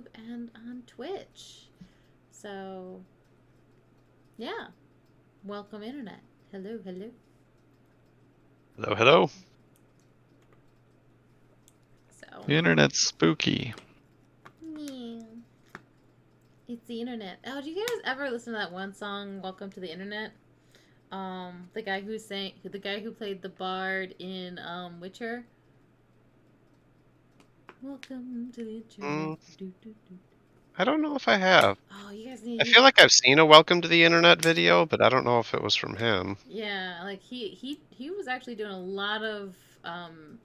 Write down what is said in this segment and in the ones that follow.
YouTube and on Twitch. So, yeah. Welcome, Internet. Hello, hello. Hello, hello. So, The internet's spooky. yeah. It's the Internet. Oh, do you guys ever listen to that one song, Welcome to the Internet? The guy who played the bard in Witcher. Welcome to the Internet. Mm, I don't know if I have. Oh, you guys need I you. feel like I've seen a Welcome to the Internet video, but I don't know if it was from him. Yeah, like he was actually doing a lot of um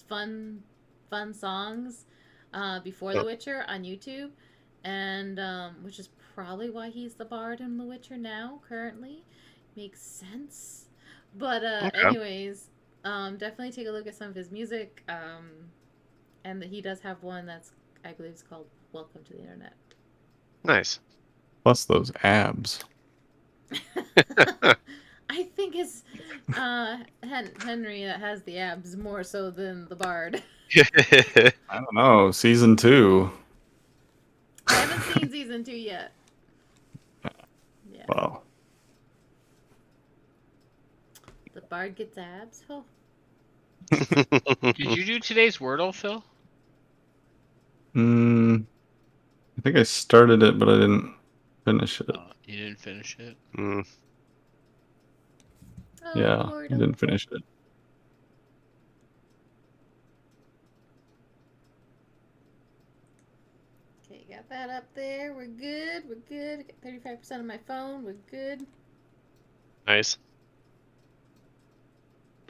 fun fun songs before The Oh, Witcher on YouTube, and which is probably why he's the bard in The Witcher now currently. Makes sense. But okay. anyways, definitely take a look at some of his music. And he does have one that's, I believe, it's called "Welcome to the Internet." Nice. Plus those abs. I think it's Henry that has the abs more so than the bard. I don't know. Season 2. I haven't seen season 2 yet. Yeah. Well, The bard gets abs. Oh. Did you do today's Wordle, Phil? I think I started it, but I didn't finish it. You didn't finish it? Mm. Oh, Yeah, Lord, I didn't finish it. Okay, got that up there. We're good. We're good. Got 35% of my phone. We're good. Nice.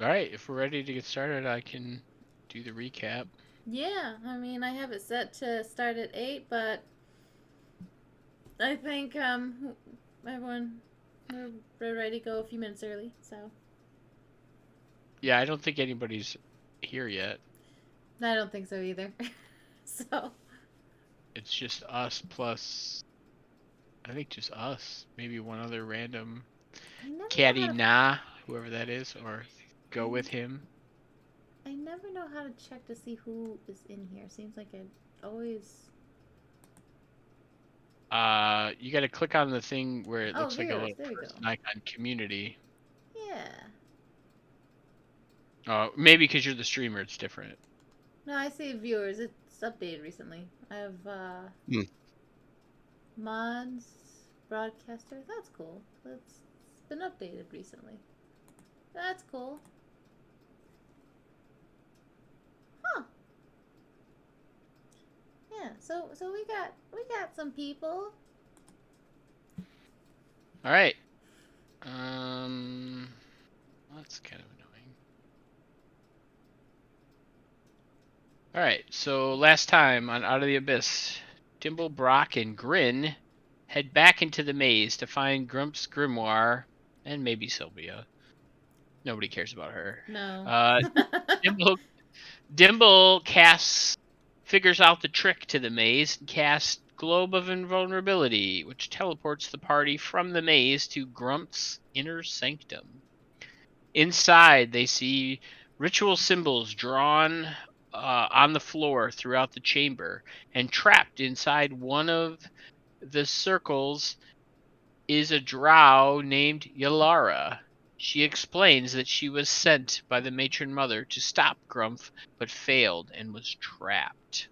All right, if we're ready to get started, I can do the recap. Yeah, I mean, I have it set to start at 8, but I think everyone we're ready to go a few minutes early. So Yeah, I don't think anybody's here yet. I don't think so either. So It's just us plus, I think just us. Maybe one other random Caddy Nah, whoever that is, or go with him. I never know how to check to see who is in here. Seems like it always. You got to click on the thing where it looks like a viewers, little there we person go. icon, community. Yeah. Maybe because you're the streamer, it's different. No, I see viewers. It's updated recently. I have mods, broadcaster. That's cool. It's been updated recently. That's cool. Huh. Yeah. So we got some people. All right. That's kind of annoying. All right. So last time on Out of the Abyss, Dimble, Brock, and Grin head back into the maze to find Grump's grimoire and maybe Sylvia. Nobody cares about her. No. Dimble figures out the trick to the maze and casts Globe of Invulnerability, which teleports the party from the maze to Grump's inner sanctum. Inside, they see ritual symbols drawn on the floor throughout the chamber, and trapped inside one of the circles is a drow named Yalara. She explains that she was sent by the matron mother to stop Grumph, but failed and was trapped.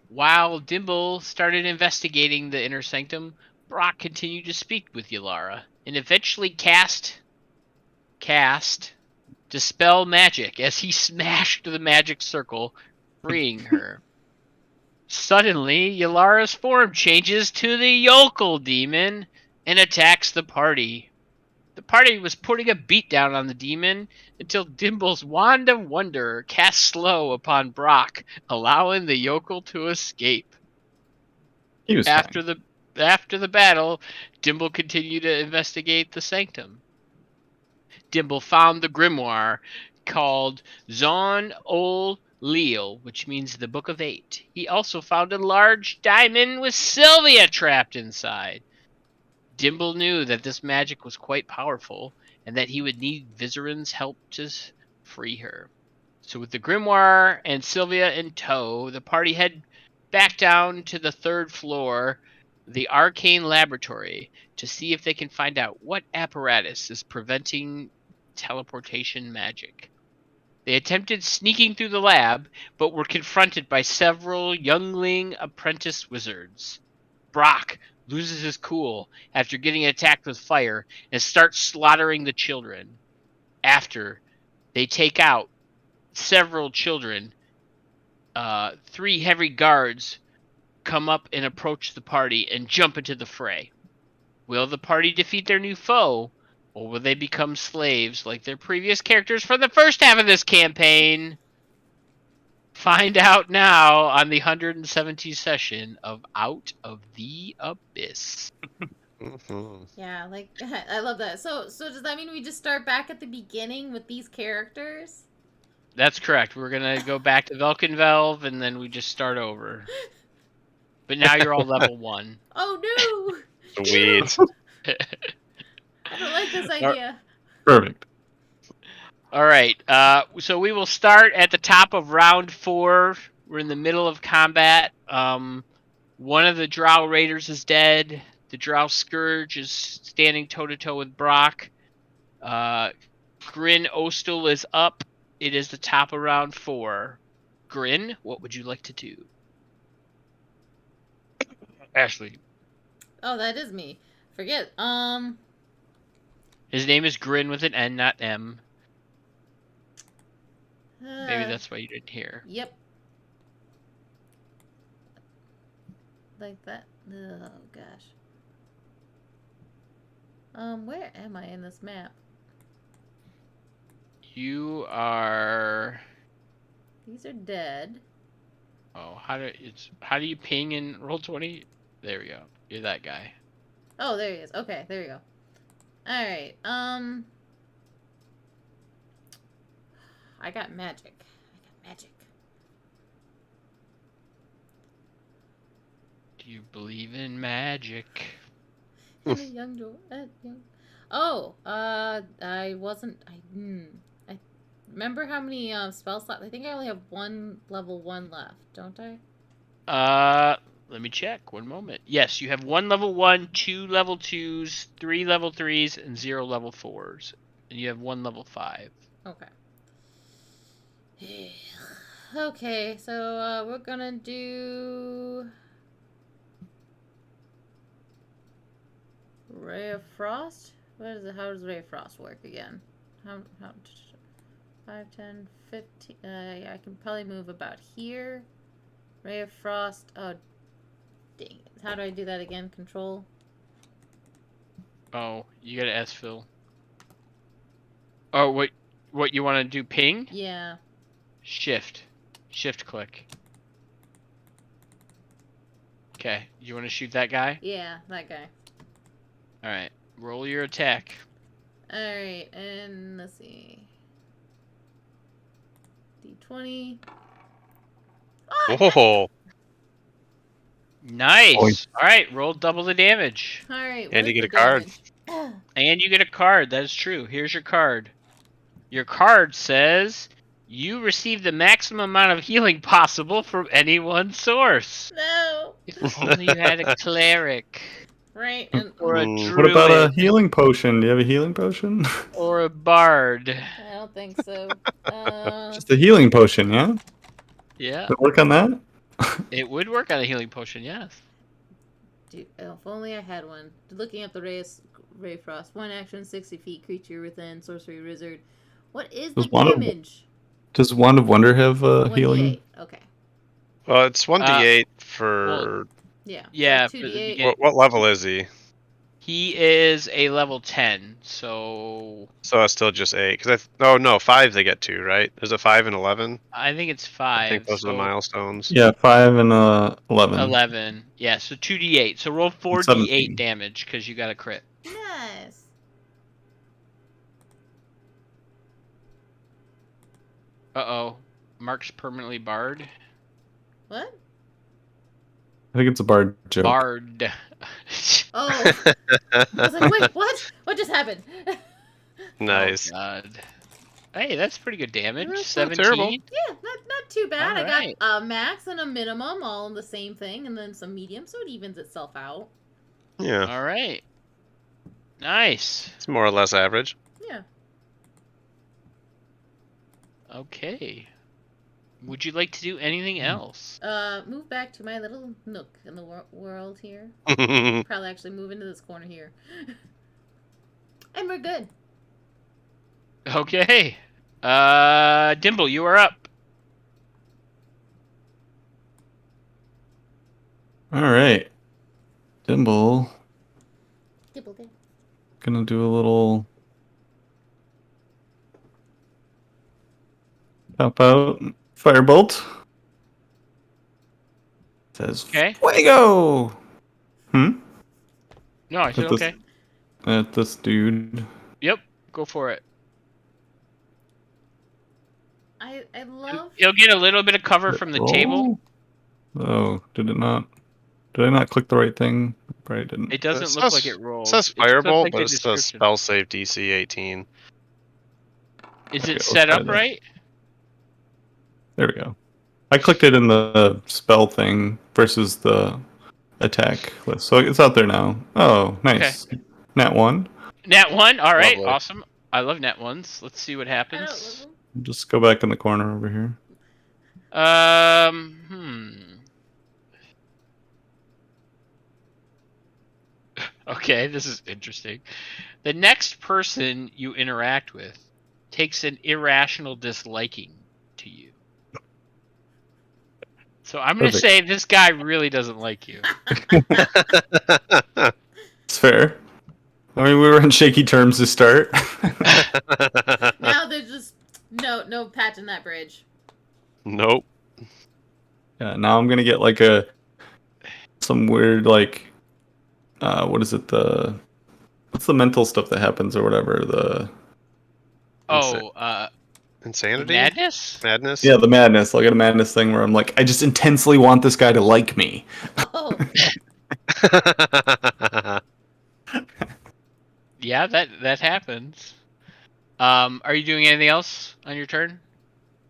While Dimble started investigating the inner sanctum, Brock continued to speak with Yalara and eventually cast Dispel Magic as he smashed the magic circle, freeing her. Suddenly, Yalara's form changes to the Yokel demon and attacks the party. The party was putting a beatdown on the demon until Dimble's Wand of Wonder cast slow upon Brock, allowing the yokel to escape. He was After fine. the battle, Dimble continued to investigate the sanctum. Dimble found the grimoire called Zon Ol Leal, which means the Book of Eight. He also found a large diamond with Sylvia trapped inside. Dimble knew that this magic was quite powerful and that he would need Vizeran's help to free her. So with the grimoire and Sylvia in tow, the party head back down to the 3rd floor, the arcane laboratory, to see if they can find out what apparatus is preventing teleportation magic. They attempted sneaking through the lab, but were confronted by several youngling apprentice wizards. Brock loses his cool after getting attacked with fire and starts slaughtering the children. After they take out several children, 3 heavy guards come up and approach the party and jump into the fray. Will the party defeat their new foe, or will they become slaves like their previous characters from the first half of this campaign? Find out now on the 170th session of Out of the Abyss. Mhm. Yeah, like I love that. So does that mean we just start back at the beginning with these characters? That's correct. We're going to go back to Velkenvelv, and then we just start over. But now you're all level 1. Oh no! Sweet. I don't like this idea. Perfect. All right. So we will start at the top of round 4. We're in the middle of combat. One of the Drow Raiders is dead. The Drow Scourge is standing toe-to-toe with Brock. Grin Ostel is up. It is the top of round 4. Grin, what would you like to do? Ashley. Oh, that is me. Forget. His name is Grin with an N, not M. Maybe that's why you didn't hear. Yep. Like that. Oh gosh. Where am I in this map? You are. These are dead. Oh, how do you ping in Roll20? There we go. You're that guy. Oh, there he is. Okay, there we go. All right. I got magic. Do you believe in magic? And a young Joel. Oh, I wasn't. I remember how many spell slots. I think I only have one level 1 left, don't I? Let me check. 1 moment. Yes, you have 1 level 1, 2 level 2s, 3 level 3s, and 0 level 4s. And you have 1 level 5. Okay. Okay, so we're gonna do Ray of Frost. What is it? How does Ray of Frost work again? How 5, 10, 15. Yeah, I can probably move about here. Ray of Frost. Oh, dang it. How do I do that again? Control. Oh, you gotta S fill. Oh, what you want to do? Ping? Yeah. Shift click. Okay, you want to shoot that guy? Yeah, that guy. All right, roll your attack. All right, and let's see. D20. Oh, Nice. Boy. All right, roll double the damage. All right. And you what's get the a card. damage? And you get a card. That is true. Here's your card. Your card says you receive the maximum amount of healing possible from any one source. No. If only you had a cleric. Right, and Or a Mm. druid. What about a healing potion? Do you have a healing potion? Or a bard. I don't think so. Just a healing potion, yeah? Yeah. Does it work on that? It would work on a healing potion, yes. Dude, if only I had one. Looking up the Ray Frost. 1 action, 60 feet, creature within, sorcery wizard. What is the Does one of- damage? Does Wand of Wonder have 1d8. healing? Okay. well, it's 1d8 for. Yeah. Yeah, So for the 2d8. beginning. What level is he? He is a level 10, so So it's still just 8. Because oh no, 5 they get to, right? There's a 5 and 11. I think it's 5. I think those are the so milestones. Yeah, 5 and 11. 11. Yeah, so 2d8. So roll 4d8 17. damage because you got a crit. Nice. Uh-oh. Mark's permanently barred. What? I think it's a bard joke. Barred. Oh. I was like, wait, what? What just happened? Nice. Oh, God. Hey, that's pretty good damage. That's not terrible. 17. Yeah, not too bad. Alright. I got a max and a minimum all in the same thing, and then some medium, so it evens itself out. Yeah, All right. Nice. it's more or less average. Yeah. Okay. Would you like to do anything else? Move back to my little nook in the world here. All Probably actually move into this corner here. And we're good. Okay. Dimble, you are up. All right. Dimble. Dibble day. Gonna do a little pop out firebolt. Says Okay. Fuego. No, I said At this- okay. At this dude. Yep. Go for it. I love. You'll get a little bit of cover from the table. Oh, did it not? Did I not click the right thing? Probably didn't. It doesn't It look says- like it rolls. It says It just looks firebolt, like but the it says description. spell save DC 18. Is Okay, it let's set try up that. right? There we go. I clicked it in the spell thing versus the attack list, so it's out there now. Oh, nice. Nat 1. Nat 1. All right. Lovely. Awesome. I love nat 1s. Let's see what I don't happens. love them. Just go back in the corner over here. Okay, this is interesting. The next person you interact with takes an irrational disliking to you. So I'm going to Perfect. say this guy really doesn't like you. It's fair. I mean, we were on shaky terms to start. Now there's just no patching that bridge. Nope. Yeah, now I'm gonna get like some weird what is it, what's the mental stuff that happens or whatever, Insanity? Madness? Madness? yeah, the madness. I'll get a madness thing where I'm like, I just intensely want this guy to like me. Oh, Yeah, that happens. Are you doing anything else on your turn?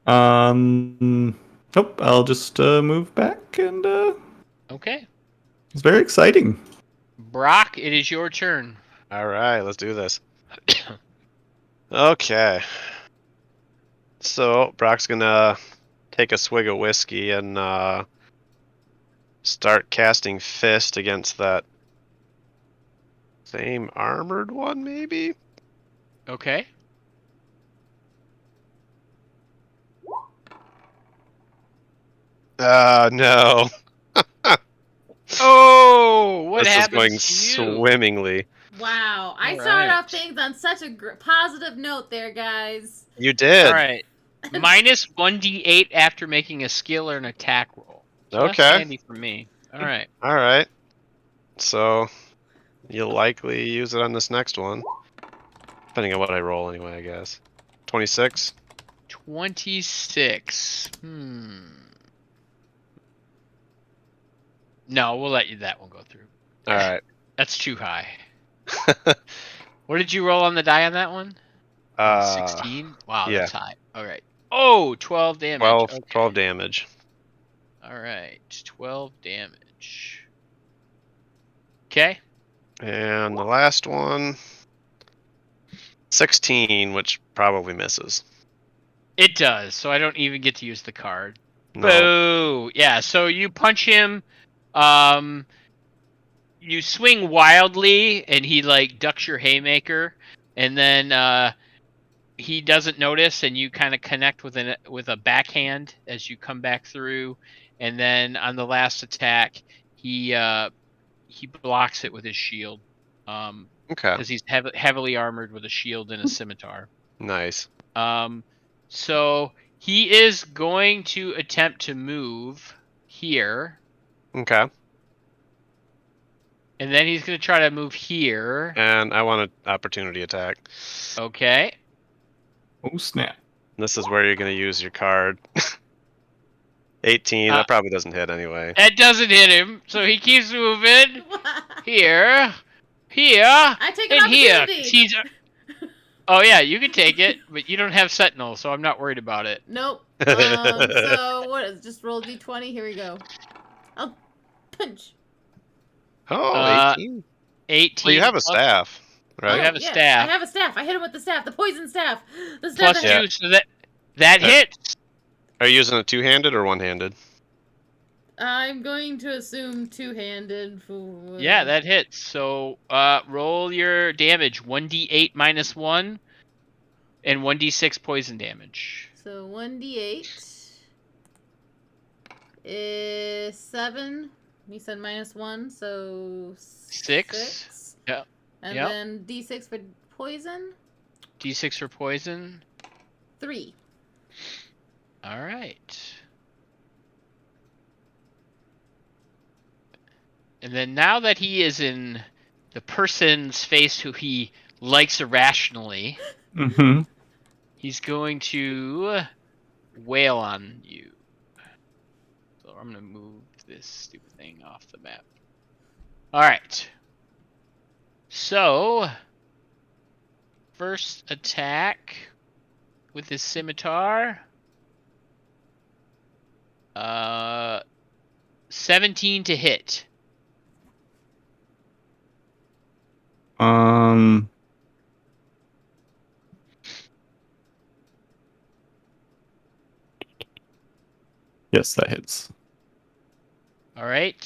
Nope, I'll just move back, and Okay. it's very exciting. Brock, it is your turn. All right, let's do this. Okay. So, Brock's gonna take a swig of whiskey and start casting Fist against that same armored one, maybe? Okay. No. Oh, what This is happens going to you? swimmingly. wow. I All started right. off things on such a positive note there, guys. You did. All right. Minus 1d8 after making a skill or an attack roll. So that's Okay. handy for me. All right. All right. So, you'll likely use it on this next one. Depending on what I roll, anyway, I guess. 26. 26. No, we'll let that one go through. All right. That's too high. What did you roll on the die on that one? 16? Wow, yeah. that's high. All right. Oh, 12 damage. 12, Okay. 12 damage. All right. 12 damage. Okay. And the last one, 16, which probably misses. It does, so I don't even get to use the card. No. Boo! Yeah, so you punch him, you swing wildly, and he, ducks your haymaker, and then, he doesn't notice, and you kind of connect with a backhand as you come back through, and then on the last attack, he blocks it with his shield, Okay. because he's heavily armored with a shield and a scimitar. Nice. So he is going to attempt to move here, Okay. and then he's going to try to move here. And I want an opportunity attack. Okay. Oh snap! This is where you're going to use your card. 18. That probably doesn't hit anyway. That doesn't hit him, so he keeps moving here, I take an and here. opportunity. Oh yeah, you can take it, but you don't have Sentinel, so I'm not worried about it. Nope. So what is just roll d20? Here we go. I'll punch. Oh, 18? 18. Well, you have a plus- staff, You right? Oh, have a yeah, staff. I have a staff. I hit him with the staff. The poison staff. The staff Plus that Yeah. 2, so that hits. Are you using it two-handed or one-handed? I'm going to assume two-handed. Yeah, that hits. So roll your damage. 1d8 minus 1, and 1d6 poison damage. So 1d8 is 7. You said -1, so 6. Yeah. And Yep. then d6 for poison. D6 for poison. 3. All right. And then now that he is in the person's face who he likes irrationally, Mm-hmm. he's going to wail on you. So I'm going to move this stupid thing off the map. All right. So, first attack with his scimitar. 17 to hit. Yes, that hits. All right.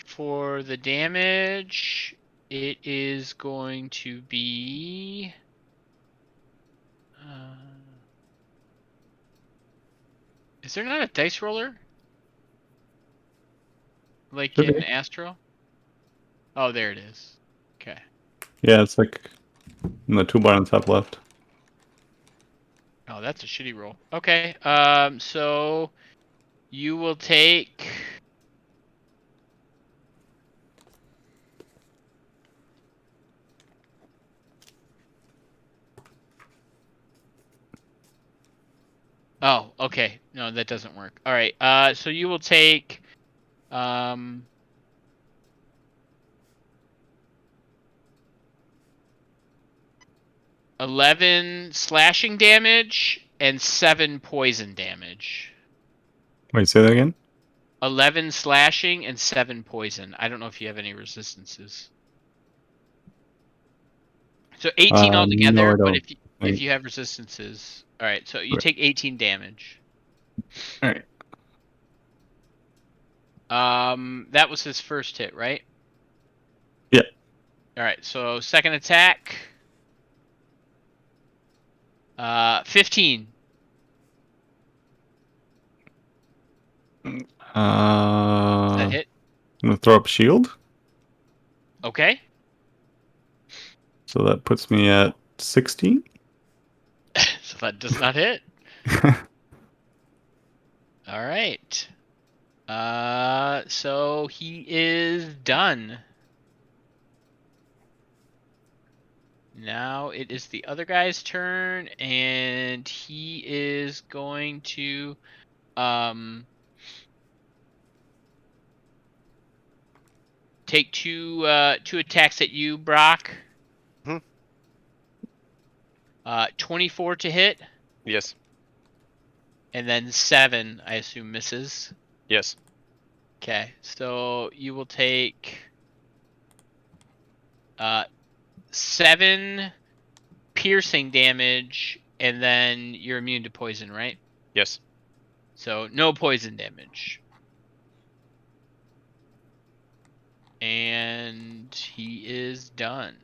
For the damage, it is going to be. Is there not a dice roller? Like Could in be. Astro? Oh, there it is. Okay. Yeah, it's like in the toolbar on the top left. Oh, that's a shitty roll. Okay. So you will take. Oh, okay. No, that doesn't work. All right. So you will take 11 slashing damage and 7 poison damage. Wait, say that again? 11 slashing and 7 poison. I don't know if you have any resistances. So 18 no, altogether, I but don't. if you have resistances. All right, so you take 18 damage. All right. That was his first hit, right? Yeah. All right, so second attack. 15. Does that hit? I'm gonna throw up a shield. Okay. So that puts me at 16. So that does not hit. All right. So he is done. Now it is the other guy's turn, and he is going to take two attacks at you, Brock. Mhm. 24 to hit, Yes. and then 7, I assume, misses. Yes. Okay, so you will take 7 piercing damage, and then you're immune to poison, right? Yes. So no poison damage. And he is done.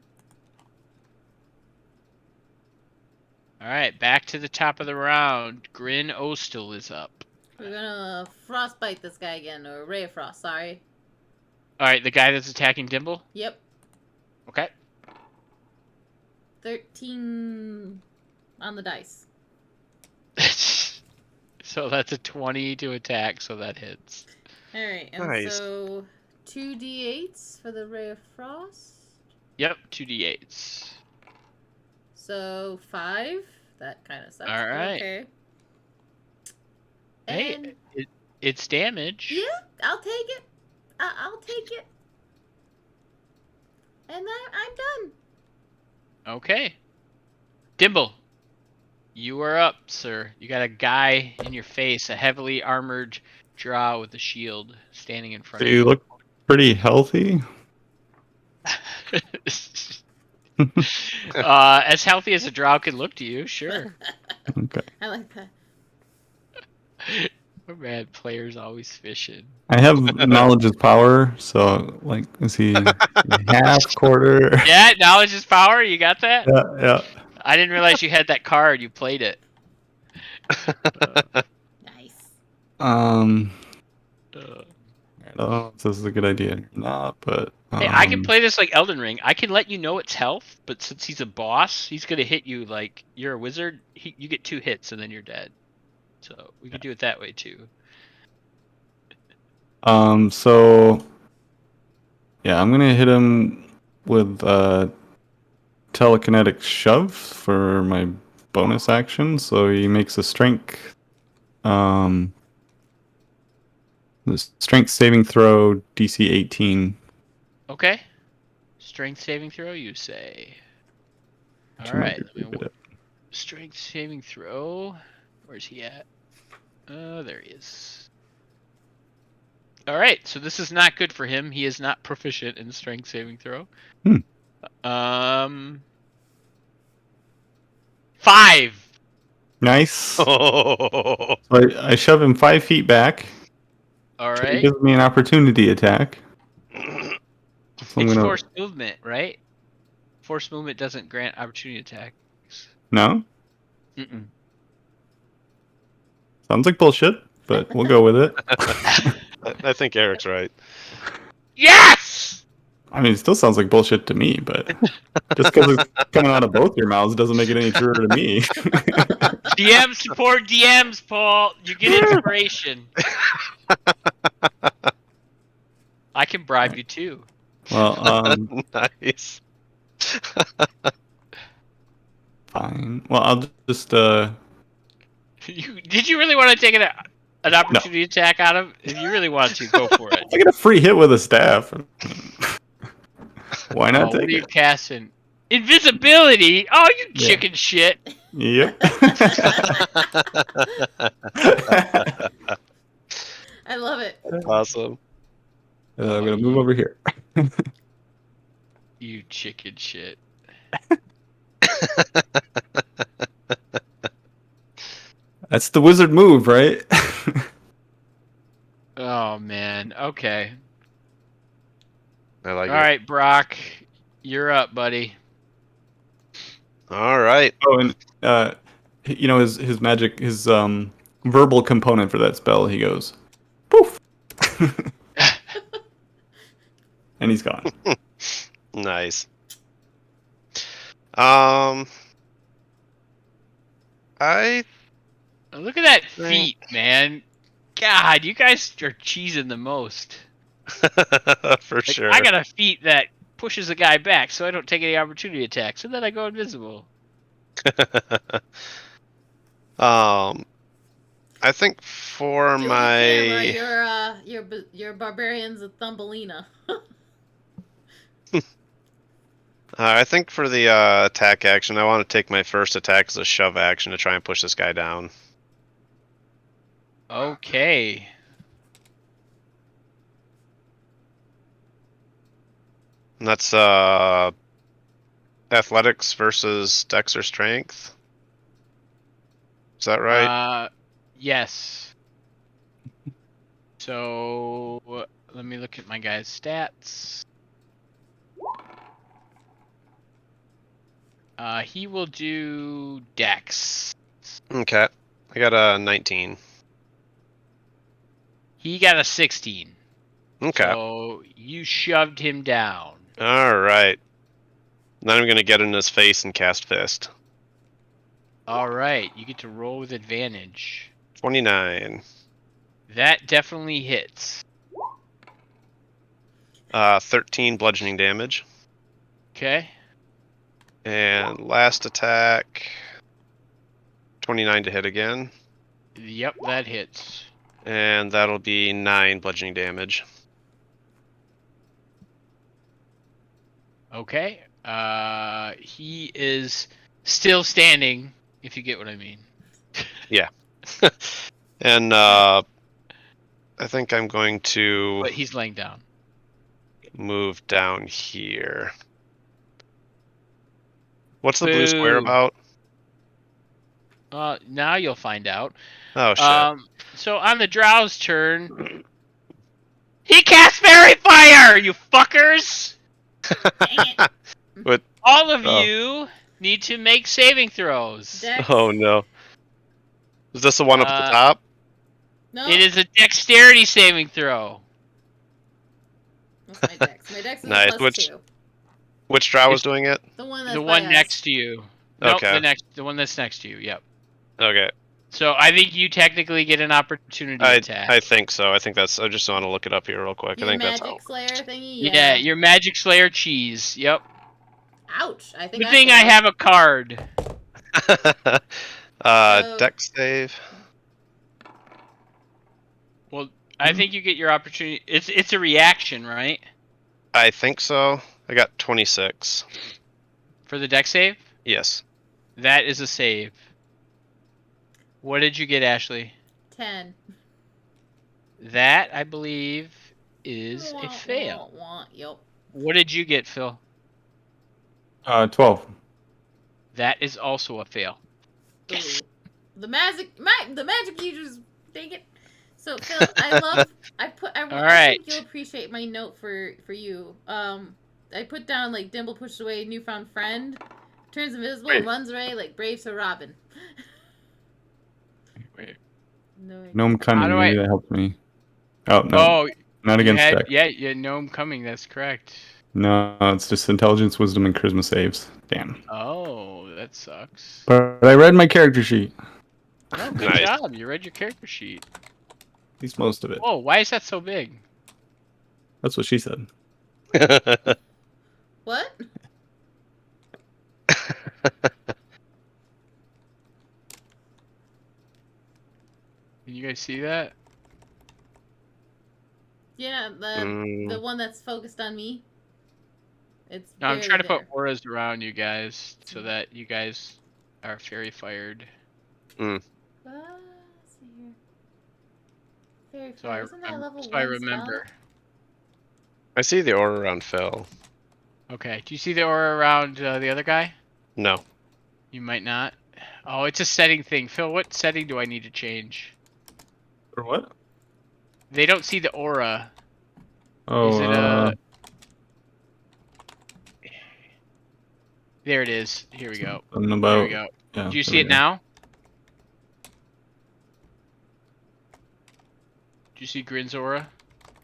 Alright, back to the top of the round. Grin Ostel is up. We're gonna frostbite this guy again, or ray of frost. Sorry. Alright, the guy that's attacking Dimble? Yep. Okay. 13 on the dice. So that's a 20 to attack, so that hits. All right, and Nice. so 2d8s for the ray of frost. Yep, 2d8s. So 5. That kind of sucks. All but right. Okay. Hey, And it's damage. yeah, I'll take it. I'll take it. And I'm done. Okay. Dimble, you are up, sir. You got a guy in your face, a heavily armored drow with a shield standing in front Do of you you. look pretty healthy? As healthy as a drow can look to you, sure. Okay. I like that. Oh man, players always fishing. I have knowledge is power, so like, is he half, quarter? Yeah, knowledge is power. You got that? Yeah, yeah. I didn't realize you had that card. You played it. Nice. Um, Uh, I don't know if this is a good idea or not, but Hey, I can play this like Elden Ring. I can let you know its health, but since he's a boss, he's gonna hit you like you're a wizard. You get 2 hits and then you're dead. So we could do it that way too. So yeah, I'm gonna hit him with telekinetic shove for my bonus action. So he makes a strength, the strength saving throw DC 18. Okay. Strength saving throw, you say. Which All might right. be Let me pretty good strength saving throw. Where's he at? Oh, there he is. All right. So this is not good for him. He is not proficient in strength saving throw. Hmm. 5. Nice. Oh. So I shove him 5 feet back. All Which right. gives me an opportunity attack. So I'm It's gonna... forced movement, right? Forced movement doesn't grant opportunity attacks. No? Mm-mm. Sounds like bullshit, but we'll go with it. I think Eric's right. Yes! I mean, it still sounds like bullshit to me, but just because it's coming out of both your mouths doesn't make it any truer to me. DM support DMs, Paul. You get inspiration. I can bribe you too. Well, Nice. fine. Well, I'll just Did you really want to take an opportunity attack out of? If you really want to, go for it. I get a free hit with a staff. Why not What take are you it? casting? Invisibility? Oh, you Yeah. chicken shit. Yep. I love it. Awesome. I'm gonna move over here. You chicken shit. That's the wizard move, right? Oh man. Okay. I like All it. right, Brock, you're up, buddy. All right. Oh, and you know his magic, his verbal component for that spell. He goes, poof, and he's gone. Nice. I Look at that feet, man. God, you guys are cheesing the most. for Like, sure. I got a feat that pushes a guy back so I don't take any opportunity attacks, and then I go invisible. I think for Julie my Sarah, your barbarian's a Thumbelina. I think for the attack action, I want to take my first attack as a shove action to try and push this guy down. Okay. And that's athletics versus dex or strength. Is that right? Yes. So let me look at my guy's stats. He will do dex. Okay. I got a 19. He got a 16. Okay. So you shoved him down. All right. Then I'm going to get in his face and cast Fist. All right, you get to roll with advantage. 29. That definitely hits. 13 bludgeoning damage. Okay. And last attack, 29 to hit again. Yep, that hits. And that'll be 9 bludgeoning damage. Okay. He is Still standing, if you get what I mean. And I think I'm going to But he's laying down. move down here. What's the blue square Boo. about? Now you'll find out. Oh shit. So on the Drow's turn, he casts Fairy Fire, you fuckers! Dang it. All of Oh. you need to make saving throws. Dex. Oh no. Is this the one up at the top? No. It is a dexterity saving throw. That's my dex. My dex is Nice. a +2. Which drow was doing it? The one that's The by one us. next to you. Nope, Okay. the one that's next to you. Yep. Okay. So I think you technically get an opportunity attack. I think so. I think that's. I just want to look it up here real quick. Your I think that's magic slayer thingy? Yeah, your Magic Slayer cheese. Yep. Ouch. I think Good thing I failed. have a card. how. Dex save. Well, I think you get your opportunity. It's a reaction, right? I think so. I got 26. For the dex save? Yes. That is a save. What did you get, Ashley? 10. That, I believe, is a fail. Yep. What did you get, Phil? 12. That That is also a fail. Ooh. The magic you just take it. So Phil, I Alright. think you'll appreciate my note for you. I put down like Dimble pushed away newfound friend, turns invisible, Wait. runs away like Brave Sir Robin. Wait. No idea. Gnome How cunning, do maybe that helped me. Oh, no. Oh, not against Dex. yeah, gnome coming. That's correct. No, it's just intelligence, wisdom, and charisma saves. Damn. Oh, that sucks. But I read my character sheet. Oh, good Nice. job. You read your character sheet. At least most of it. Whoa, why is that so big? That's what she said. What? Can you guys see that? Yeah, the Mm, one that's focused on me. It's. No, I'm barely trying to put there. auras around you guys so that you guys are fairy fired. Let's see here. Fairy So Fire. Isn't that a level so 1 I remember. I see the aura around Phil. Okay, do you see the aura around the other guy? No. You might not. Oh, it's a setting thing. Phil, what setting do I need to change? Or what? They don't see the aura. Oh, Is it There it is. Here we go. something There about, we go. yeah, Do you there see we it go. now? Do you see Grin's aura?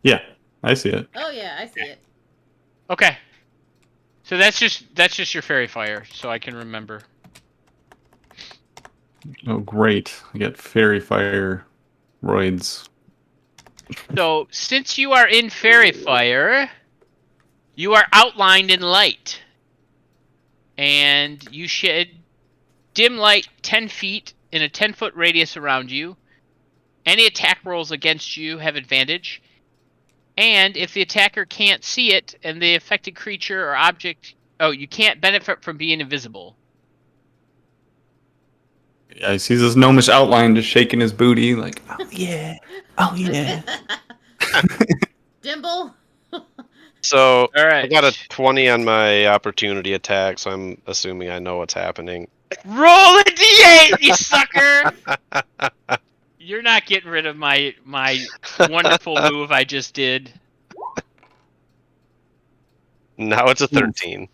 Yeah, I see it. Oh yeah, I see it. Okay. So that's just your fairy fire, so I can remember. Oh, great. I get fairy fire roids. So since you are in fairy fire, you are outlined in light, and you shed dim light 10 feet in a 10-foot radius around you. Any attack rolls against you have advantage. And if the attacker can't see it and the affected creature or object... Oh, you can't benefit from being invisible. Yeah, he sees this gnomish outline just shaking his booty, like, oh yeah, oh yeah. Dimble. So All right. I got a 20 on my opportunity attack, so I'm assuming I know what's happening. Roll a d8, you sucker! You're not getting rid of my wonderful move I just did. Now it's a 13.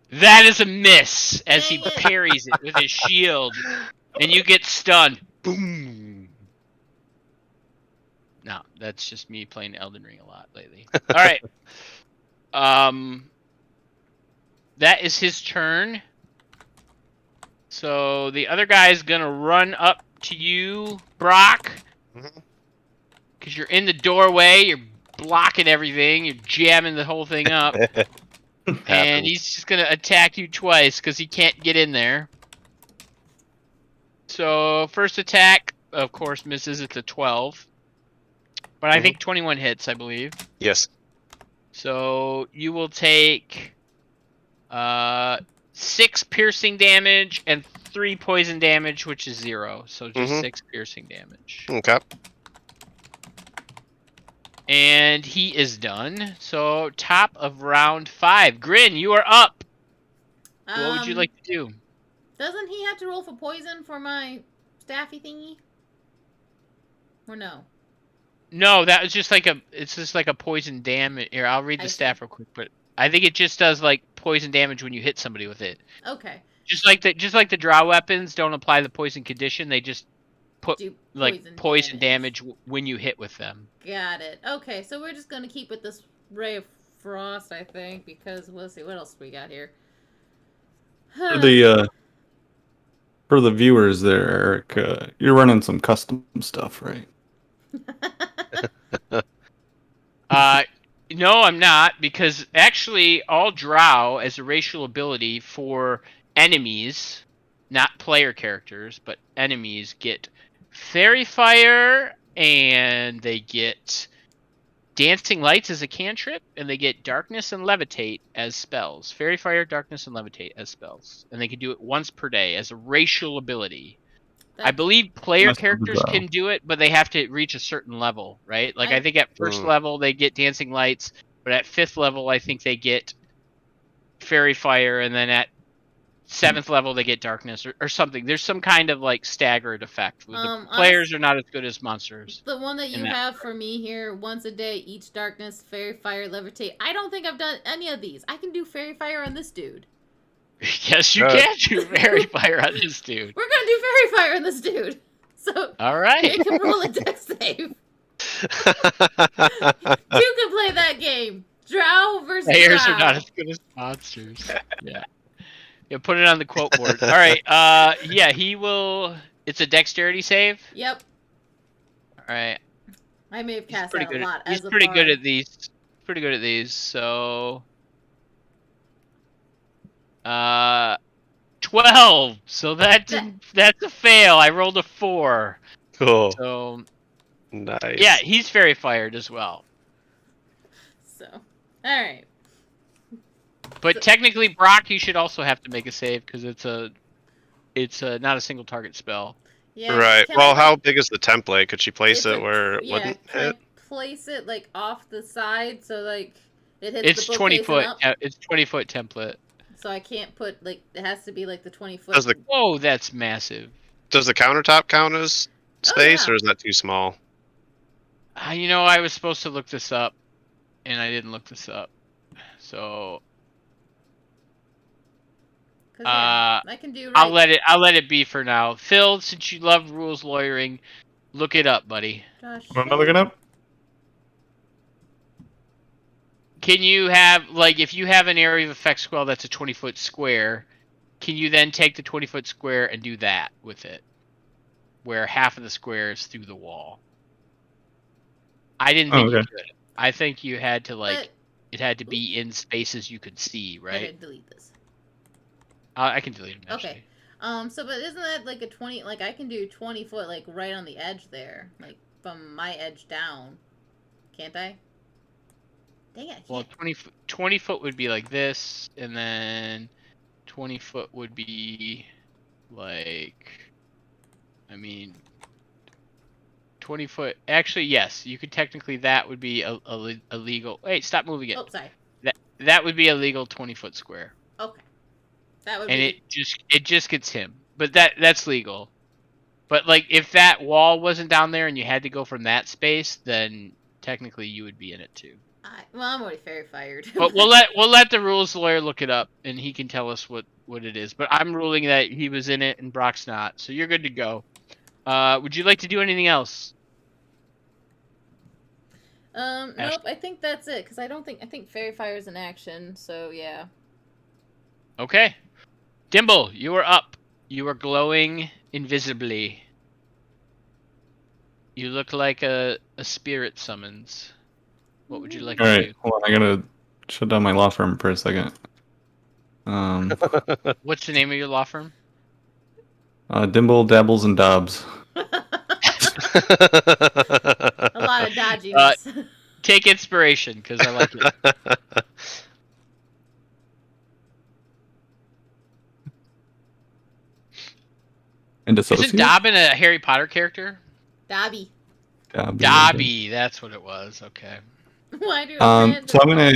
That is a miss as he Dang it. parries it with his shield, and you get stunned. Boom. No, that's just me playing Elden Ring a lot lately. All right. That is his turn. So the other guy is gonna run up to you, Brock, Mhm. because you're in the doorway. You're blocking everything. You're jamming the whole thing up. And Happens. he's just going to attack you twice because he can't get in there. So, first attack, of course, misses. It's a 12. But I think 21 hits, I believe. Yes. So, you will take 6 piercing damage and 3 poison damage, which is 0. So just 6 piercing damage. Okay. And he is done. So top of round 5. Grin, you are up. What would you like to do? Doesn't he have to roll for poison for my staffy thingy? Or no? No, that was just like it's just like a poison damage. Here, I'll read the staff real quick, but I think it just does like poison damage when you hit somebody with it. Okay. Just like the draw weapons don't apply the poison condition, they just put Do poison damage when you hit with them. Got it. Okay, so we're just gonna keep with this Ray of Frost, I think, because we'll see what else we got here. For the viewers there, Eric, you're running some custom stuff, right? No, I'm not, because actually all drow as a racial ability for enemies, not player characters, but enemies get Fairy Fire, and they get Dancing Lights as a cantrip, and they get Darkness and Levitate as spells. Fairy Fire, Darkness, and Levitate as spells. And they can do it once per day as a racial ability. I believe player characters can do it, but they have to reach a certain level, right? Like, I think at first level they get Dancing Lights, but at 5th level I think they get Fairy Fire, and then at 7th level they get Darkness or something. There's some kind of, like, staggered effect. The players are not as good as monsters. The one that you have for me here, once a day, each Darkness, Fairy Fire, Levitate. I don't think I've done any of these. I can do Fairy Fire on this dude. Yes, you can do Fairy Fire on this dude. We're gonna do Fairy Fire on this dude. So all right, you can roll a dex save. You can play that game. Drow versus players Drow. are not as good as monsters. Yeah, put it on the quote board. All right, yeah, he will. It's a dexterity save. Yep. All right. I may have cast that a lot. He's pretty good at these. Pretty good at these. So. 12. So that's a fail. I rolled a 4. Cool. So nice. yeah, he's Fairy Fired as well. So, all right. But technically, Brock, you should also have to make a save because it's a not a single target spell. Yeah. Right. Well, how big is the template? Could she place it where it wouldn't can hit? I place it like off the side so like it hits It's the 20 foot. up? It's 20 foot template. So I can't put like it has to be like the 20 foot. Whoa, that's massive. Does the countertop count as space, yeah. or is that too small? You know, I was supposed to look this up, and I didn't look this up. So I can do. I'll let it be for now. Phil, since you love rules lawyering, look it up, buddy. Josh, What am I looking up? Can you have, like, if you have an area of effect spell that's a 20-foot square, can you then take the 20-foot square and do that with it? Where half of the square is through the wall. I didn't think you could. I think you had to, like, it had to be in spaces you could see, right? I didn't delete this. I can delete it, actually. Okay. So, but isn't that like a 20, like I can do 20 foot, like right on the edge there, like from my edge down. Can't I? Dang it. Well, 20 foot would be like this, and then 20 foot would be like, I mean, 20 foot. Actually, yes, you could technically, that would be a legal. Wait, stop moving it. Oh, sorry. That would be a legal 20-foot square. Okay. That would and be. it just gets him, but that's legal. But like, if that wall wasn't down there and you had to go from that space, then technically you would be in it too. Well, I'm already Fairy Fired. But we'll let the rules lawyer look it up, and he can tell us what it is. But I'm ruling that he was in it and Brock's not, so you're good to go. Would you like to do anything else? Nope. I think that's it because I think Fairy Fire is an action. So yeah. Okay, Dimble, you are up. You are glowing invisibly. You look like a spirit summons. What would you like to do? Alright, hold on, I gotta shut down my law firm for a second. What's the name of your law firm? Dimble, Dabbles, and Dobbs. A lot of dodginess. Take inspiration, because I like it. And dissociate. Isn't Dobbin a Harry Potter character? Dobby. Dobby, that's what it was. Okay. Why do So I'm gonna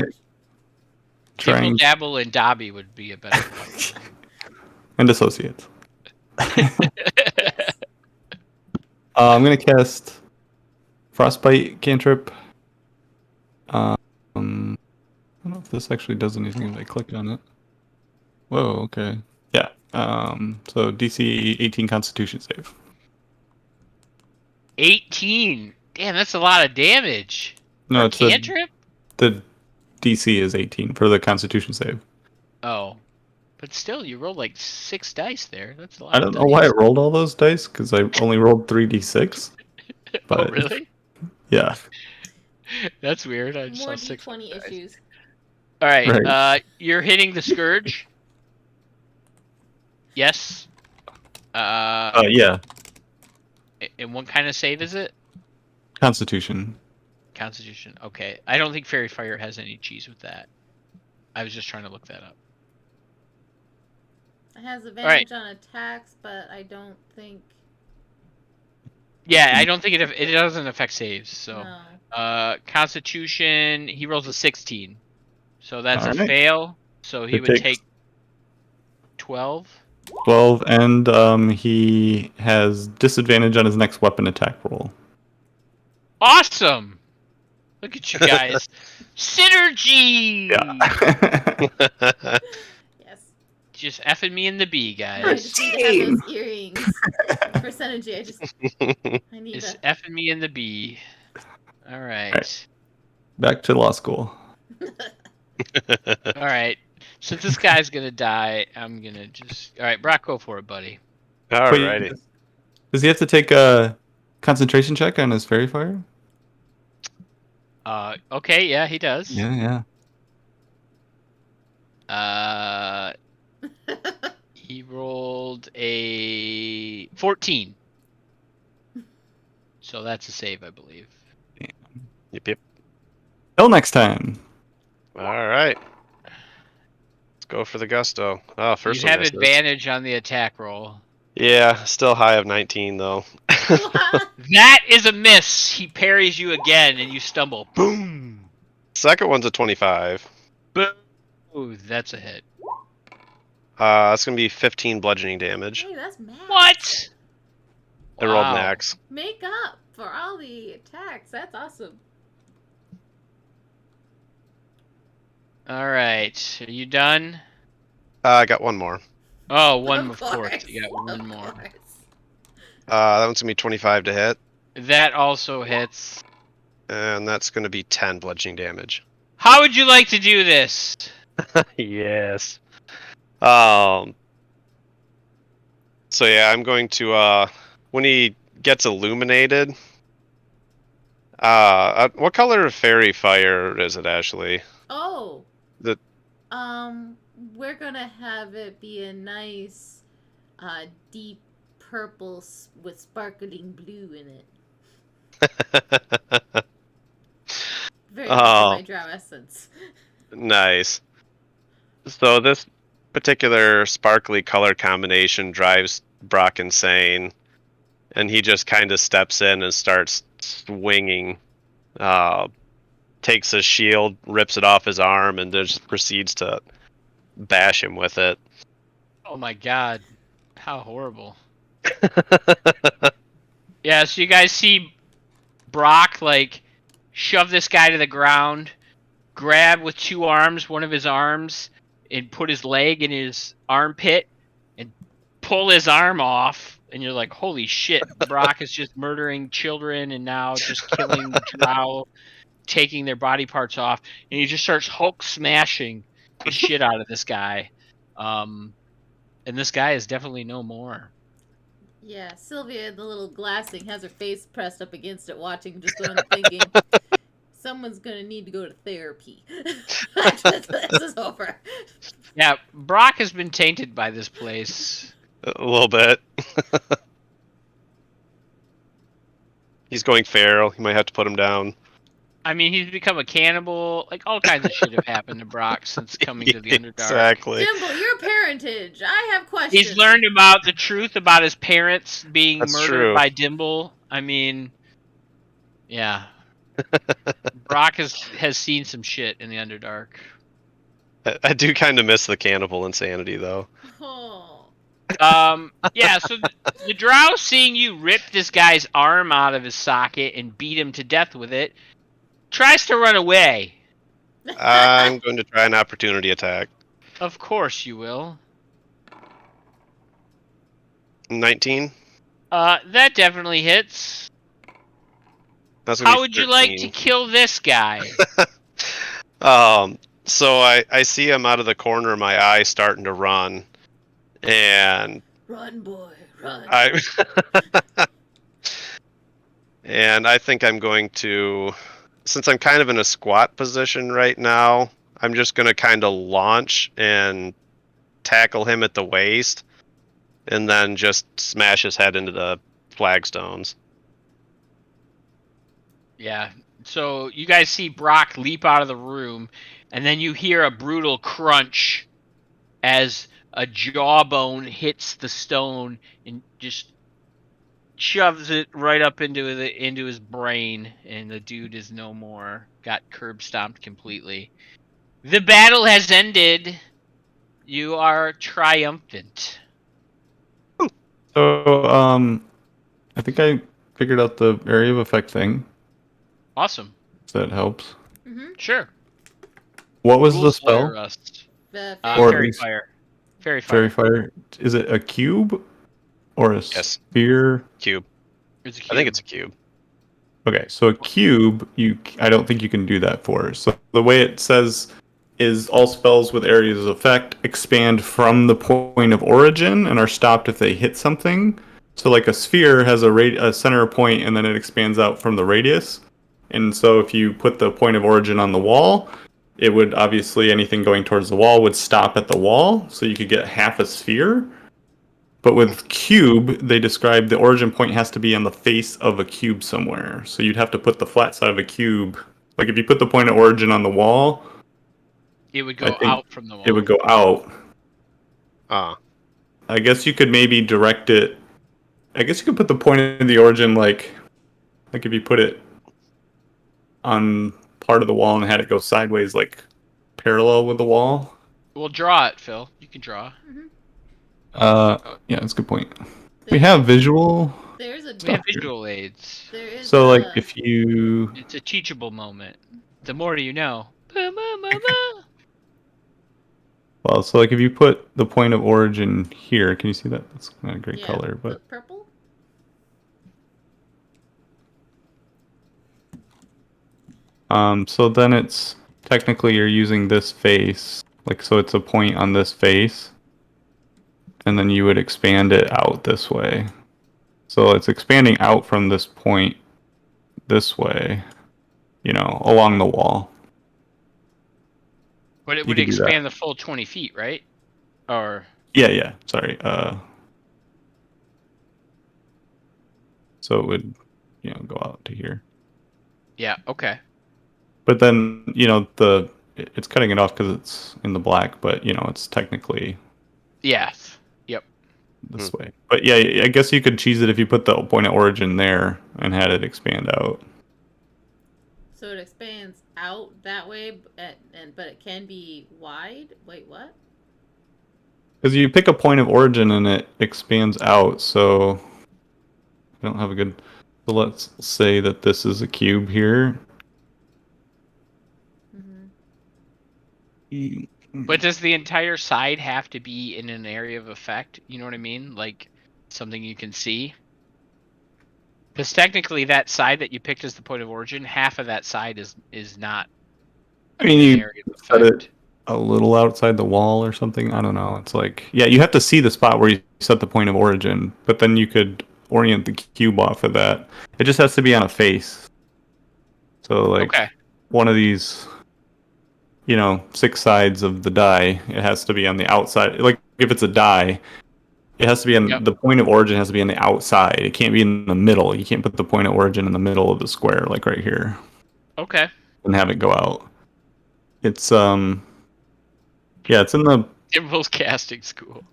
try Dibble and Dabble and Dobby would be a better one. and dissociate. I'm gonna cast Frostbite cantrip. I don't know if this actually does anything if I click on it. Whoa, okay. Yeah. So DC 18 Constitution save. 18. Damn, that's a lot of damage. No, For it's cantrip? the DC is 18 for the Constitution save. Oh. But still, you rolled like 6 dice there. That's a lot I of don't dice. know why I rolled all those dice because I only rolled 3d6. But Oh, really? Yeah. That's weird. I just more saw 6 D20 dice. issues? All right. Right. You're hitting the Scourge. Yes. Yeah. And what kind of save is it? Constitution. Constitution. Okay. I don't think Fairy Fire has any cheese with that. I was just trying to look that up. It has advantage on attacks, but I don't think. Yeah, I don't think it doesn't affect saves. So, No. Constitution, he rolls a 16, so that's a Alright. fail. So he It would takes- take 12. 12, and he has disadvantage on his next weapon attack roll. Awesome! Look at you guys, synergy. Yeah. Yes. Just effing me in the B, I guys. just need to have those earrings. For synergy, I need Just to. effing me in the B. All right. Back to law school. All right. Since this guy's gonna die, I'm gonna just. All right, Brock, go for it, buddy. Alrighty. Wait, does he have to take a concentration check on his fairy fire? Okay, yeah, he does. Yeah. He rolled a 14. So that's a save, I believe. Yep. Till next time. All right. Let's go for the gusto. Oh, first You one have misses. advantage on the attack roll. Yeah, still high of 19 though. That is a miss. He parries you again, and you stumble. Boom. Second one's a 25. Boom. Ooh, that's a hit. That's gonna be 15 bludgeoning damage. Hey, that's max. What? I rolled Wow. max. Make up for all the attacks. That's awesome. All right. Are you done? I got one more. Oh, one, of course. You got Of one more. course. That one's gonna be 25 to hit, That also hits. and that's gonna be 10 bludgeoning damage. How would you like to do this? Yes. So yeah, I'm going to when he gets illuminated. What color of fairy fire is it, Ashley? Oh. The- We're gonna have it be a nice, deep purple with sparkling blue in it. Very much in my drow essence. Nice. So this particular sparkly color combination drives Brock insane, and he just kind of steps in and starts swinging. Takes his shield, rips it off his arm, and just proceeds to bash him with it. Oh my god. How horrible. Yeah, so you guys see Brock, like, shove this guy to the ground, grab with two arms, one of his arms, and put his leg in his armpit, and pull his arm off, and you're like, holy shit, Brock is just murdering children and now just killing the drow, taking their body parts off, and he just starts Hulk smashing the shit out of this guy. And this guy is definitely no more. Yeah, Sylvia, the little glass thing, has her face pressed up against it, watching, just going, thinking, someone's gonna need to go to therapy. This is over. Yeah, Brock has been tainted by this place. A little bit. He's going feral. You might have to put him down. I mean, he's become a cannibal. Like, all kinds of shit have happened to Brock since coming to the Underdark. Exactly. Jimbo, you're a parentage. I have questions. He's learned about the truth about his parents being That's murdered true. by Dimble. I mean, yeah. Brock has seen some shit in the Underdark. I do kind of miss the cannibal insanity, though. Oh. Yeah, so the drow seeing you rip this guy's arm out of his socket and beat him to death with it, tries to run away. I'm going to try an opportunity attack. Of course you will. 19. That definitely hits. That's gonna How be would you like to 13. kill this guy? So I see him out of the corner of my eye starting to run, and Run, boy, run. and I think I'm going to, since I'm kind of in a squat position right now, I'm just going to kind of launch and tackle him at the waist, and then just smash his head into the flagstones. Yeah. So you guys see Brock leap out of the room, and then you hear a brutal crunch as a jawbone hits the stone and just shoves it right up into his brain, and the dude is no more. Got curb stomped completely. The battle has ended. You are triumphant. So, I think I figured out the area of effect thing. Awesome. If that helps. Mm-hmm. Sure. What was the Rules lawyer spell? Rust. The Or at Fairy least- fire. Fairy Fairy fire. fire. Is it a cube or a Yes. sphere? Cube. It's a I think it's a cube. Okay, so a cube, I don't think you can do that for. So the way it says is all spells with areas of effect expand from the point of origin and are stopped if they hit something. So like a sphere has a center point and then it expands out from the radius. And so if you put the point of origin on the wall, it would obviously anything going towards the wall would stop at the wall, so you could get half a sphere. But with cube, they describe the origin point has to be on the face of a cube somewhere. So you'd have to put the flat side of a cube. Like if you put the point of origin on the wall, It would I go think out from the wall. it would go out. I guess you could maybe direct it. I guess you could put the point of the origin like if you put it on part of the wall and had it go sideways, like parallel with the wall. We'll draw it, Phil. You can draw. Yeah, that's a good point. We have visual. There's a. We have visual aids. There is. So like a- if you It's a teachable moment. The more you know. well, so like if you put the point of origin here, can you see that? That's not a great yeah, color, the but purple. so then it's technically you're using this face, like so it's a point on this face, and then you would expand it out this way. So it's expanding out from this point this way, along the wall. But it You would could do that. expand the full 20 feet, right? Or Yeah, sorry. So it would, go out to here. yeah, okay. But then, it's cutting it off because it's in the black, but, it's technically Yes. Yep. this way. But yeah, I guess you could cheese it if you put the point of origin there and had it expand out. So it expands out that way, but it can be wide. Wait, what? Because you pick a point of origin and it expands out, so I don't have a good... So let's say that this is a cube here. Mm-hmm. But does the entire side have to be in an area of effect? You know what I mean? Like something you can see? Because technically that side that you picked as the point of origin, half of that side is not I mean, an you area of set effect. it a little outside the wall or something. I don't know. It's like, yeah, you have to see the spot where you set the point of origin, but then you could orient the cube off of that. It just has to be on a face. So like Okay. one of these, 6 sides of the die, it has to be on the outside. Like if it's a die, it has to be on Yep. the point of origin has to be on the outside. It can't be in the middle. You can't put the point of origin in the middle of the square, like right here, Okay. and have it go out. It's it's in the Dimble's casting school.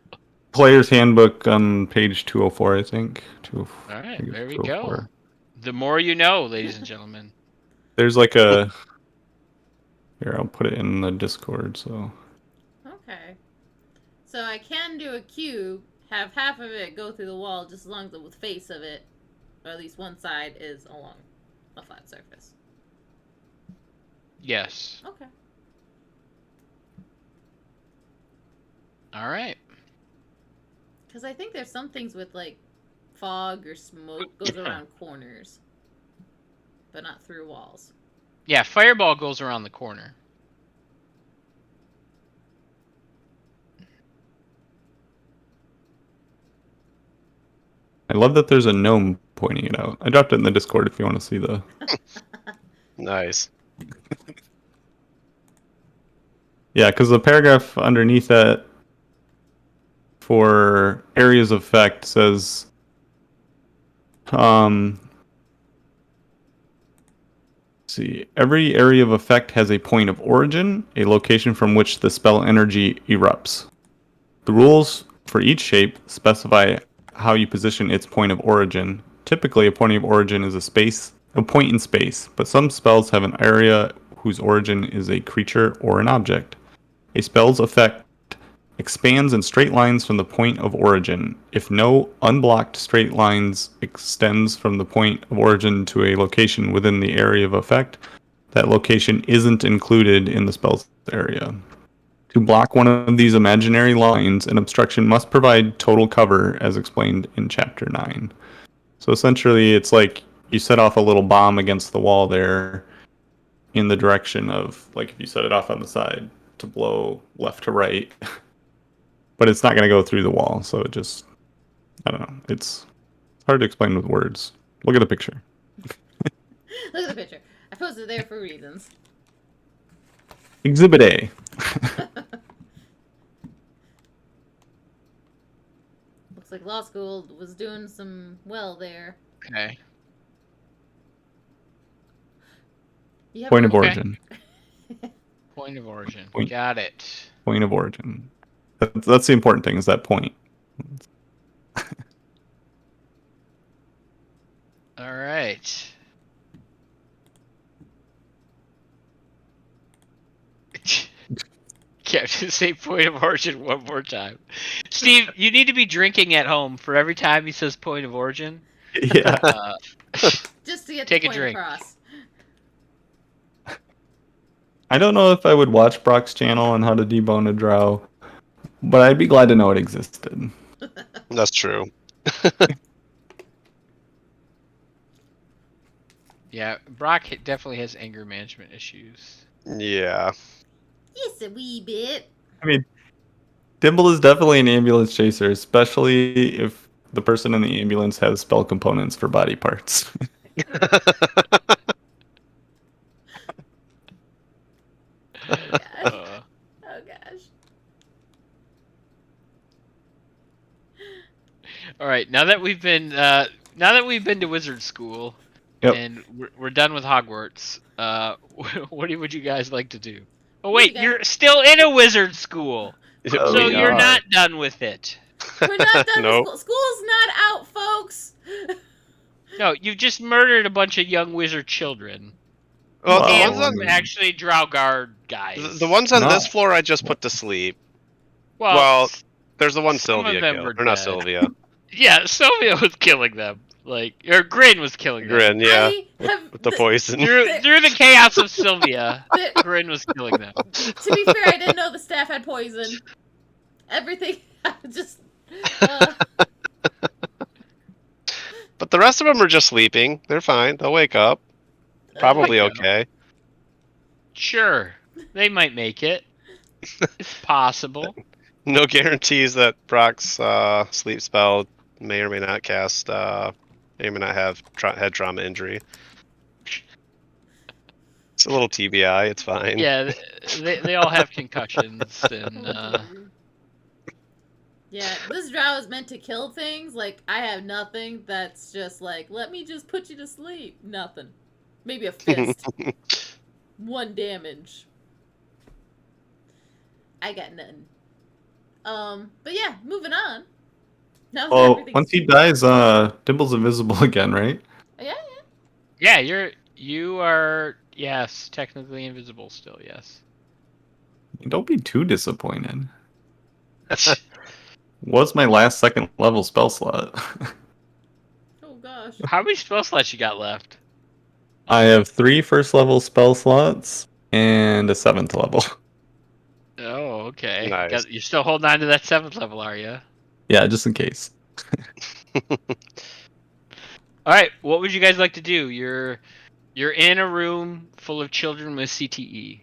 Player's Handbook on page 204, I think. All right, there we 204. go. The more you know, ladies and gentlemen. There's like a... Here, I'll put it in the Discord, so... Okay. So I can do a cube, have half of it go through the wall just as long as the face of it, or at least one side, is along a flat surface. Yes. Okay. All right. Because I think there's some things with, like, fog or smoke goes around corners, but not through walls. Yeah, fireball goes around the corner. I love that there's a gnome pointing it out. I dropped it in the Discord if you want to see the... Nice. Yeah, because the paragraph underneath that for areas of effect says... see, every area of effect has a point of origin, a location from which the spell energy erupts. The rules for each shape specify how you position its point of origin. Typically, a point of origin is a point in space, but some spells have an area whose origin is a creature or an object. A spell's effect expands in straight lines from the point of origin. If no unblocked straight lines extends from the point of origin to a location within the area of effect, that location isn't included in the spell's area. To block one of these imaginary lines, an obstruction must provide total cover, as explained in Chapter 9. So essentially, it's like you set off a little bomb against the wall there in the direction of, like, if you set it off on the side to blow left to right. But it's not going to go through the wall, so it just... I don't know. It's hard to explain with words. Look at the picture. Look at the picture. I posted it there for reasons. Exhibit A. Looks like law school was doing some well there. Okay. You have Point a of little- origin. Point of origin. Point. Got it. Point of origin. That's the important thing, is that point. All right. Can't just say point of origin one more time. Steve, you need to be drinking at home for every time he says point of origin. Yeah. Just to get Take a the point drink. across. I don't know if I would watch Brock's channel on how to debone a drow, but I'd be glad to know it existed. That's true. Yeah, Brock definitely has anger management issues. Yeah. Just a wee bit. I mean, Dimble is definitely an ambulance chaser, especially if the person in the ambulance has spell components for body parts. Oh gosh. Uh, Oh gosh. all right, now that we've been to wizard school, Yep. and we're done with Hogwarts, what would you guys like to do? Oh What do you wait, guys- you're still in a wizard school, Oh, so we you're are. not done with it. We're not done Nope. with school. School's not out, folks. No, you've just murdered a bunch of young wizard children. Well, Well, the And ones on I mean- actually drow guard guys. the ones on No. this floor I just put to sleep. well, Well, there's the one some of Sylvia them killed. were Or not dead. Sylvia. yeah, Sylvia was killing them. Or Grin was killing them. Grin, yeah. I have, With the poison. Through the chaos of Sylvia, the- Grin was killing them. to be fair, I didn't know the staff had poison. Everything just. But the rest of them are just sleeping. They're fine. They'll wake up. Probably Yeah. okay. Sure, they might make it. It's possible. No guarantees that Brock's sleep spell may or may not cast, may or may not have head trauma injury. It's a little TBI. It's fine. Yeah, they all have concussions, and Yeah, this drow is meant to kill things. Like, I have nothing that's just like, let me just put you to sleep. Nothing. Maybe a fist. 1 damage. I got nothing. But yeah, moving on. Now that Well, everything's once he dies, Dimble's invisible again, right? yeah, Yeah, you are yes, technically invisible still, yes. Don't be too disappointed. Was my last second level spell slot. oh gosh. How many spell slots you got left? I have 3 first level spell slots and a 7th level. Oh, okay. Nice. You're still holding on to that 7th level, are you? Yeah, just in case. All right, what would you guys like to do? You're in a room full of children with CTE.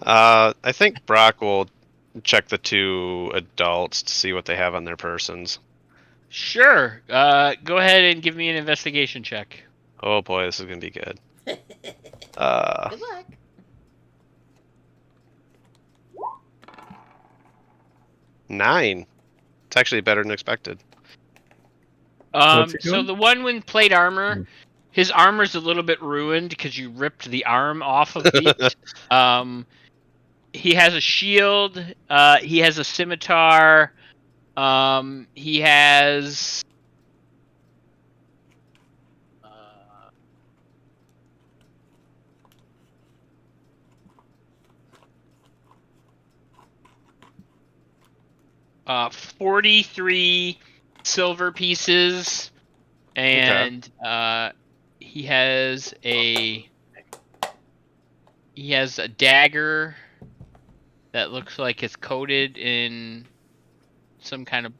I think Brock will check the 2 adults to see what they have on their persons. Sure. Go ahead and give me an investigation check. Oh boy, this is gonna be good. Good Uh, luck. 9. It's actually better than expected. What's he So doing? the one with plate armor, his armor's a little bit ruined because you ripped the arm off of it. He has a shield. He has a scimitar. He has. Uh, 43 silver pieces, and he has a dagger that looks like it's coated in some kind of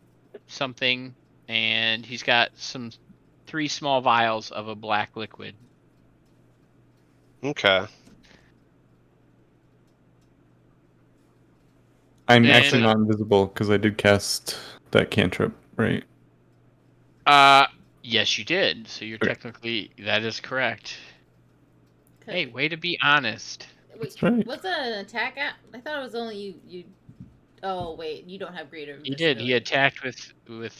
something, and he's got 3 small vials of a black liquid. Okay. I'm And- actually not invisible because I did cast that cantrip, right? Yes, you did. So you're Okay. technically, that is correct. Hey, Okay. way to be honest. Wait, That's right. what's that, an attack at? I thought it was only you. Oh wait, you don't have greater He invisibility. did. He attacked with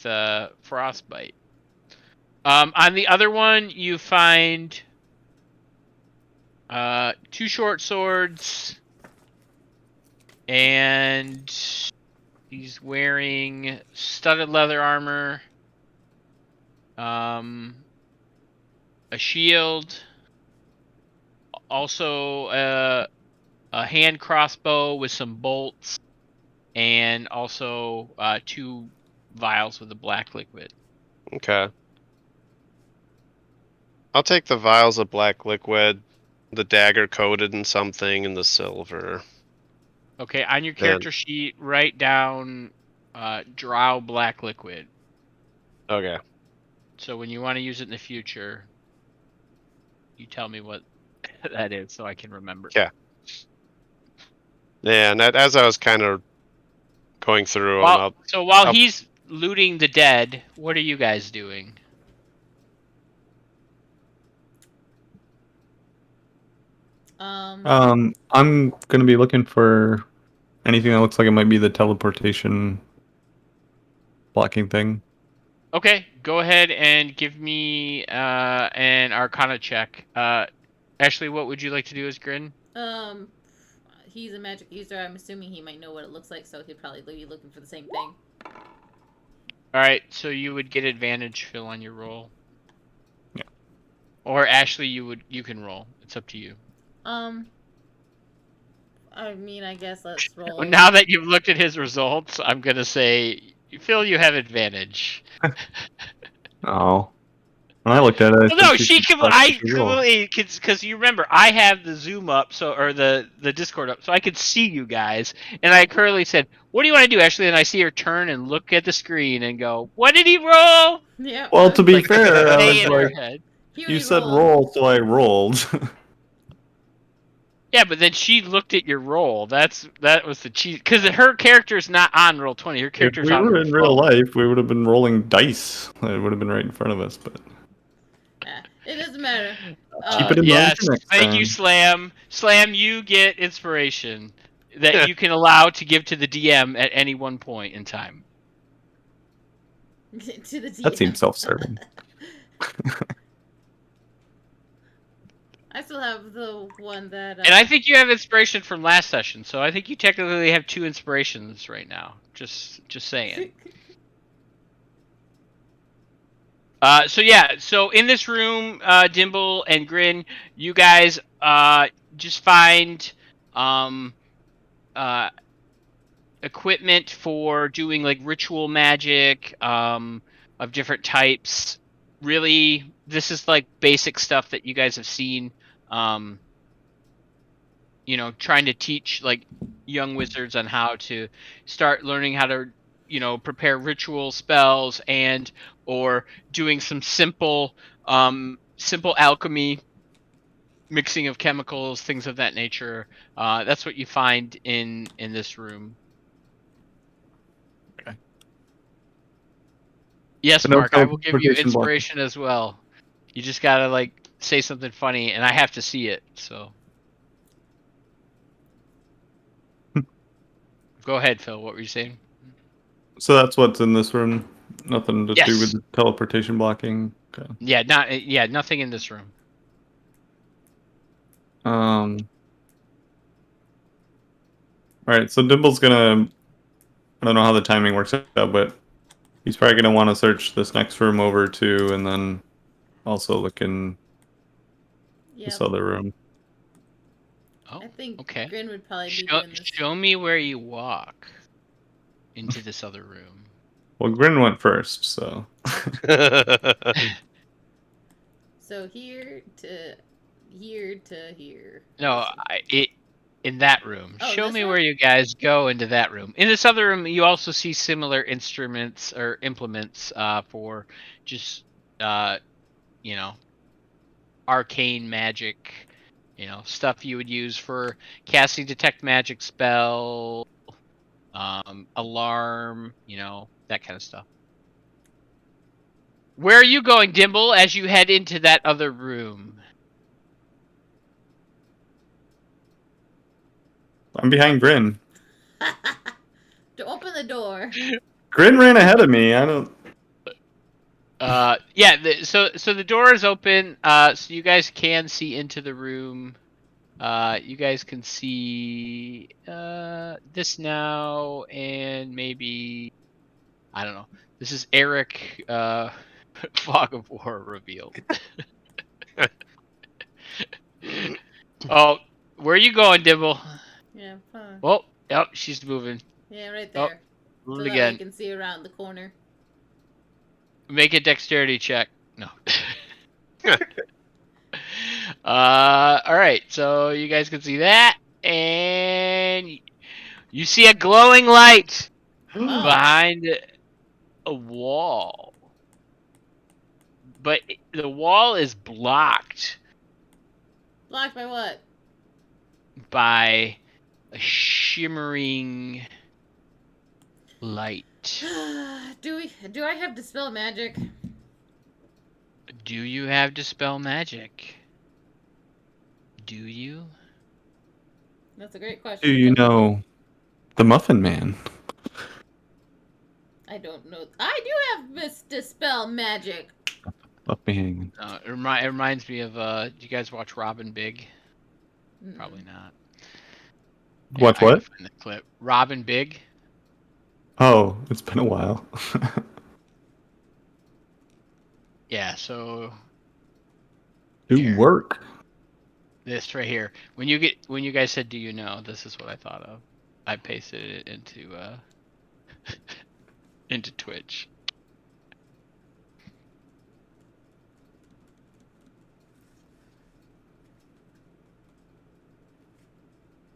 frostbite. On the other one, you find 2 short swords, and he's wearing studded leather armor, a shield, also a hand crossbow with some bolts, and also 2 vials with the black liquid. Okay. I'll take the vials of black liquid, the dagger coated in something, and the silver. Okay, on your character sheet, write down drow black liquid. Okay. So when you want to use it in the future, you tell me what that is so I can remember. Yeah. Yeah, and as I was kind of going through them, While he's looting the dead, what are you guys doing? I'm gonna be looking for anything that looks like it might be the teleportation blocking thing. Okay, go ahead and give me an Arcana check. Ashley, what would you like to do as Grin? He's a magic user. I'm assuming he might know what it looks like, so he'd probably be looking for the same thing. All right, so you would get advantage, Phil, on your roll. Yeah. Or Ashley, you can roll. It's up to you. I mean, I guess let's roll. Well, now that you've looked at his results, I'm gonna say, Phil, you have advantage. Oh. When I looked at it, I Well, said no, she should practice the roll. completely, because you remember I have the Zoom up, or the Discord up, so I could see you guys, and I currently said, "What do you want to do, Ashley?" And I see her turn and look at the screen and go, "What did he roll?" Yeah. Well, to be fair, I Stay was in her like, head. you said roll, so I rolled. Yeah, but then she looked at your roll. That was the cheat, because her character is not on roll 20. Her If character's we on were roll in real 12. life, we would have been rolling dice. It would have been right in front of us, but It doesn't matter. Keep it in Yes, mind for next thank you, time. Slam. Slam, you get inspiration that you can allow to give to the DM at any one point in time. To the DM. That seems self-serving. I still have the one that. And I think you have inspiration from last session, so I think you technically have 2 inspirations right now. Just saying. So in this room, Dimble and Grin, you guys just find uh, equipment for doing like ritual magic of different types. Really, this is like basic stuff that you guys have seen. Trying to teach like young wizards on how to start learning how to prepare ritual spells or doing some simple alchemy, mixing of chemicals, things of that nature. That's what you find in this room. Okay. Yes, But no Mark, I will give you teleportation block. inspiration as well. You just gotta like say something funny, and I have to see it. So go ahead, Phil. What were you saying? So that's what's in this room. Nothing to do Yes. with the teleportation blocking. Okay. Yeah, nothing in this room. All right, so Dimble's gonna. I don't know how the timing works out, but he's probably gonna want to search this next room over too, and then also look in this Yep. other room. Oh, I think okay. Grin would probably be doing this. Show me where you walk into this other room. Well, Grin went first, so. So here to here. No, in that room. Oh, Show this me room? where you guys go into that room. In this other room, you also see similar instruments or implements for just arcane magic, stuff you would use for casting detect magic spell, alarm, that kind of stuff. Where are you going, Dimble, as you head into that other room? I'm behind Grin. To open the door. Grin ran ahead of me. I don't. So the door is open, so you guys can see into the room. You guys can see this now, and maybe I don't know. This is Eric Fog of War revealed. Oh, where are you going, Dibble? Yeah, fine. Oh, yep, she's moving. Yeah, right Oh, there. move So it that way again. you can see around the corner. Make a dexterity check. No. All right. So you guys can see that, and you see a glowing light Oh. behind a wall, but the wall is blocked Blocked by what? by a shimmering light. Do I have dispel magic? Do you have dispel magic? Do you? That's a great question. Do you know the Muffin Man? I don't know. I do have dispel magic. Left me hanging. It reminds me of. Do you guys watch Robin Big? Mm. Probably not. Watch I gotta what? find the clip. Robin Big. Oh, it's been a while. Yeah. So Do Here. work. this right here. When you guys said, "Do you know?" This is what I thought of. I pasted it into into Twitch.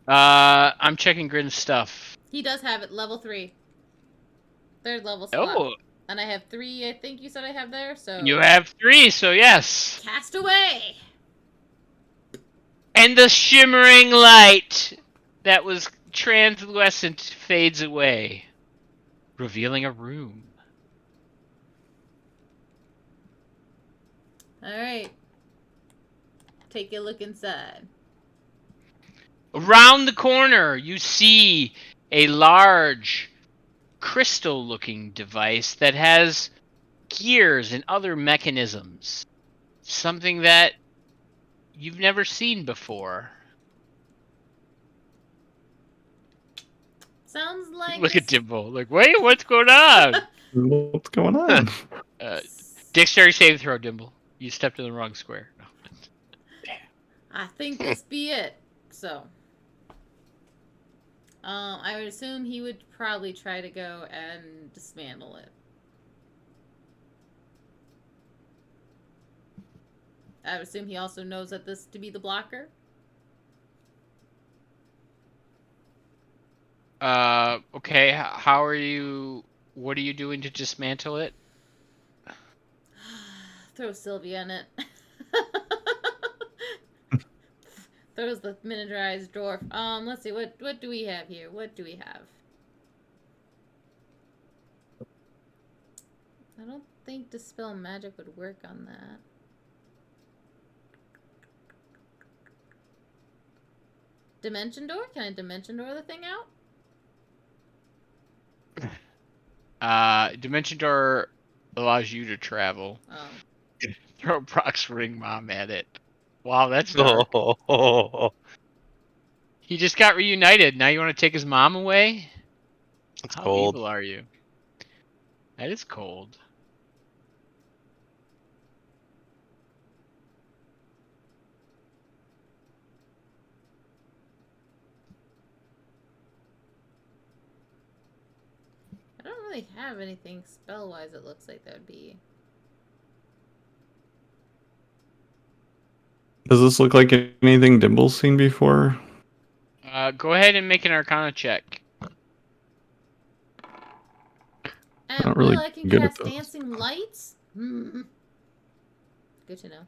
I'm checking Grin's stuff. He does have it, level 3. 3rd level spot. Oh, And I have 3, I think you said I have there, so... you have 3, so yes. Cast away! And the shimmering light that was translucent fades away, revealing a room. Alright. Take a look inside. Around the corner, you see a large crystal-looking device that has gears and other mechanisms. Something that you've never seen before. Sounds like Look at Dimple. Like, wait, what's going on? What's going on? Dexterity saving throw, Dimple. You stepped in the wrong square. No. I think this be it. So, I would assume he would probably try to go and dismantle it. I would assume he also knows that this to be the blocker. Okay. How are you? What are you doing to dismantle it? Throw Sylvia in it. Throws the miniaturized dwarf. Let's see. What do we have here? What do we have? I don't think Dispel Magic would work on that. Dimension Door? Can I Dimension Door the thing out? Dimension Door allows you to travel. Oh. Throw Brock's ring mom at it. Wow, that's dark. He just got reunited. Now you want to take his mom away? It's How cold. evil are you? That is cold. I don't really have anything spell-wise it looks like that would be... Does this look like anything Dimble's seen before? Go ahead and make an Arcana check. At Not will, really I can good at cast those. Dancing Lights? Hmm. Good to know.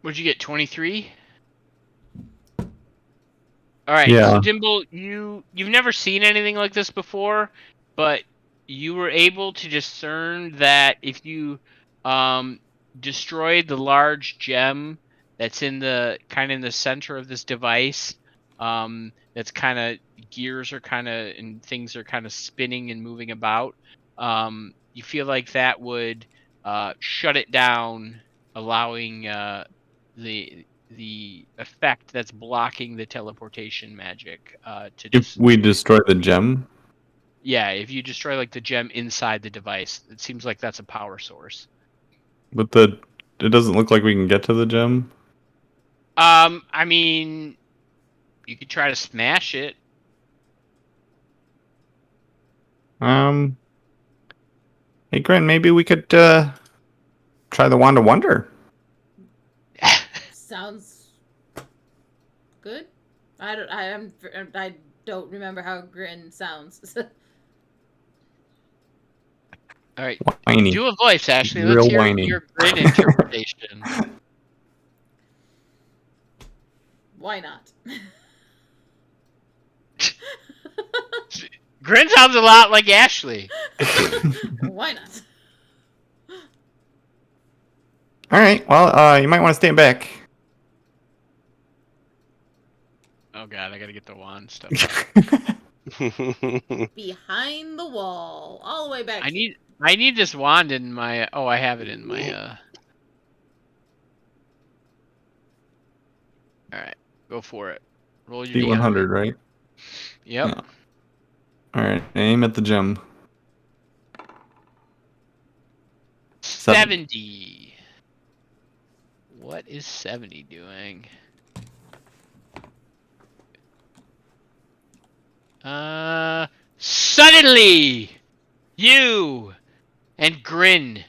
What'd you get? 23? All right. Yeah. So Dimble, you've never seen anything like this before, but you were able to discern that if you destroyed the large gem that's in the center of this device, that's kind of gears are kind of and things are kind of spinning and moving about. You feel like that would shut it down, allowing the effect that's blocking the teleportation magic to If just we destroy the gem? yeah, if you destroy like the gem inside the device, it seems like that's a power source. But it doesn't look like we can get to the gem. I mean, you could try to smash it. Hey, Grin, maybe we could try the Wand of Wonder. Sounds good. I don't remember how Grin sounds. All right, Whiny. do a voice, Ashley. Real Let's hear whiny. your grin interpretation. Why not? Grin sounds a lot like Ashley. Why not? All right. Well, you might want to stand back. Oh god, I gotta get the wand stuff. Behind the wall, all the way back. I need this wand in my. Oh, I have it in my. All right, go for it. Roll your D100, right? Yep. Yeah. All right. Aim at the gem. 70. What is 70 doing? Suddenly, you and Grin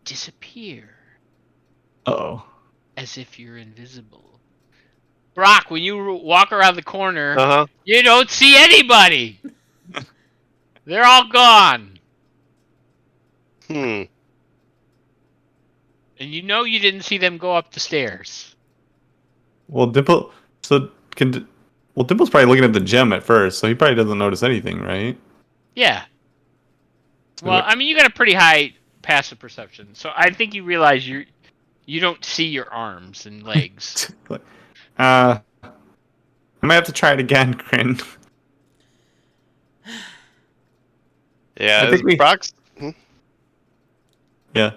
disappear Uh-oh. as if you're invisible. Brock, when you walk around the corner, you don't see anybody. They're all gone. Hmm. And you know you didn't see them go up the stairs. Well, Dimple. Well, Dimple's probably looking at the gem at first, so he probably doesn't notice anything, right? Yeah. So Well, I mean, you got a pretty high passive perception, so I think you realize you don't see your arms and legs. I might have to try it again, Grin. Yeah, I think we. Brock's Yeah.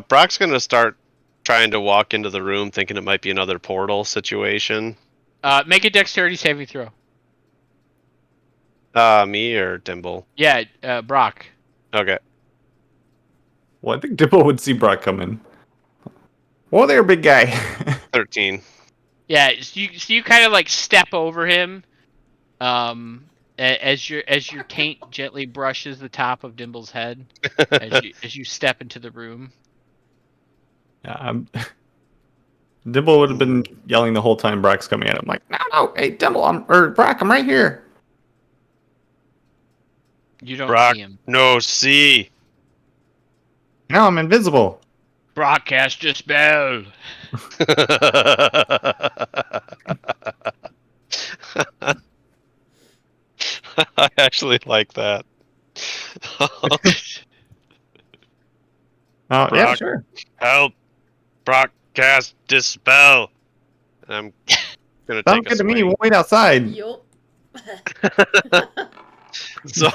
Brock's gonna start trying to walk into the room, thinking it might be another portal situation. Make a dexterity saving throw. Me or Dimble? Yeah, Brock. Okay. Well, I think Dipple would see Brock coming. Whoa there, big guy. 13. Yeah, so you kind of like step over him, as your taint gently brushes the top of Dimble's head as you step into the room. Yeah, Dimble would have been yelling the whole time Brock's coming at him, like, no, hey, Dimble, or Brock, I'm right here. You don't Brock, see him. no, see. No, I'm invisible. Brock cast dispel. I actually like that. Oh, yeah, Brock. sure. Help! Brock cast dispel. I'm gonna Sounds take a good to me. swing. We'll wait outside. Yup. So,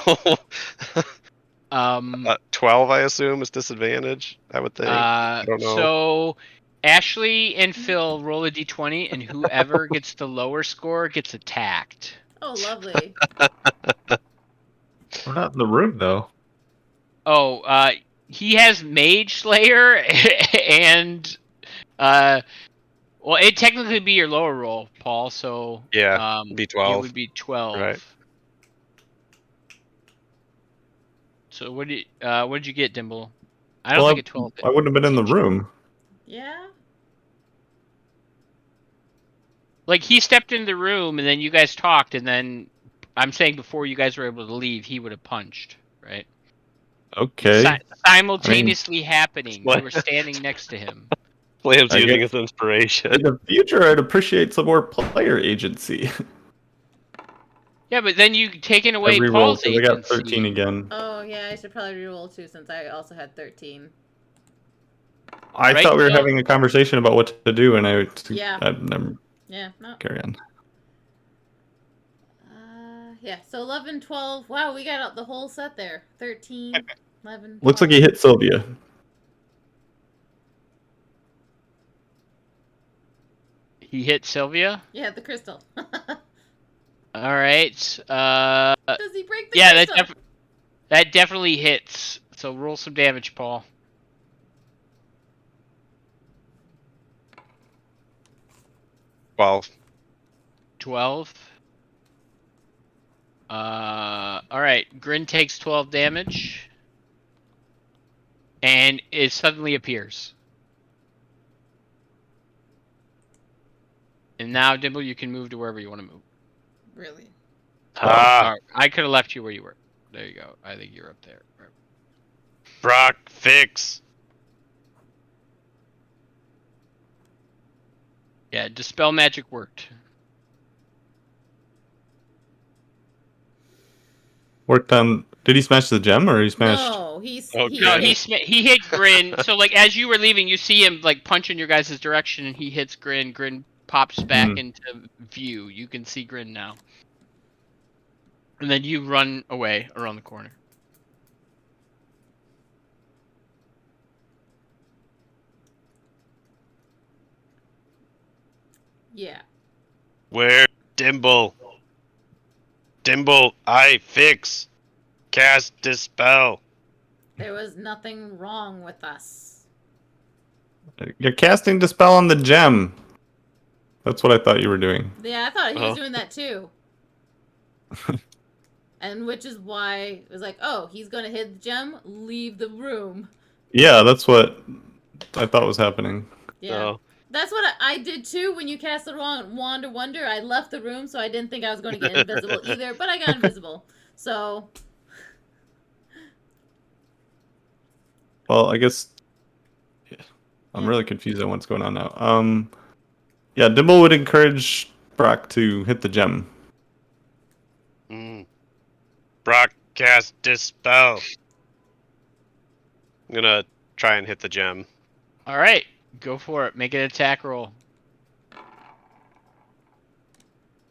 12, I assume, is disadvantage. I would think. I don't know. So Ashley and Phil roll a d20, and whoever gets the lower score gets attacked. Oh, lovely. We're not in the room, though. Oh, he has Mage Slayer, and well, it'd technically be your lower roll, Paul. So Yeah, be 12. It would be 12. Right. So what did you get, Dimble? I don't think a 12. I wouldn't have been in the room. Yeah. Like he stepped in the room, and then you guys talked, and then I'm saying before you guys were able to leave, he would have punched, right? Okay. Simultaneously happening. What? You were standing next to him. Liam's I using guess- his inspiration. In the future, I'd appreciate some more player agency. Yeah, but then you taken away Every roll, Paul's because I got agency. 13 again. Oh, yeah, I should probably reroll too, since I also had 13. I Right, thought we were Phil? having a conversation about what to do, and Yeah. I'd never Yeah, no. carry on. Yeah, so 11, 12. Wow, we got out the whole set there. 13, 11. Looks like 12. he hit Sylvia. He hit Sylvia. Yeah, the crystal. All right. Does he break the Yeah, crystal? that definitely hits. So roll some damage, Paul. 12. 12. All right. Grin takes 12 damage, and it suddenly appears. And now, Dimble, you can move to wherever you want to move. Really? Ah, I could have left you where you were. There you go. I think you're up there. Brock, fix. Yeah, dispel magic worked. Worked on. Did he smash the gem, or he smashed? No, he's. Oh, he, No, good. he hit Grin. So like as you were leaving, you see him like punch in your guys' direction, and he hits Grin. Grin pops back into view. You can see Grin now. And then you run away around the corner. Yeah. Where Dimble? Dimble, I fix. Cast dispel. There was nothing wrong with us. You're casting dispel on the gem. That's what I thought you were doing. Yeah, I thought he Oh. was doing that too. And which is why it was like, oh, he's gonna hit the gem, leave the room. Yeah, that's what I thought was happening. Yeah. So, That's what I did too when you cast the wrong Wand of Wonder. I left the room, so I didn't think I was going to get invisible either, but I got invisible. So. Well, I guess I'm really confused on what's going on now. Yeah, Dimble would encourage Brock to hit the gem. Brock, cast dispel. I'm gonna try and hit the gem. All right, go for it. Make an attack roll.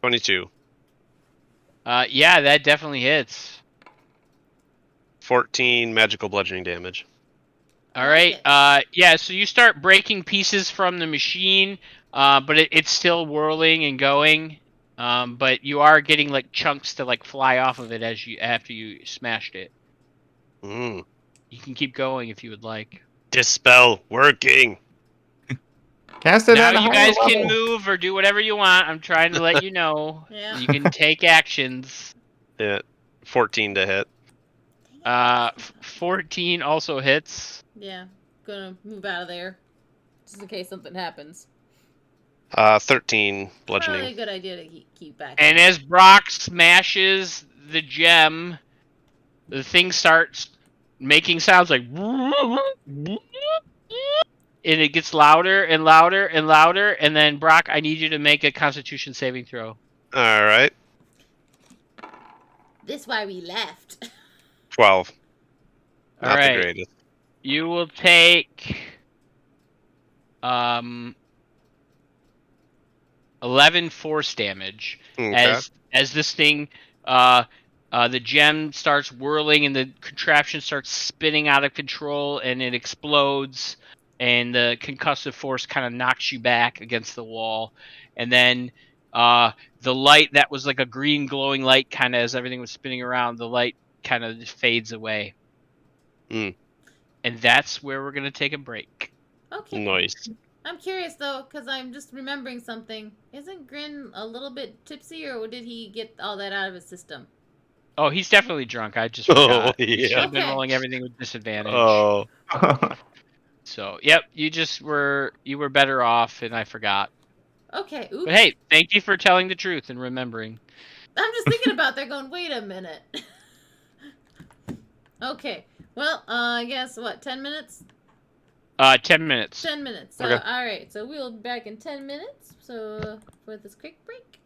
22. Yeah, that definitely hits. 14 magical bludgeoning damage. All like right. it. Yeah. So you start breaking pieces from the machine, but it's still whirling and going. But you are getting like chunks to like fly off of it after you smashed it. Mm. You can keep going if you would like. Dispel working. Cast it Now at a you higher guys can level. move or do whatever you want. I'm trying to let you know. Yeah. You can take actions. Yeah, 14 to hit. 14 also hits. Yeah. Gonna move out of there. Just in case something happens. 13 Probably a bludgeoning. good idea to keep back. And as Brock smashes the gem, the thing starts making sounds like, and it gets louder and louder and louder. And then Brock, I need you to make a Constitution saving throw. All right. This why we left. 12. All Not the right, greatest. you will take 11 force damage Okay. as this thing, the gem starts whirling and the contraption starts spinning out of control and it explodes and the concussive force kind of knocks you back against the wall, and then the light that was like a green glowing light, kind of as everything was spinning around, the light kind of fades away. Mm. And that's where we're gonna take a break. Okay. Nice. I'm curious though, because I'm just remembering something. Isn't Grin a little bit tipsy, or did he get all that out of his system? Oh, he's definitely drunk. I just Oh, forgot. You yeah. should have been Okay. rolling everything with disadvantage. Oh. So, yep, you were better off, and I forgot. Okay. Oops. But hey, thank you for telling the truth and remembering. I'm just thinking about that, going, wait a minute. Okay. Well, I guess what? 10 minutes. 10 minutes. 10 minutes. So, Okay. all right. So we'll be back in 10 minutes. So for this quick break.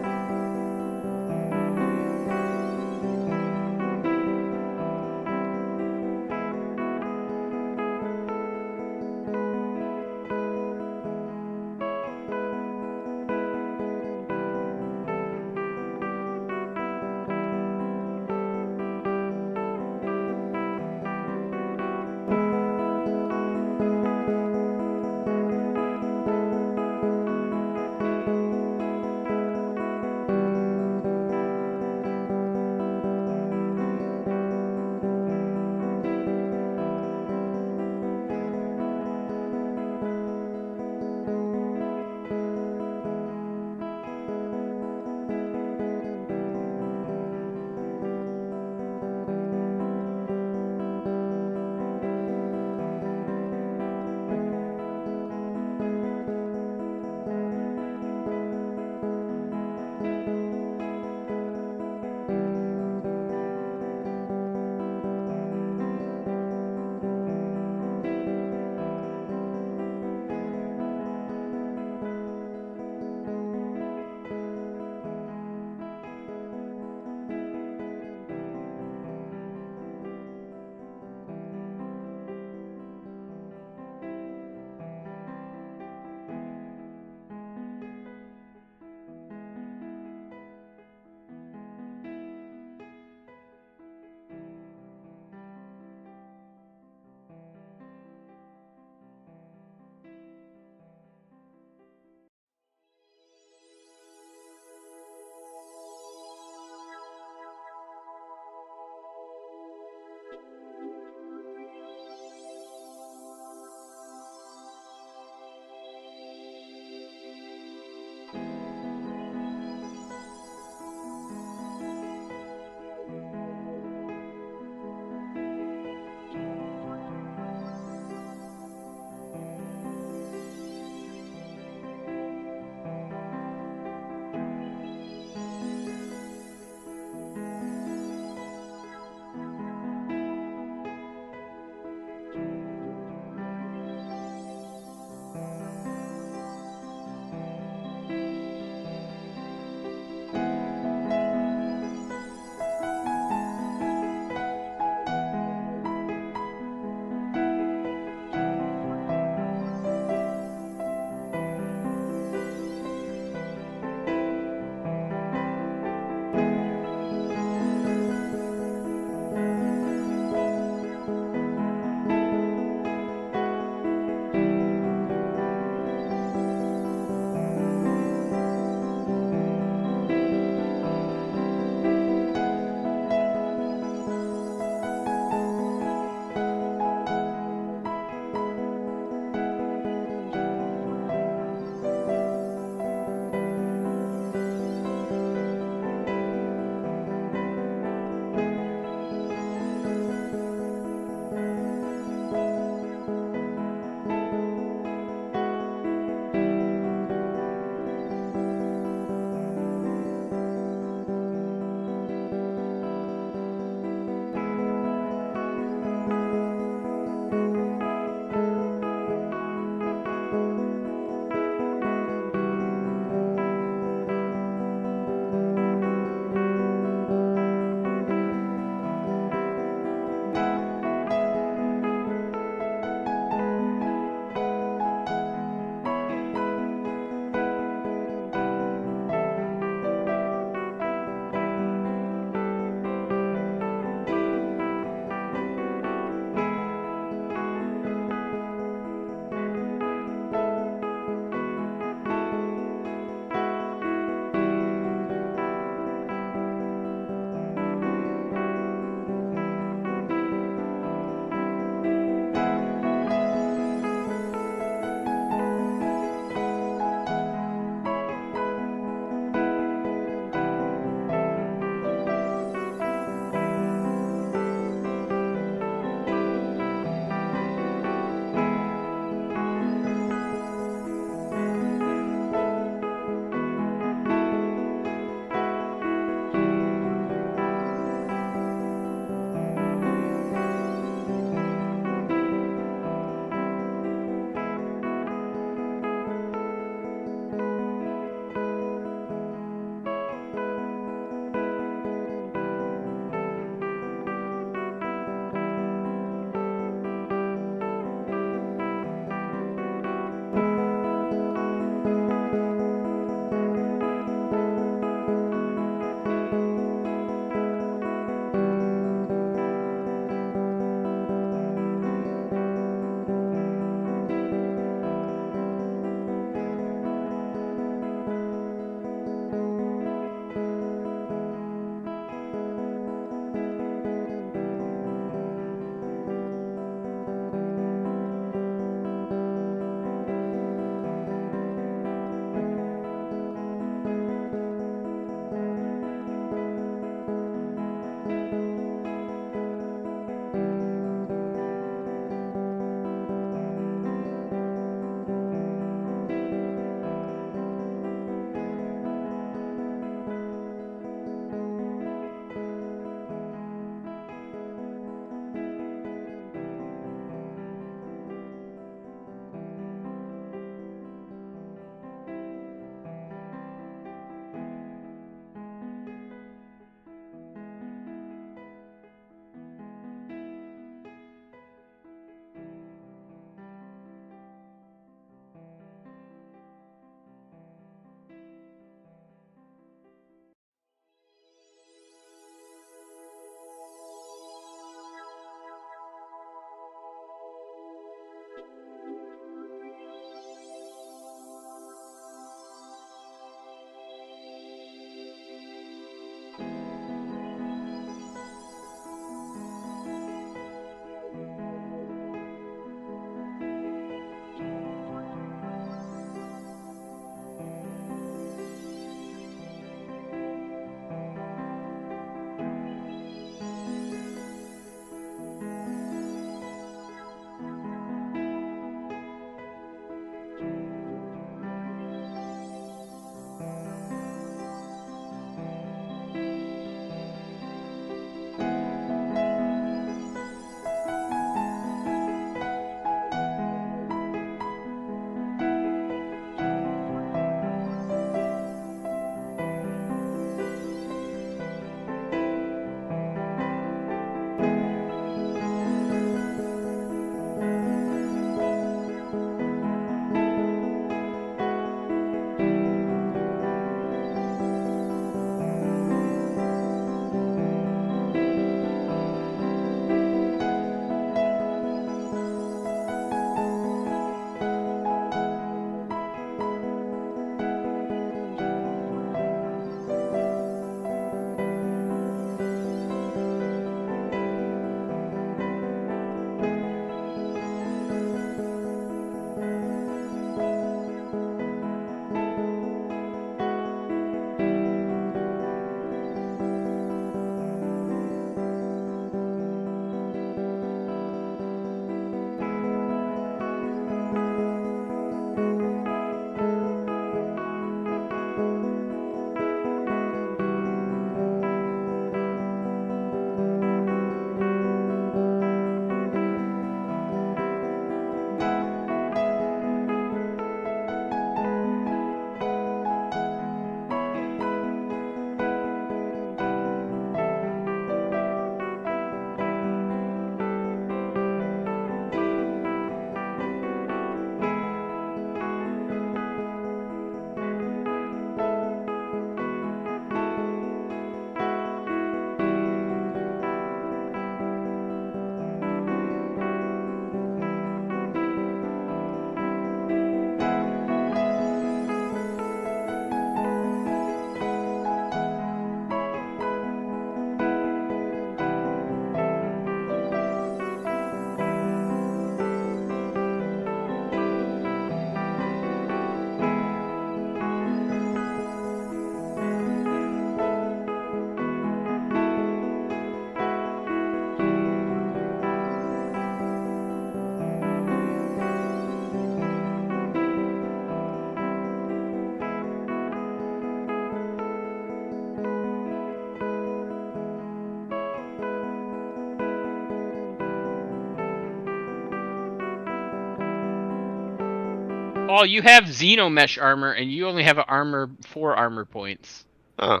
Paul, you have Xenomesh armor, and you only have 4 armor points. Oh,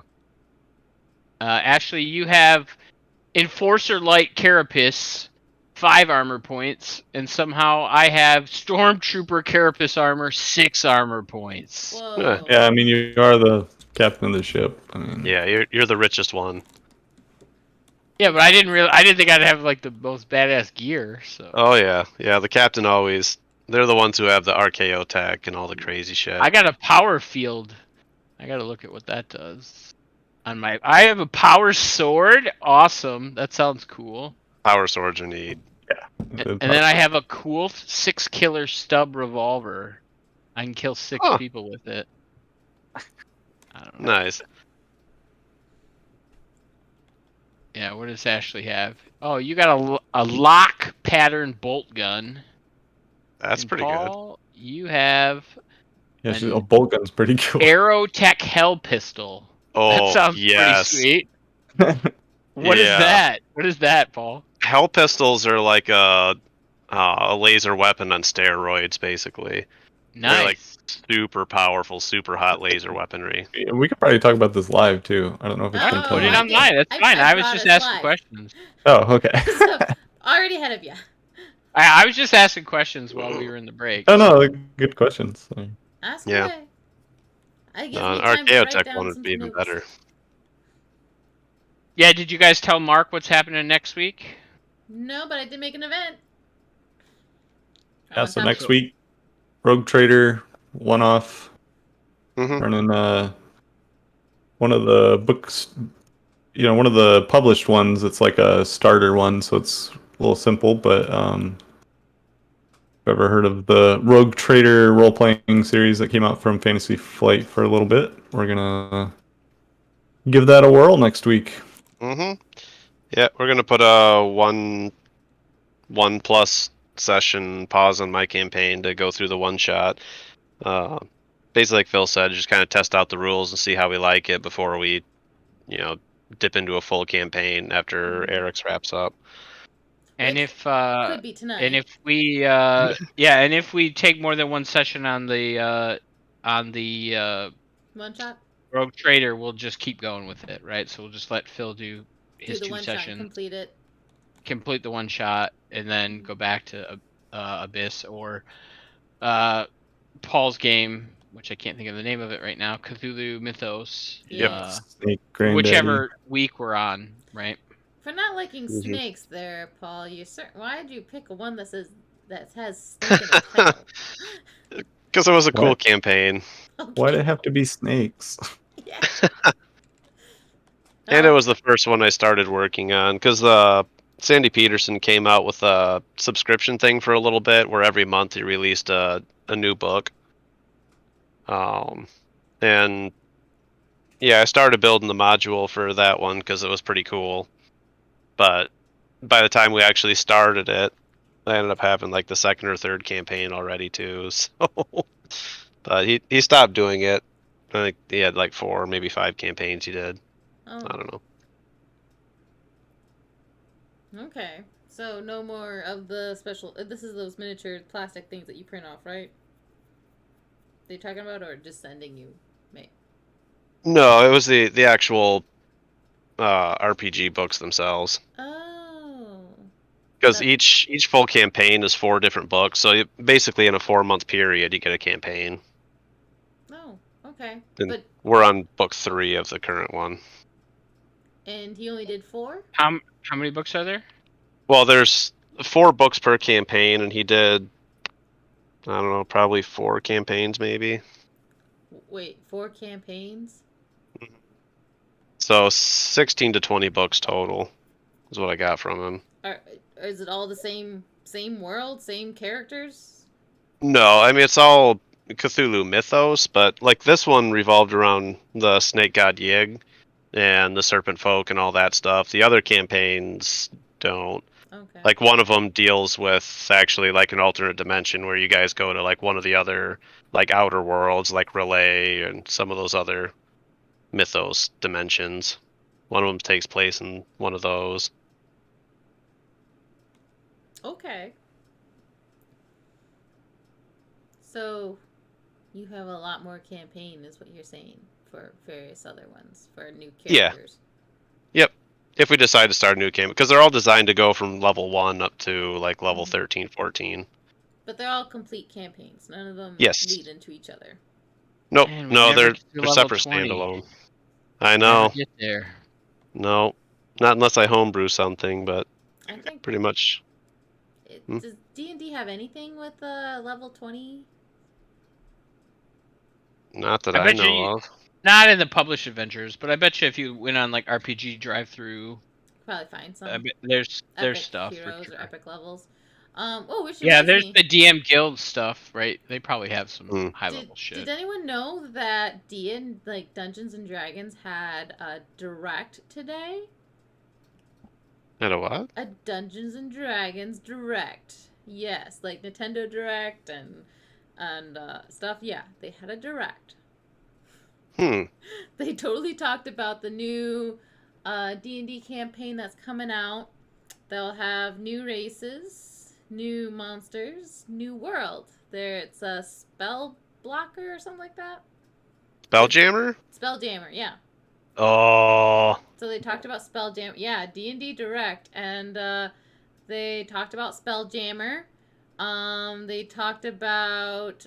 Ashley, you have Enforcer Light Carapace, 5 armor points, and somehow I have Stormtrooper Carapace armor, 6 armor points. Whoa. Yeah, I mean, you are the captain of the ship. I mean, yeah, you're the richest one. Yeah, but I didn't think I'd have like the most badass gear. So Oh yeah, the captain always. They're the ones who have the RKO tech and all the crazy shit. I got a power field. I gotta look at what that does. I have a power sword. Awesome. That sounds cool. Power swords are neat. And then I have a cool 6 killer stub revolver. I can kill 6 Huh. people with it. I don't know. Nice. Yeah, what does Ashley have? Oh, you got a lock pattern bolt gun. That's And pretty Paul, you have yeah, an a bolt gun's pretty cool. Aerotech Hell Pistol. good. Oh, That sounds yes. pretty sweet. What is Yeah. that? What is that, Paul? Hell pistols are like a laser weapon on steroids, basically. Nice. They're like super powerful, super hot laser weaponry. We could probably talk about this live too. I don't know if it's Oh, been Put played. it I on did. mine. That's fine. I was brought just us asking live. questions. Oh, okay. So, already ahead of you. I was just asking questions while we were in the break. Oh no, good questions. Ask Yeah. away. It gives An me time to RKO write tech down one would some be even notes. better. Yeah, did you guys tell Mark what's happening next week? No, but I did make an event. Yeah, so next week, Rogue Trader, one-off, Hmm. running one of the books, one of the published ones. It's like a starter one, so it's a little simple. But ever heard of the Rogue Trader role-playing series that came out from Fantasy Flight for a little bit? We're gonna give that a whirl next week. Hmm. Yeah, we're gonna put a one plus session pause on my campaign to go through the one shot. Basically, like Phil said, just kind of test out the rules and see how we like it before we, dip into a full campaign after Eric's wraps up. And Which if could be tonight. and if we and if we take more than one session on the One shot. Rogue Trader, we'll just keep going with it, right? So we'll just let Phil do his Do the 2 one shot. sessions, Complete it. complete the one shot, and then go back to Abyss or Paul's game, which I can't think of the name of it right now, Cthulhu Mythos. Yeah. Snake Granddaddy. Whichever week we're on, right? For not liking Mhm. snakes, there, Paul. Why did you pick one that has snake in the title? Because it was a cool What? campaign, Why'd it have to be snakes? Yeah. and it was the first one I started working on. Because Sandy Peterson came out with a subscription thing for a little bit, where every month he released a new book. And yeah, I started building the module for that one because it was pretty cool. But by the time we actually started it, I ended up having like the second or third campaign already too. So, but he stopped doing it. I think he had like 4, maybe 5 campaigns he did. Oh, I don't know. okay. So no more of the special. This is those miniature plastic things that you print off, right? They talking about, or just sending you? No, it was the actual RPG books themselves. Oh. Because each full campaign is 4 different books, so basically in a 4-month period you get a campaign. Oh. Okay. And But we're on book 3 of the current one. and he only did 4. How many books are there? Well, there's 4 books per campaign, and he did, I don't know, probably 4 campaigns maybe. Wait, 4 campaigns? So 16 to 20 books total is what I got from him. Is it all the same world, same characters? No, I mean it's all Cthulhu mythos, but like this one revolved around the snake god Yig and the serpent folk and all that stuff. The other campaigns don't. Okay. Like one of them deals with actually like an alternate dimension where you guys go to like one of the other like outer worlds, like Relay and some of those other mythos dimensions. One of them takes place in one of those. Okay. So You have a lot more campaign, is what you're saying, for various other ones, for new Yeah. characters. Yep. If we decide to start a new game, because they're all designed to go from level 1 up to like level 13, 14. But they're all complete campaigns. None of them Yes. lead into each other. Nope. Man, we No, never they're get to they're level separate 20. standalone. I Never know. get there. No. Not unless I homebrew something, but I think pretty much. does D&D have anything with level 20? Not that I I bet know you- of. Not in the published adventures, but I bet you if you went on like RPG drive-through, Probably find some I bet there's epic stuff for heroes sure. or epic levels. Which Yeah, reminds there's me. the DM guild stuff, right? They probably have some Mm. high-level shit. Did anyone know that like Dungeons and Dragons had a direct today? And a what? A Dungeons and Dragons direct. Yes, like Nintendo Direct and stuff. Yeah, they had a direct. They totally talked about the new D&D campaign that's coming out. They'll have new races, new monsters, new world. It's a spell blocker or something like that. Spelljammer? Spelljammer, yeah. Oh. So they talked about Spelljammer. Yeah, D&D Direct. And they talked about Spelljammer. They talked about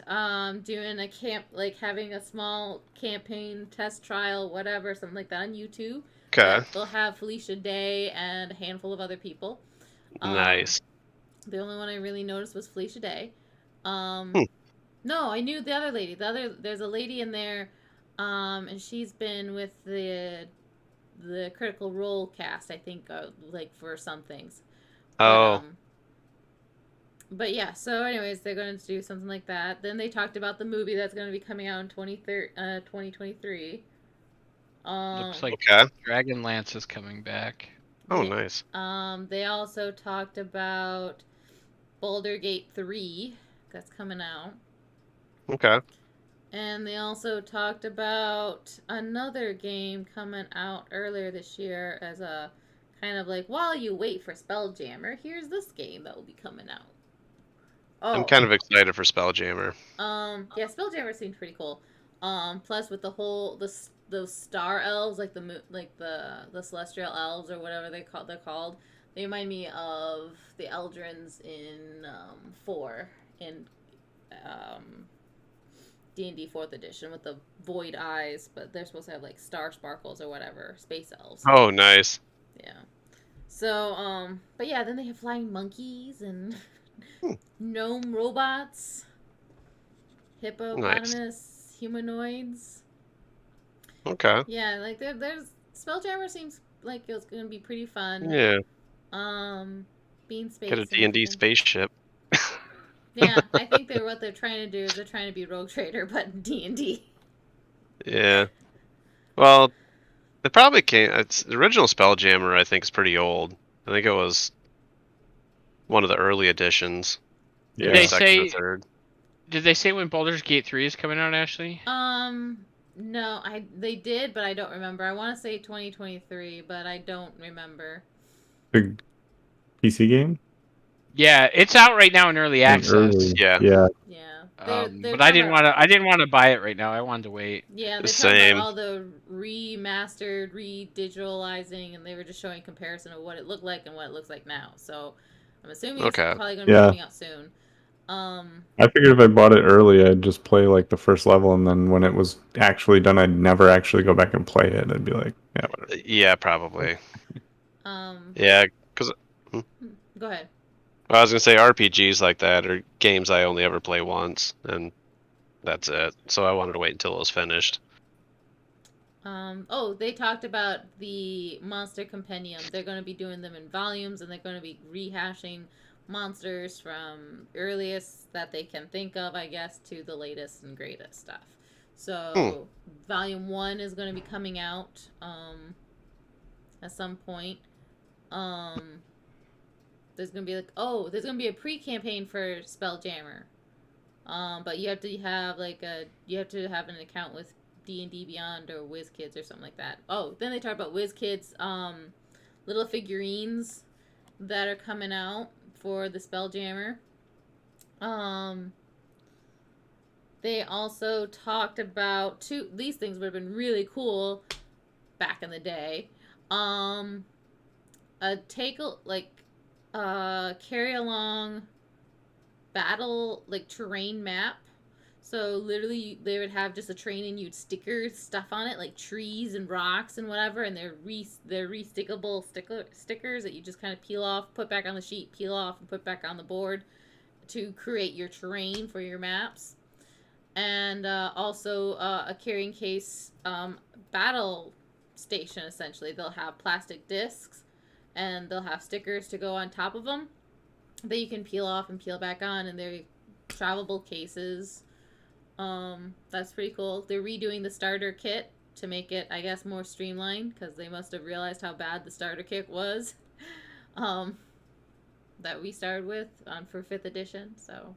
doing a camp, like having a small campaign test trial, whatever, something like that on YouTube. Okay. They'll have Felicia Day and a handful of other people. Nice. The only one I really noticed was Felicia Day. No, I knew the other lady. There's a lady in there, and she's been with the Critical Role cast, I think, like for some things. Oh. But yeah, so anyways, they're going to do something like that. Then they talked about the movie that's going to be coming out in 2023. Looks like Okay. Dragonlance is coming back. Oh, Yeah. nice. They also talked about Baldur's Gate 3 that's coming out. Okay. And they also talked about another game coming out earlier this year as a kind of like, while you wait for Spelljammer, here's this game that will be coming out. I'm kind of excited for Spelljammer. Yeah, Spelljammer seemed pretty cool. Plus with the whole those star elves, like the celestial elves or whatever they're called. They remind me of the Eldrins in 4 in D&D 4th edition with the void eyes, but they're supposed to have like star sparkles or whatever, space elves. Oh, nice. Yeah. So, but yeah, then they have flying monkeys and gnome robots, hippopotamus humanoids. Okay. Yeah, like there's Spelljammer seems like it's gonna be pretty fun. Yeah. Being space. Get a D&D spaceship. Yeah, I think what they're trying to do is they're trying to be Rogue Trader, but D&D. Yeah. Well, it probably came. It's the original Spelljammer. I think is pretty old. I think it was one of the early editions. Yeah. They Second or say- third. Did they say when Baldur's Gate 3 is coming out, Ashley? No, they did, but I don't remember. I want to say 2023, but I don't remember. Big PC game? Yeah, it's out right now in early access. Early. Yeah. Yeah. Yeah. But I didn't want to buy it right now. I wanted to wait. Yeah, they're talking Same. about all the remastered, re-digitalizing, and they were just showing comparison of what it looked like and what it looks like now. So I'm assuming it's Okay. probably going to be Yeah. coming out soon. I figured if I bought it early, I'd just play like the first level, and then when it was actually done, I'd never actually go back and play it. I'd be like, yeah, whatever. Yeah, probably. Um, Yeah, because Go ahead. I was gonna say RPGs like that are games I only ever play once, and that's it. So I wanted to wait until it was finished. They talked about the monster compendium. They're going to be doing them in volumes, and they're going to be rehashing monsters from earliest that they can think of, I guess, to the latest and greatest stuff. So, volume 1 is going to be coming out at some point. There's going to be there's going to be a pre-campaign for Spelljammer. But you have to have an account with D&D Beyond or WizKids or something like that. Oh, then they talk about WizKids little figurines that are coming out for the Spelljammer. They also talked about these things would have been really cool back in the day. A carry along battle like terrain map. So literally, they would have just a train and you'd sticker stuff on it, like trees and rocks and whatever, and they're restickable stickers that you just kind of peel off, put back on the sheet, peel off, and put back on the board to create your terrain for your maps. And also a carrying case battle station. Essentially, they'll have plastic discs, and they'll have stickers to go on top of them that you can peel off and peel back on, and they're travelable cases. That's pretty cool. They're redoing the starter kit to make it, I guess, more streamlined, because they must have realized how bad the starter kit was that we started with for 5th edition. So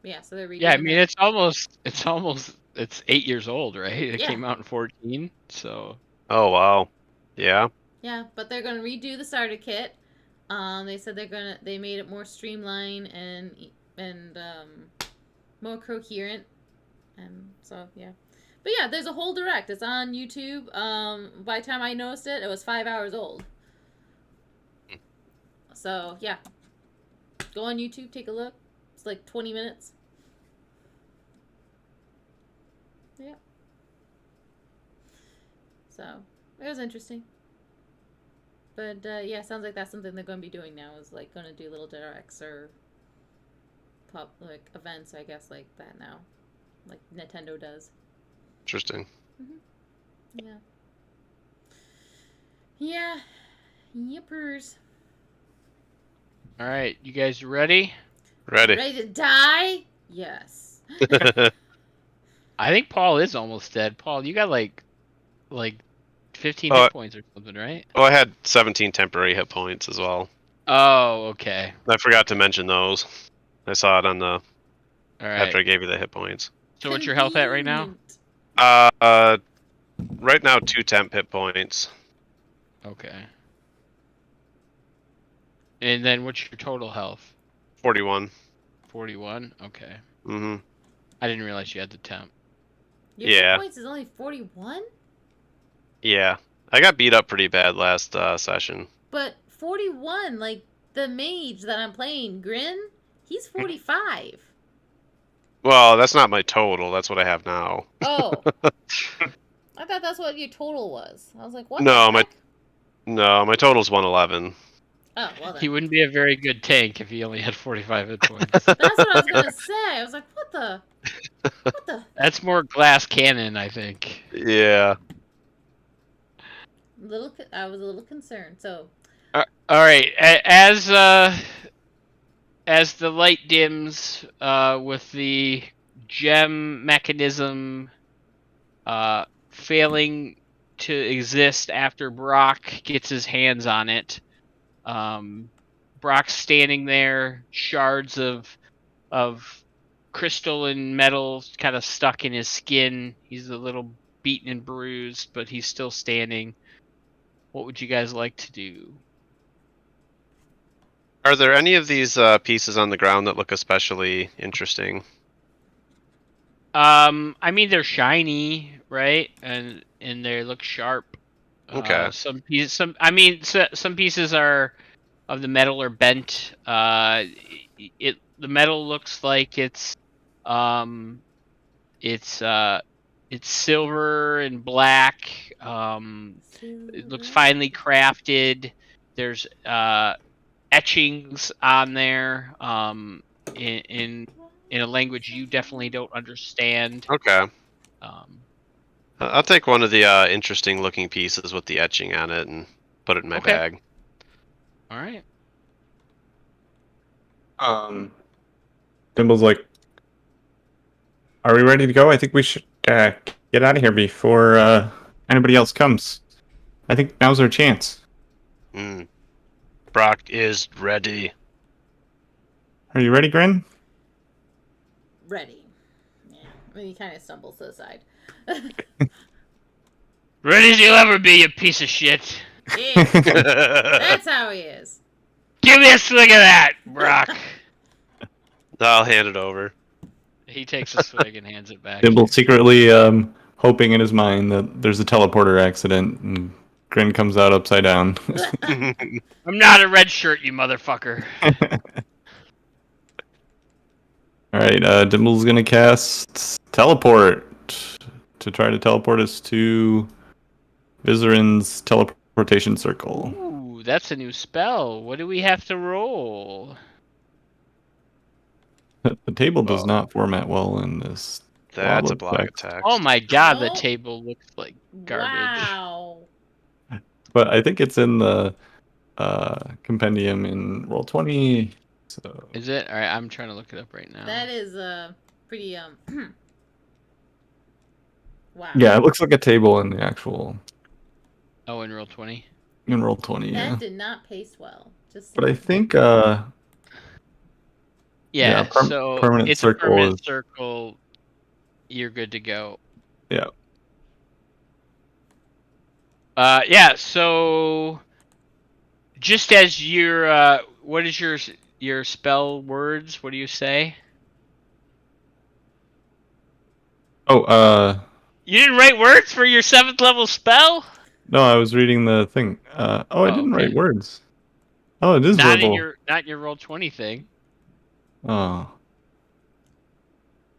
yeah, so they're redoing Yeah, I mean that. it's 8 years old, right? It Yeah. came out in 14, so Oh wow. Yeah. Yeah, but they're gonna redo the starter kit. They said they made it more streamlined and more coherent, and so yeah. But yeah, there's a whole direct. It's on YouTube. By the time I noticed it, it was 5 hours old. So yeah, go on YouTube, take a look. It's like 20 minutes. Yeah. So it was interesting. But yeah, sounds like that's something they're going to be doing now. Is like going to do little directs or public events, I guess, like that now, like Nintendo does. Interesting. Yeah. Yeah. Yippers. all right, you guys ready? Ready. Ready to die? Yes. I think Paul is almost dead. Paul, you got like 15 Oh, hit points or something, right? Oh, I had 17 temporary hit points as well. Oh, okay. I forgot to mention those. I saw it on the All right. after I gave you the hit points. So what's your health at right now? Right now 2 temp hit points. Okay. And then what's your total health? 41. 41? Okay. Mm-hmm. I didn't realize you had the temp. Your Yeah. hit points is only 41? Yeah. I got beat up pretty bad last session. But 41, like the mage that I'm playing, Grin, he's 45. Well, that's not my total. That's what I have now. Oh. I thought that's what your total was. I was like, what No, the my heck? No, my total's 111. Oh, well then. He wouldn't be a very good tank if he only had 45 hit points. That's what I was going to say. I was like, what the? What the? That's more glass cannon, I think. Yeah. I was a little concerned. So, All right, as the light dims, with the gem mechanism failing to exist after Brock gets his hands on it, Brock's standing there, shards of crystal and metal kind of stuck in his skin. He's a little beaten and bruised, but he's still standing. What would you guys like to do? Are there any of these pieces on the ground that look especially interesting? I mean, they're shiny, right? And they look sharp. Okay. Some pieces are of the metal are bent. The metal looks like it's silver and black. It looks finely crafted. There's etchings on there in a language you definitely don't understand. Okay. I'll take one of the interesting looking pieces with the etching on it and put it in my bag. All right. Dimble's like, are we ready to go? I think we should get out of here before anybody else comes. I think now's our chance. Brock is ready. Are you ready, Grin? ready. Yeah. I mean, he kind of stumbles to the side. Ready as you'll ever be, you piece of shit. Yeah. That's how he is. Give me a swig of that, Brock. I'll hand it over. He takes a swig and hands it back. Dimble secretly hoping in his mind that there's a teleporter accident, and Grin comes out upside down. I'm not a red shirt, you motherfucker. Alright, Dimble's gonna cast Teleport to try to teleport us to Vizarin's teleportation circle. Ooh, that's a new spell. What do we have to roll? The table does not format well in this. That's a of block text. attack. Oh my god, the Oh. table looks like garbage. Wow. But I think it's in the compendium in Roll20. So Is it? Alright, I'm trying to look it up right now. That is pretty wow. yeah, it looks like a table in the actual Oh, in Roll20? in Roll20. Yeah, That did not pace well. Just but I saying. think Yeah, Yeah, so permanent it's circle a permanent is- circle. You're good to go. yeah. Yeah, so just as your what is your spell words? What do you say? Oh, You didn't write words for your 7th level spell? no, I was reading the thing. I didn't okay. write words. Oh, it is Not verbal. in your Roll20 thing. Oh.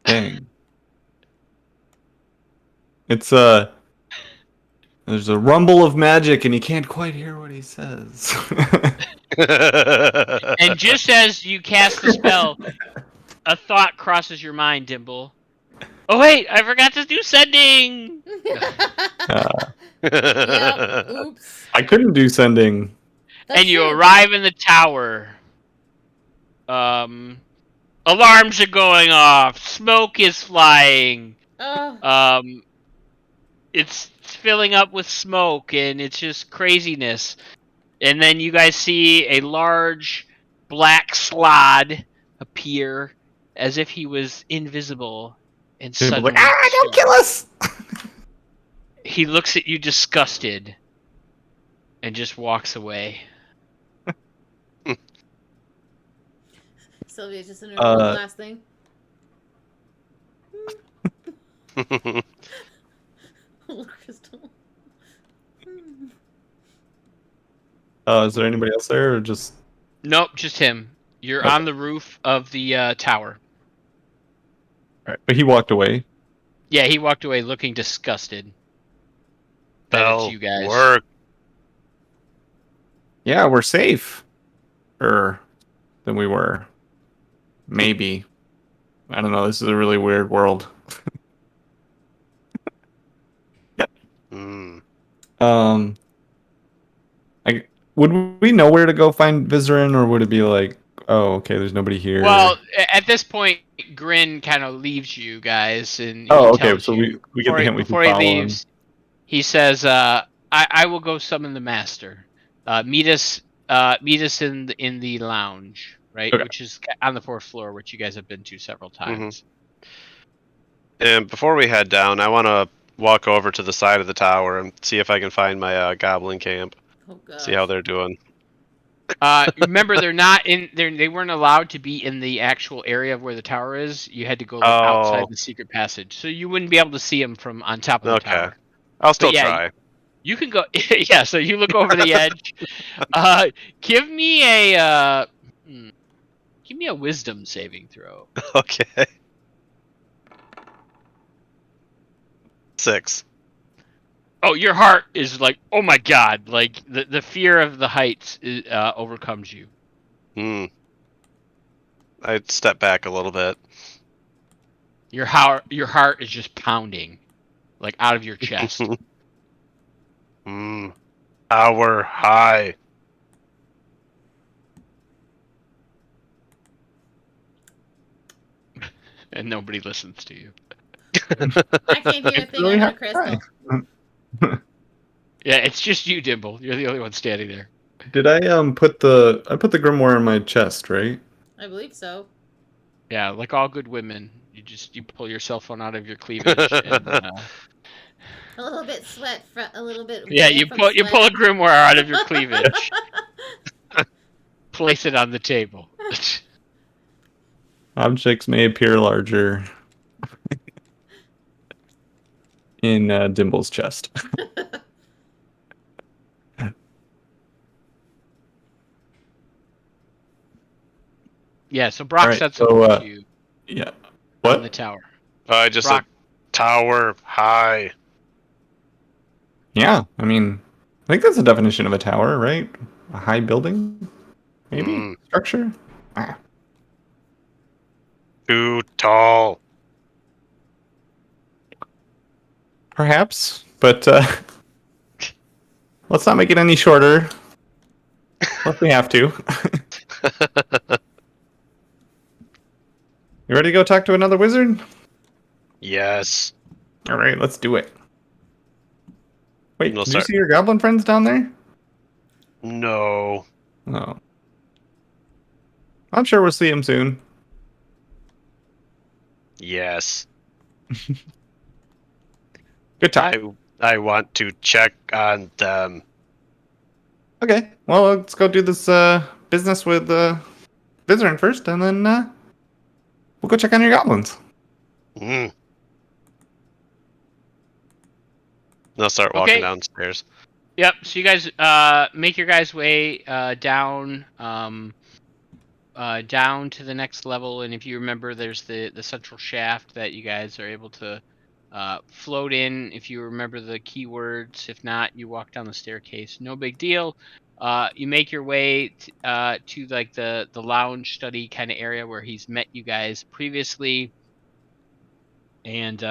Dang. It's there's a rumble of magic and you can't quite hear what he says. And just as you cast the spell, a thought crosses your mind, Dimble. Oh wait, I forgot to do sending. Yep. Oops. I couldn't do sending. That's And you true. arrive in the tower. Alarms are going off. Smoke is flying. Oh. It's filling up with smoke, and it's just craziness. And then you guys see a large black slod appear, as if he was invisible, and People suddenly like, don't kill us! he looks at you disgusted, and just walks away. Sylvia just in her last thing. Little crystal. Is there anybody else there, or just? Nope, just him. You're Okay. on the roof of the tower. All right, but he walked away. Yeah, he walked away looking disgusted. That it's you guys. Work. Yeah, we're safe. Than we were. Maybe. I don't know. This is a really weird world. Mm. Would we know where to go find Vizarin, or would it be like, oh, okay, there's nobody here? Well, at this point, Grin kind of leaves you guys, and he tells so you, we get the hint we can before he follow leaves, he says, I will go summon the master. Meet us in the lounge, right? Okay. Which is on the 4th floor, which you guys have been to several times. And before we head down, I want to walk over to the side of the tower and see if I can find my goblin camp. Oh god. See how they're doing. Remember, they're not in. They weren't allowed to be in the actual area of where the tower is. You had to go outside the secret passage, so you wouldn't be able to see them from on top of the tower. I'll still yeah, try. You can go. Yeah, so you look over the edge. Give me a wisdom saving throw. Okay. 6. Oh, your heart is like, oh my god! Like the fear of the heights overcomes you. I'd step back a little bit. Your heart is just pounding, like out of your chest. Hour high. And nobody listens to you. I can't hear a thing really under hard to crystal. Yeah, it's just you, Dimble. You're the only one standing there. Did I put the grimoire in my chest, right? I believe so. Yeah, like all good women, you pull your cell phone out of your cleavage. And, A little bit sweat, a little bit. yeah, wet you from pull a sweat. grimoire out of your cleavage. Place it on the table. Objects may appear larger in Dimble's chest. Yeah, so Brock Alright, sets so, up to you Yeah. on the What? tower. I just Brock, said tower high. Yeah, I mean, I think that's the definition of a tower, right? A high building? Maybe? Mm, Structure? Ah. too tall. Perhaps, but let's not make it any shorter. Unless we have to. You ready to go talk to another wizard? Yes. Alright, let's do it. Wait, No, did you sir. see your goblin friends down there? No. No. I'm sure we'll see him soon. Yes. Good talk. I want to check on them. Okay, well, let's go do this business with Vizerin first, and then we'll go check on your goblins. Mm. I'll start walking Okay. downstairs. Yep. So you guys make your guys' way down down to the next level, and if you remember, there's the central shaft that you guys are able to float in. If you remember the keywords, if not, you walk down the staircase. No big deal. You make your way to like the lounge study kind of area where he's met you guys previously, and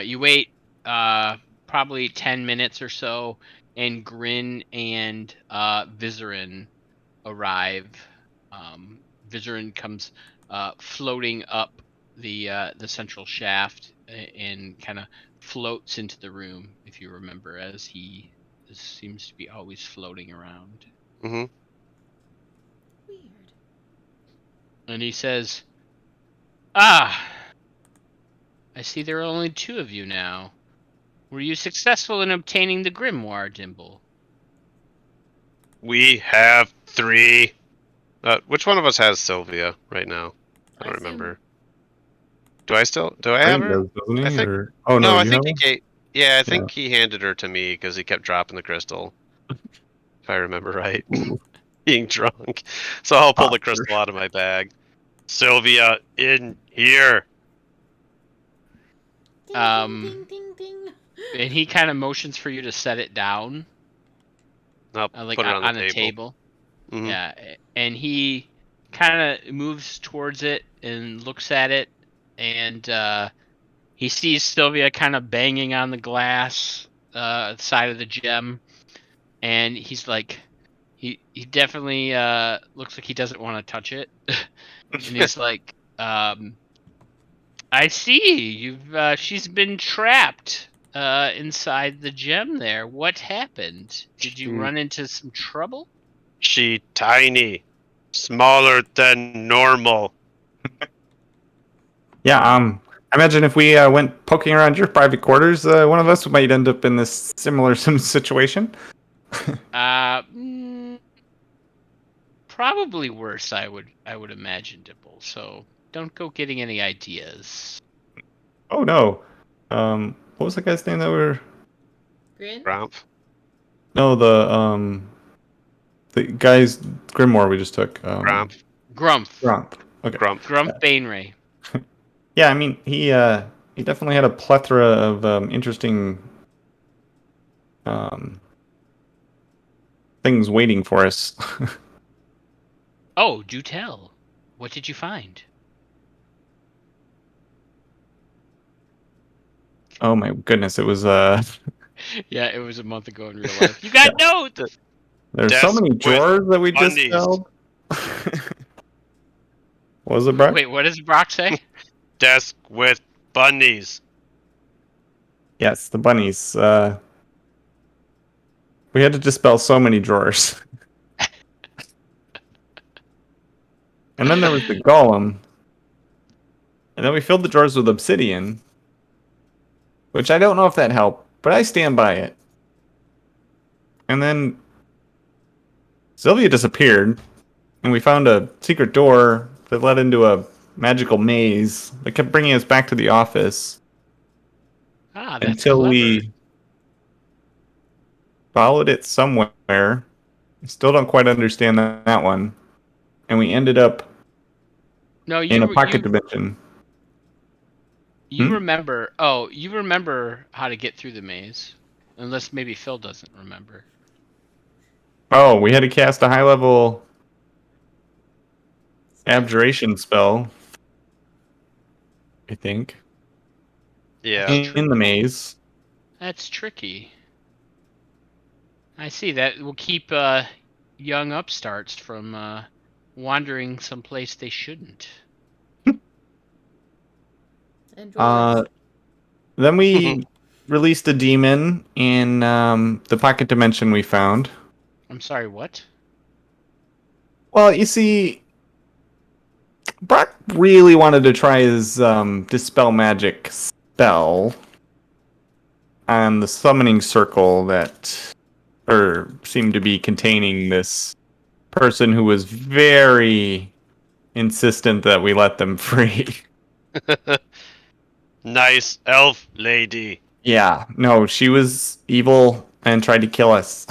you wait probably 10 minutes or so, and Grin and Vizerin arrive. Vizerin comes floating up the central shaft and kind of floats into the room, if you remember, as he seems to be always floating around. Mm-hmm. Weird. And he says, "Ah, I see there are only two of you now. Were you successful in obtaining the grimoire, Dimble?" We have 3. Which one of us has Sylvia right now? I don't assume- remember. Do I have Brayden her? does, doesn't he? I think- Or... Oh, No, no, I you think have he her? gave. Yeah, I think he handed her to me because he kept dropping the crystal. If I remember right. Ooh. Being drunk. So I'll pull the Posture. crystal out of my bag. Sylvia, in here. Ding, Um, ding, ding, ding, ding. And he kind of motions for you to set it down, I'll like put it on on the a table. table. Mhm. Yeah, and he kind of moves towards it and looks at it, and he sees Sylvia kind of banging on the glass side of the gem, and he's like, he definitely looks like he doesn't want to touch it, and he's like, I see you've she's been trapped inside the gem there. What happened? Did you run into some trouble? She tiny. Smaller than normal. Yeah, I imagine if we went poking around your private quarters, one of us might end up in this similar situation. Probably worse, I would imagine, Dimple. So don't go getting any ideas. Oh no. What was the guy's name that were? Grin? Gromp. No, the guy's grimoire we just took. Gromp. Grumph. Grump. Okay. Grump. Grumph Bainray. Yeah, I mean he definitely had a plethora of interesting things waiting for us. Oh, do tell. What did you find? Oh my goodness, it was Yeah, it was a month ago in real life. You got notes! there's so Desk many with drawers that we just bunnies. held. What was it, Brock? Wait, what does Brock say? Desk with bunnies. Yes, the bunnies. We had to dispel so many drawers. And then there was the golem. And then we filled the drawers with obsidian. Which I don't know if that helped, but I stand by it. And then Sylvia disappeared. And we found a secret door that led into a magical maze that kept bringing us back to the office. Ah, that's until clever. we followed it somewhere. I still don't quite understand that one. And we ended up No, in a you pocket you dimension. you Hmm? remember. Oh, you remember how to get through the maze, unless maybe Phil doesn't remember. Oh, we had to cast a high level Spell. abjuration spell, I think, Yeah. in the maze. That's tricky. I see. That will keep young upstarts from wandering someplace they shouldn't. And dwarves. Uh, then we released a demon in the pocket dimension we found. I'm sorry, what? Well, you see, Brock really wanted to try his dispel magic spell on the summoning circle that seemed to be containing this person who was very insistent that we let them free. Nice elf lady. Yeah, no, she was evil and tried to kill us.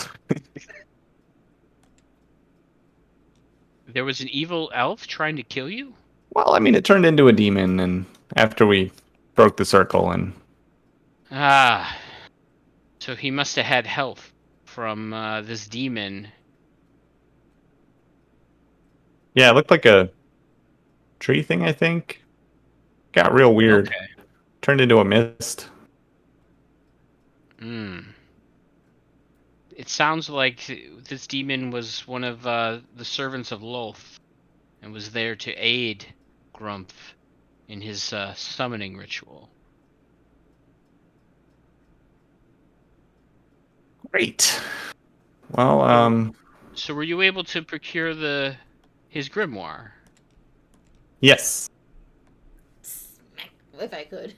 There was an evil elf trying to kill you? Well, I mean, it turned into a demon, and after we broke the circle, and Ah, so he must have had help from this demon. yeah, it looked like a tree thing. I think got real weird. Okay. Turned into a mist. Hmm. It sounds like this demon was one of the servants of Loth and was there to aid Grumph in his summoning ritual. Great. Well, So were you able to procure his grimoire? yes. Smack, if I could.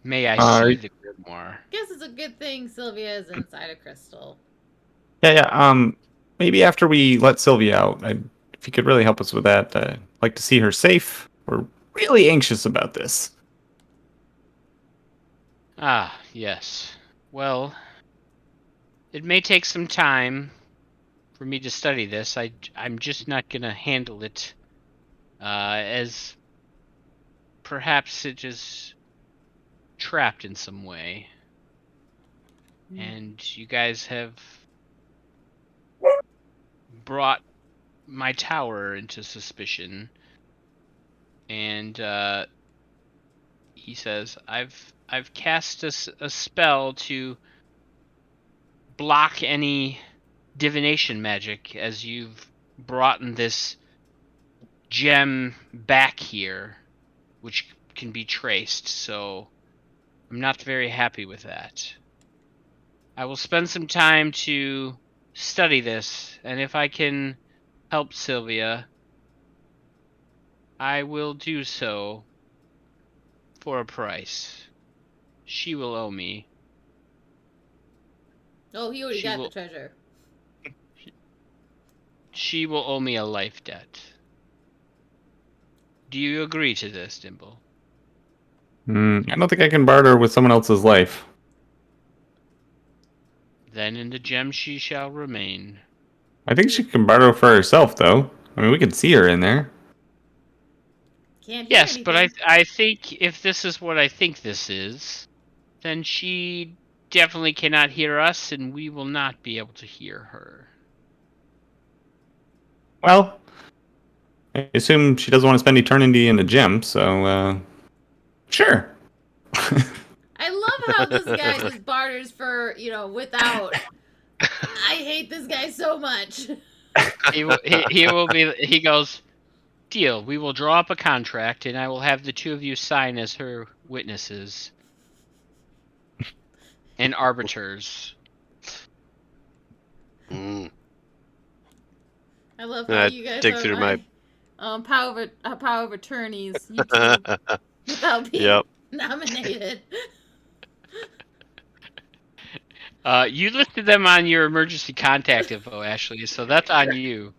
May I Uh, see the grimoire? Guess it's a good thing Sylvia is inside a crystal. yeah. Maybe after we let Sylvia out, if you could really help us with that, I'd like to see her safe. We're really anxious about this. Ah, yes. Well, it may take some time for me to study this. I'm just not gonna handle it as perhaps it is trapped in some way. And you guys have brought my tower into suspicion. And he says, I've cast a spell to block any divination magic as you've brought in this gem back here, which can be traced, so I'm not very happy with that. I will spend some time to study this, and if I can help Sylvia, I will do so for a price. She will owe me. Oh, he already She got will- the treasure. She will owe me a life debt. Do you agree to this, Dimple? I don't think I can barter with someone else's life. Then in the gem she shall remain. I think she can barter for herself, though. I mean, we can see her in there. Can't hear Yes, anything. but I think if this is what I think this is, then she definitely cannot hear us, and we will not be able to hear her. Well, I assume she doesn't want to spend eternity in a gym, so, sure. I love how this guy just barters for, without. I hate this guy so much. He will be. He goes, deal. We will draw up a contract, and I will have the two of you sign as her witnesses and arbiters. Mm. I love how you guys dig are through my power of attorneys. You two, without being Yep. nominated. You listed them on your emergency contact info, Ashley, so that's on you.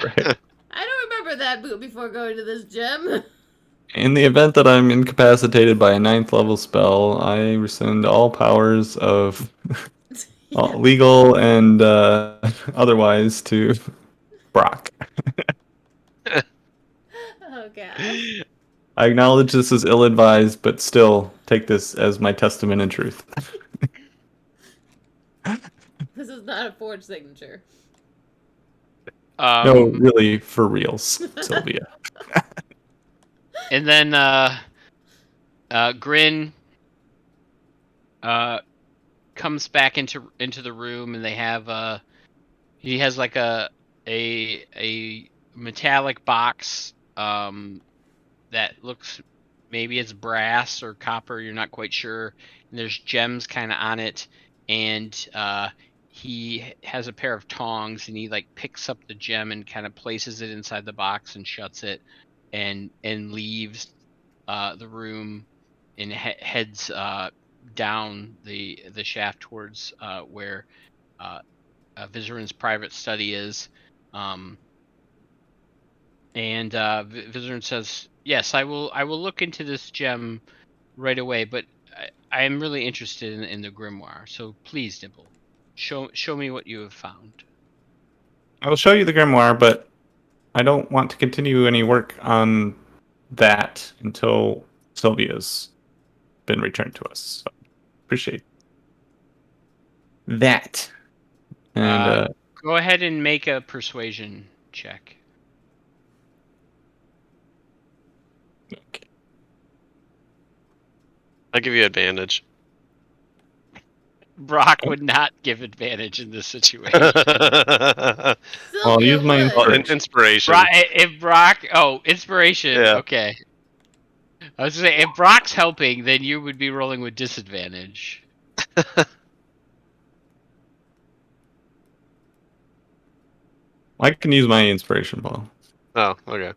Right. I don't remember that before going to this gym. In the event that I'm incapacitated by a 9th level spell, I rescind all powers of legal and otherwise to Brock. Oh gosh. I acknowledge this is ill-advised, but still take this as my testament and truth. This is not a forged signature. No, really, for reals, Sylvia. And then Grin comes back into the room, and they have he has like a metallic box that looks, maybe it's brass or copper, you're not quite sure, and there's gems kind of on it, and he has a pair of tongs, and he like picks up the gem and kind of places it inside the box and shuts it, and leaves the room, and heads down the shaft towards where Vizeran's private study is. And Vizeran says, "Yes, I will look into this gem right away, but I am really interested in the grimoire. So please, Dimple, show me what you have found." I will show you the grimoire, but I don't want to continue any work on that until Sylvia's been returned to us. So, appreciate that. And Go ahead and make a persuasion check. okay. I'll give you advantage. Brock would not give advantage in this situation. I'll Sylvia use my would. Inspiration. If Brock, inspiration. Yeah. Okay. I was gonna say, if Brock's helping, then you would be rolling with disadvantage. I can use my inspiration ball. Oh, okay.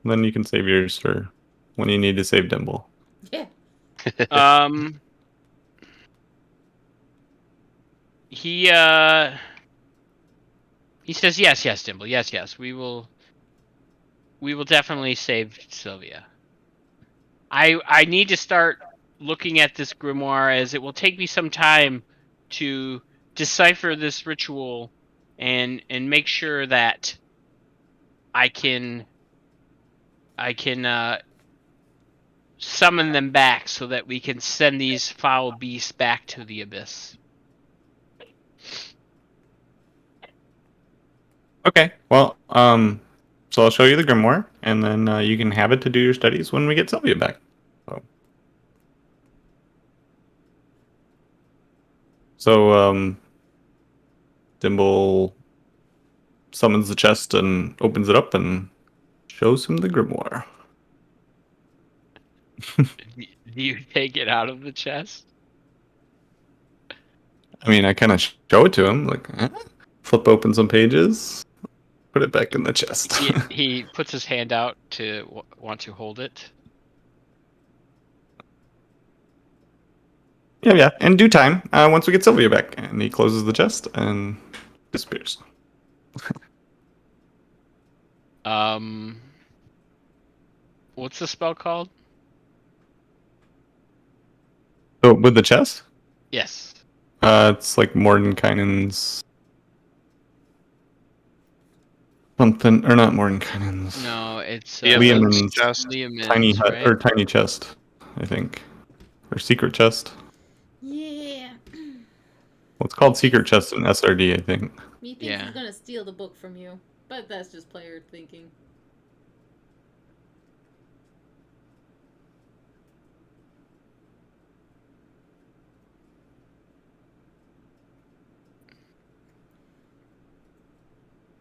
Then you can save yours for when you need to save Dimble. Yeah. He says, yes, Dimple, yes, we will definitely save Sylvia. I need to start looking at this grimoire, as it will take me some time to decipher this ritual and make sure that I can summon them back so that we can send these foul beasts back to the abyss. Okay, well, so I'll show you the grimoire, and then you can have it to do your studies when we get Sylvia back. So Dimble summons the chest and opens it up and shows him the grimoire. Do you take it out of the chest? I mean, I kind of show it to him, like, flip open some pages, put it back in the chest. He puts his hand out to want to hold it. Yeah, in due time, once we get Sylvia back. And he closes the chest and disappears. What's the spell called? So, with the chest? Yes. It's like Mordenkainen's something, or not Mordenkainen's. No, it's Liamon's Liamon's, tiny hut, right? or tiny chest, I think. Or secret chest. Yeah. Well, it's called secret chest in SRD, I think. Me thinks Yeah. he's gonna steal the book from you, but that's just player thinking.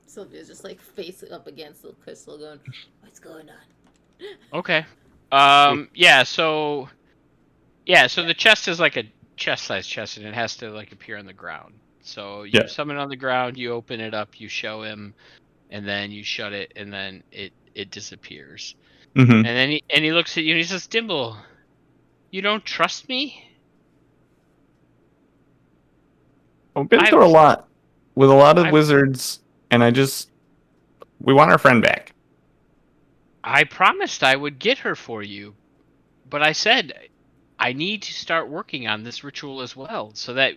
Sylvia's just like facing up against the crystal, going, "What's going on?" Okay. So the chest is like a chest-sized chest, and it has to like appear on the ground. So you summon it on the ground, you open it up, you show him, and then you shut it, and then it disappears. Mm-hmm. And then he looks at you and he says, "Dimble, you don't trust me?" I've been through a lot with a lot of wizards, and I just We want our friend back. I promised I would get her for you, but I said I need to start working on this ritual as well, so that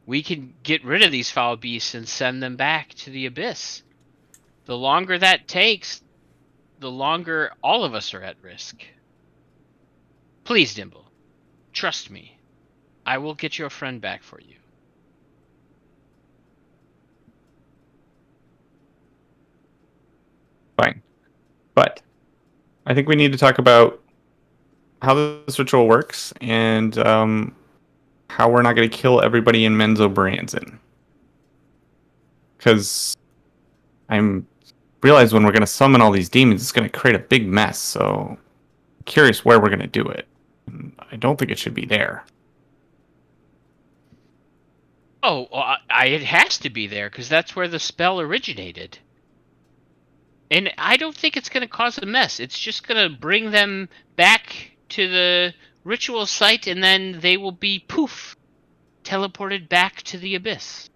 we can get rid of these foul beasts and send them back to the abyss. The longer that takes, the longer all of us are at risk. Please, Dimble, trust me. I will get your friend back for you. Fine. But I think we need to talk about how this ritual works and how we're not going to kill everybody in Menzo Branson. Because I'm realize when we're going to summon all these demons, it's going to create a big mess. So I'm curious where we're going to do it. I don't think it should be there. Oh, well, it has to be there, because that's where the spell originated. And I don't think it's going to cause a mess. It's just going to bring them back to the ritual site, and then they will be, poof, teleported back to the abyss.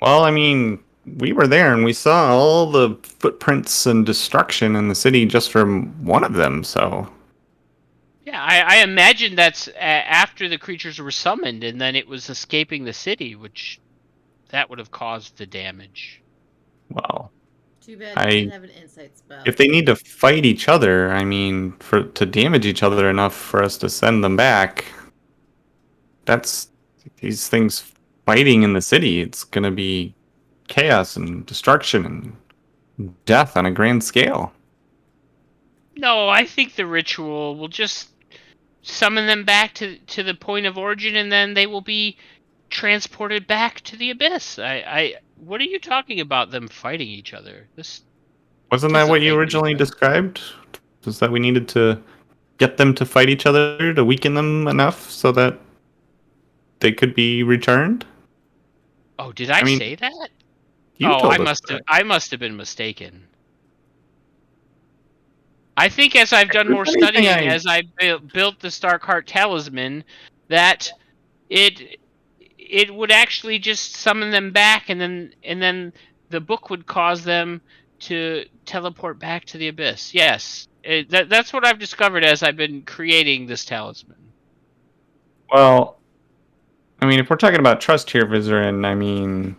Well, I mean, we were there and we saw all the footprints and destruction in the city just from one of them, so... Yeah, I imagine that's after the creatures were summoned, and then it was escaping the city, which that would have caused the damage. Well, Too bad you didn't have an insight spell. if they need to fight each other, I mean, to damage each other enough for us to send them back, that's these things fighting in the city. It's going to be chaos and destruction and death on a grand scale. No, I think the ritual will just summon them back to the point of origin, and then they will be transported back to the abyss. What are you talking about, them fighting each other? Wasn't that what you originally described? Was that we needed to get them to fight each other to weaken them enough so that they could be returned? Oh, did I say that? You told us I must have been mistaken. I think as I've done more studying, as I built the Starkheart Talisman, that it would actually just summon them back, and then the book would cause them to teleport back to the abyss. Yes, that's what I've discovered as I've been creating this talisman. Well, I mean, if we're talking about trust here, Vizerin, I mean,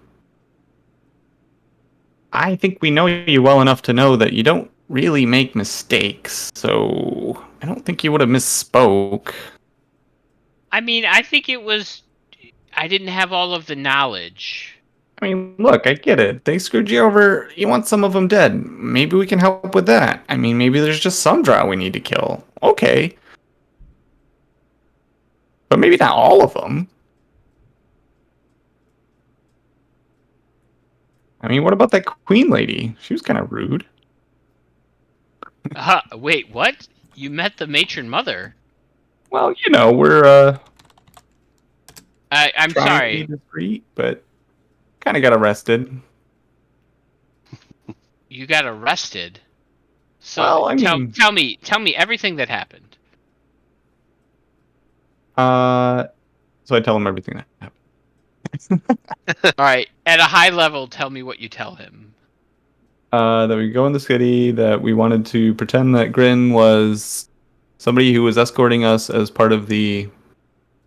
I think we know you well enough to know that you don't really make mistakes, so I don't think you would have misspoke. I mean, I think it was... I didn't have all of the knowledge. I mean, look, I get it. They screwed you over. You want some of them dead. Maybe we can help with that. I mean, maybe there's just some drow we need to kill. Okay. But maybe not all of them. I mean, what about that queen lady? She was kind of rude. Wait, what? You met the matron mother? Well, you know, we're, I'm sorry. To be discreet, but kind of got arrested. You got arrested? So, well, I mean... Tell me everything that happened. So I tell him everything that happened. Alright, at a high level, tell me what you tell him. That we go in the city, that we wanted to pretend that Grin was somebody who was escorting us as part of the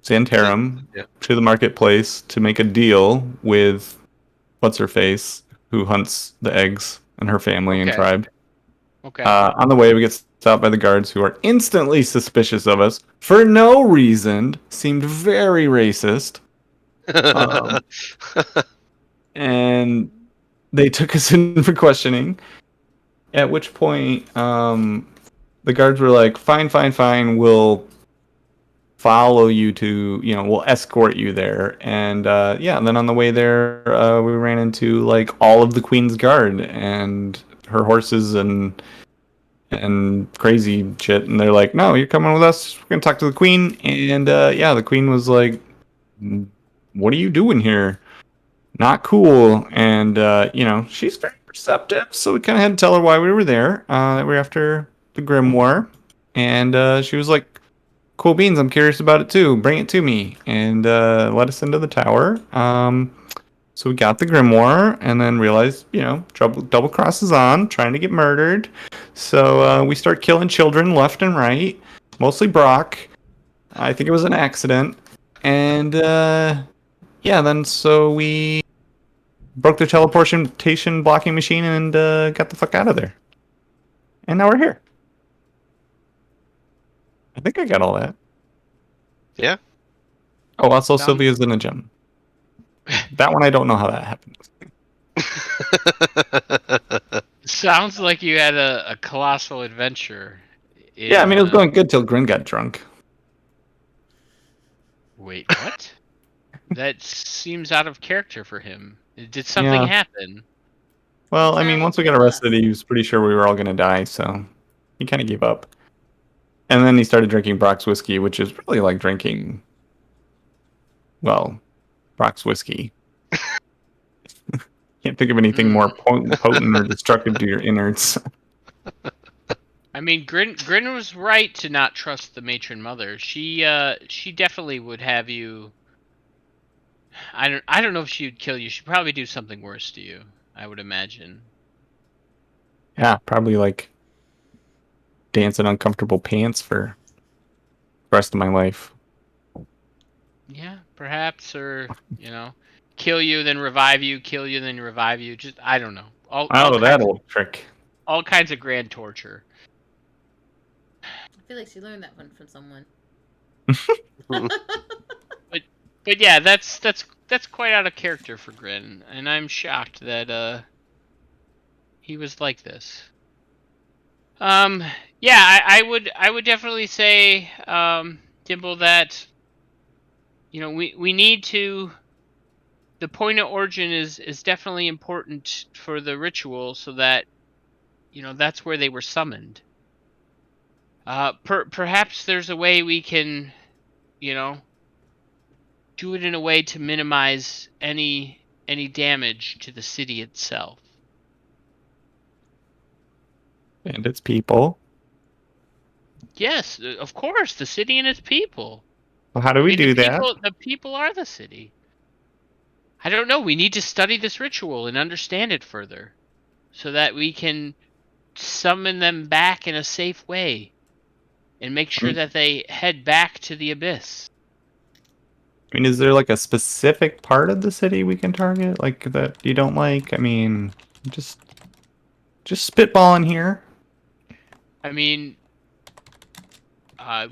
Santarum to the marketplace to make a deal with What's-Her-Face, who hunts the eggs, and her family and tribe. Okay. On the way, we get stopped by the guards, who are instantly suspicious of us for no reason, seemed very racist. And they took us in for questioning, at which point the guards were like, fine, we'll follow you to, we'll escort you there. And and then on the way there, we ran into like all of the Queen's Guard and her horses and crazy shit. And they're like, no, you're coming with us. We're going to talk to the Queen. And the Queen was like, what are you doing here? Not cool. And, she's very perceptive. So we kind of had to tell her why we were there. That we were after the Grimoire. And she was like, cool beans, I'm curious about it too. Bring it to me. And let us into the tower. So we got the grimoire, and then realized, double cross is on, trying to get murdered. So we start killing children left and right, mostly Brock. I think it was an accident. And then so we broke the teleportation blocking machine and got the fuck out of there. And now we're here. I think I got all that. Yeah. Oh, also Sounds- Sylvia's in a gem. That one I don't know how that happened. Sounds like you had a colossal adventure. Yeah, I mean it was going good till Grin got drunk. Wait, what? That seems out of character for him. Did something Yeah. happen? Well, I mean, Traveled once we with got arrested, us. he was pretty sure we were all gonna die, so he kind of gave up. And then he started drinking Brock's whiskey, which is really like drinking, well, Brock's whiskey. Can't think of anything more potent or destructive to your innards. I mean, Grin was right to not trust the matron mother. She definitely would have you. I don't know if she would kill you. She'd probably do something worse to you, I would imagine. Yeah, probably like dance in uncomfortable pants for the rest of my life. Yeah, perhaps, or kill you then revive you, kill you then revive you. Just I don't know. All That kinds, old trick. all kinds of grand torture. I feel like she learned that one from someone. But yeah, that's quite out of character for Grin, and I'm shocked that he was like this. Yeah, I would definitely say, Dimple, that we need to. The point of origin is definitely important for the ritual, so that that's where they were summoned. Perhaps there's a way we can, do it in a way to minimize any damage to the city itself. And its people. Yes, of course, the city and its people. Well, how do we do that? The people are the city. I don't know. We need to study this ritual and understand it further, so that we can summon them back in a safe way, and make sure that they head back to the abyss. I mean, is there like a specific part of the city we can target, like that you don't like? I mean, just spitballing here. I mean,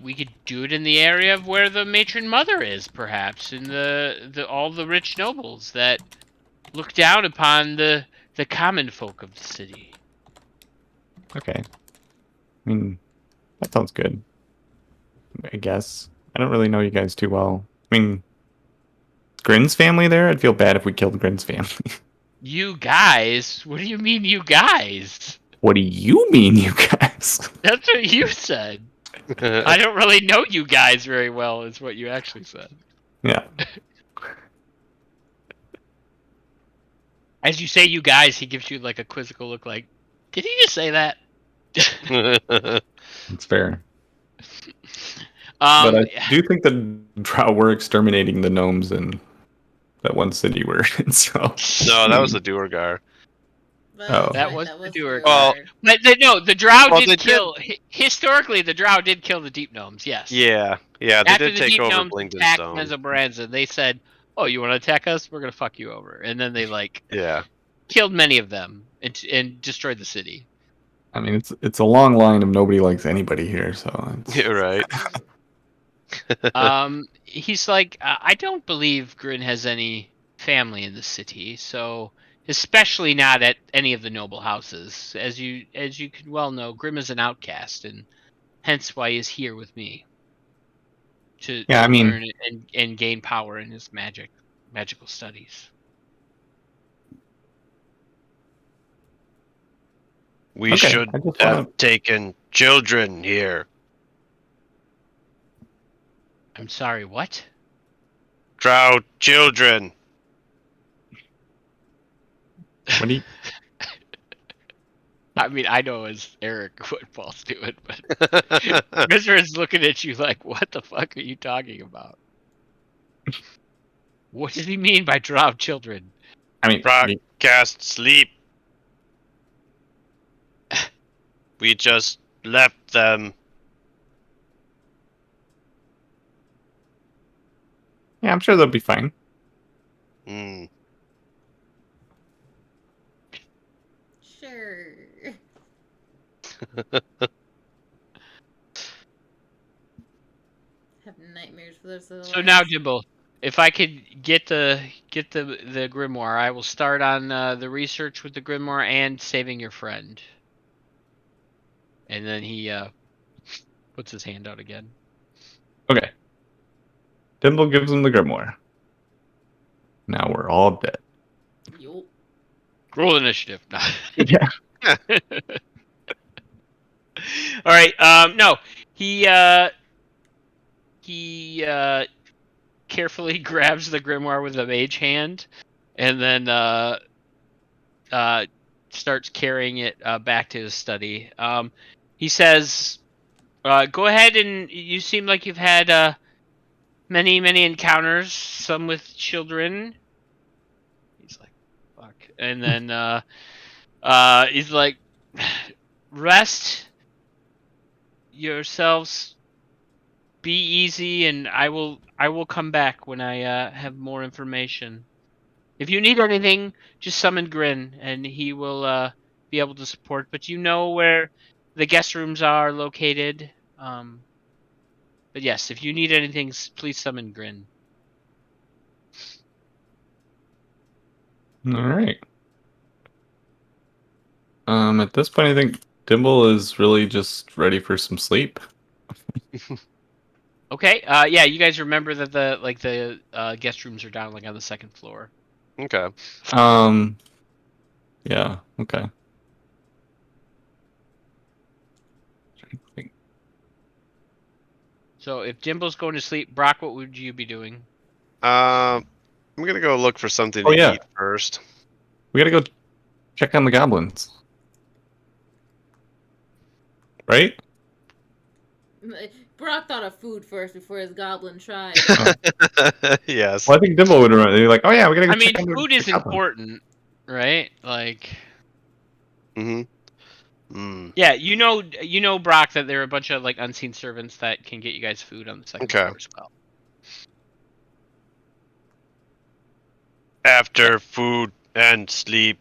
we could do it in the area of where the matron mother is, perhaps, in the all the rich nobles that look down upon the common folk of the city. Okay. I mean, that sounds good. I guess. I don't really know you guys too well. I mean, Grin's family there? I'd feel bad if we killed Grin's family. You guys? What do you mean, you guys? What do you mean, you guys? That's what you said. I don't really know you guys very well, is what you actually said. Yeah. As you say you guys, he gives you like a quizzical look like, did he just say that? It's fair. But I do think that Drow were exterminating the gnomes in that one city we're in, so... No, that was the Duergar. Oh. That was the Duergar. Well, But the Drow Well, did they kill... Historically, the Drow did kill the Deep Gnomes, yes. Yeah, they After did the take Deep over Gnomes Blingden's attacked Zone. Mesobaranza, they said, oh, you want to attack us? We're going to fuck you over. And then they, Yeah. killed many of them and destroyed the city. I mean, it's a long line of nobody likes anybody here, so... Yeah, right. He's like, I don't believe Grin has any family in the city, so especially not at any of the noble houses. As you can well know, Grim is an outcast, and hence why he's here with me to learn and gain power in his magical studies. We Okay, should I just have wanna- taken children here. I'm sorry, what? Drow children. What do you... I mean, I know as Eric what Paul's doing, but Mr. is looking at you like, what the fuck are you talking about? What does he mean by drow children? I mean, Brock cast sleep. We just left them. yeah, I'm sure they'll be fine. Hmm. Sure. Have nightmares for those little So now, lives. Jimbo, if I could get the grimoire, I will start on the research with the grimoire and saving your friend. And then he puts his hand out again. Okay. Dimble gives him the grimoire. Now we're all dead. Yup. Roll initiative. Yeah. All right. No, he carefully grabs the grimoire with a mage hand, and then starts carrying it back to his study. He says, "Go ahead, and you seem like you've had many encounters, some with children." He's like, "Fuck," and then he's like, "Rest yourselves, be easy, and I will come back when I have more information. If you need anything, just summon Grin, and he will be able to support. But you know where the guest rooms are located. But yes, if you need anything, please summon Grin." All right. At this point, I think Dimble is really just ready for some sleep. Okay. Yeah, you guys remember that the guest rooms are down like on the second floor. Okay. Yeah. Okay. Trying to think. So if Jimble's going to sleep, Brock, what would you be doing? I'm gonna go look for something Oh, to yeah. eat first. We gotta go check on the goblins. Right? Brock thought of food first before his goblin tried. Yes. Well, I think Dimble would run. They're like, oh yeah, we gotta go I mean, check on food the is goblins. important, right? Like, Mm-hmm. Mm. yeah, you know, Brock, that there are a bunch of like unseen servants that can get you guys food on the second Okay. floor as well. After food and sleep.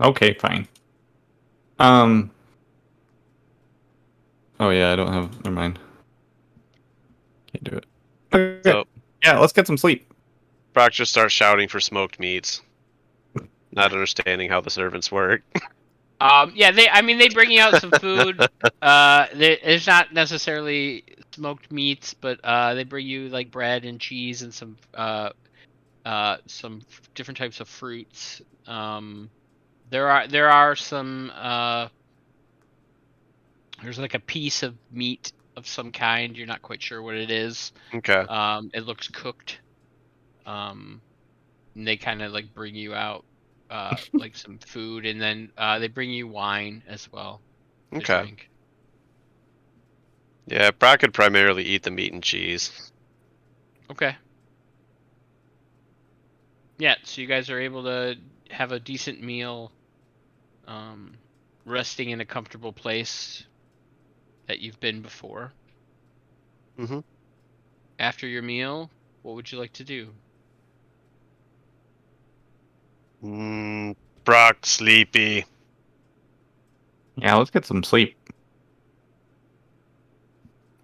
Okay, fine. Oh yeah, I don't have. Never mind. Can't do it. Okay. So Yeah, let's get some sleep. Brock just starts shouting for smoked meats, not understanding how the servants work. Yeah, they bring you out some food. It's not necessarily smoked meats, but they bring you like bread and cheese and some different types of fruits. There are some there's like a piece of meat of some kind. You're not quite sure what it is. Okay. It looks cooked. And they kind of like bring you out like some food, and then they bring you wine as well to Okay. drink. Yeah, Brock could primarily eat the meat and cheese. Okay. Yeah, so you guys are able to have a decent meal, resting in a comfortable place that you've been before. Mm-hmm. After your meal, what would you like to do? Brock sleepy. Yeah, let's get some sleep.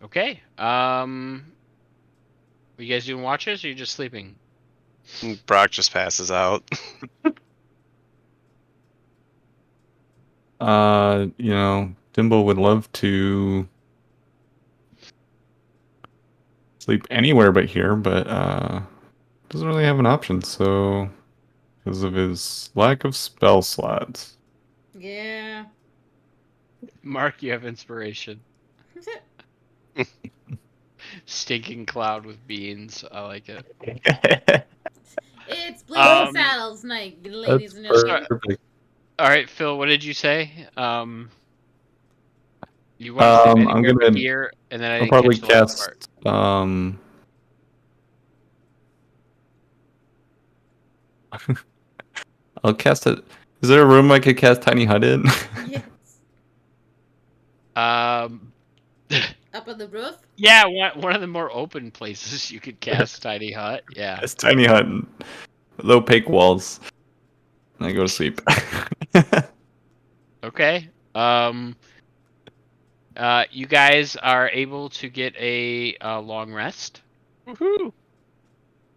Okay. Are you guys doing watches, or are you just sleeping? Brock just passes out. Dimble would love to sleep anywhere but here, but doesn't really have an option, so because of his lack of spell slots. Yeah. Mark, you have inspiration. Stinking cloud with beans. I like it. It's Bleeding Um, Saddles night, ladies and That's gentlemen. perfect. All right, Phil. What did you say? You want to sleep I'm anywhere but gonna. here, and then I I'll didn't probably catch the last part. cast I'll cast it. Is there a room I could cast Tiny Hut in? Yes. Um, Up on the roof? yeah, one of the more open places you could cast Tiny Hut. Yeah. It's Tiny Hut and low opaque walls. And I go to sleep. Okay. You guys are able to get a long rest. Woohoo!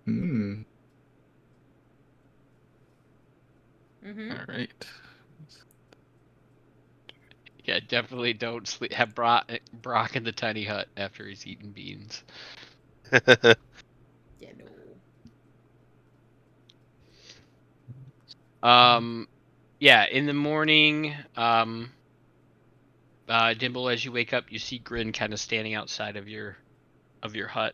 Hmm. Mm-hmm. All right. Yeah, definitely don't sleep. Have Brock in the tiny hut after he's eaten beans. Yeah, no. Yeah, in the morning, Dimble, as you wake up, you see Grin kind of standing outside of your hut.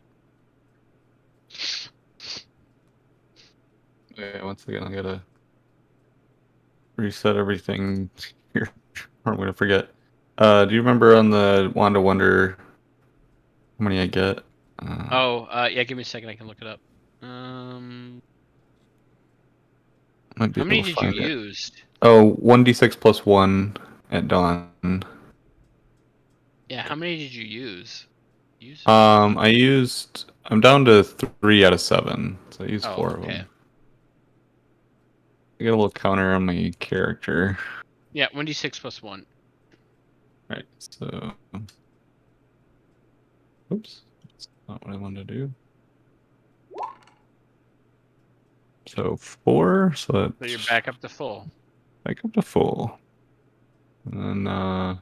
Yeah, once again, I gotta reset everything here, or I'm gonna forget. Do you remember on the Wanda Wonder how many I get? Yeah, give me a second. I can look it up. Might be How many able to did you find it. use? Oh, 1d6 plus 1 at dawn. Yeah, how many did you use? I'm down to 3 out of 7, so I used Oh, 4 of okay. them. I get a little counter on my character. Yeah, 1d6 plus 1. Right, so... Oops, that's not what I wanted to do. So 4, so So that's you're back up to full. back up to full. And then,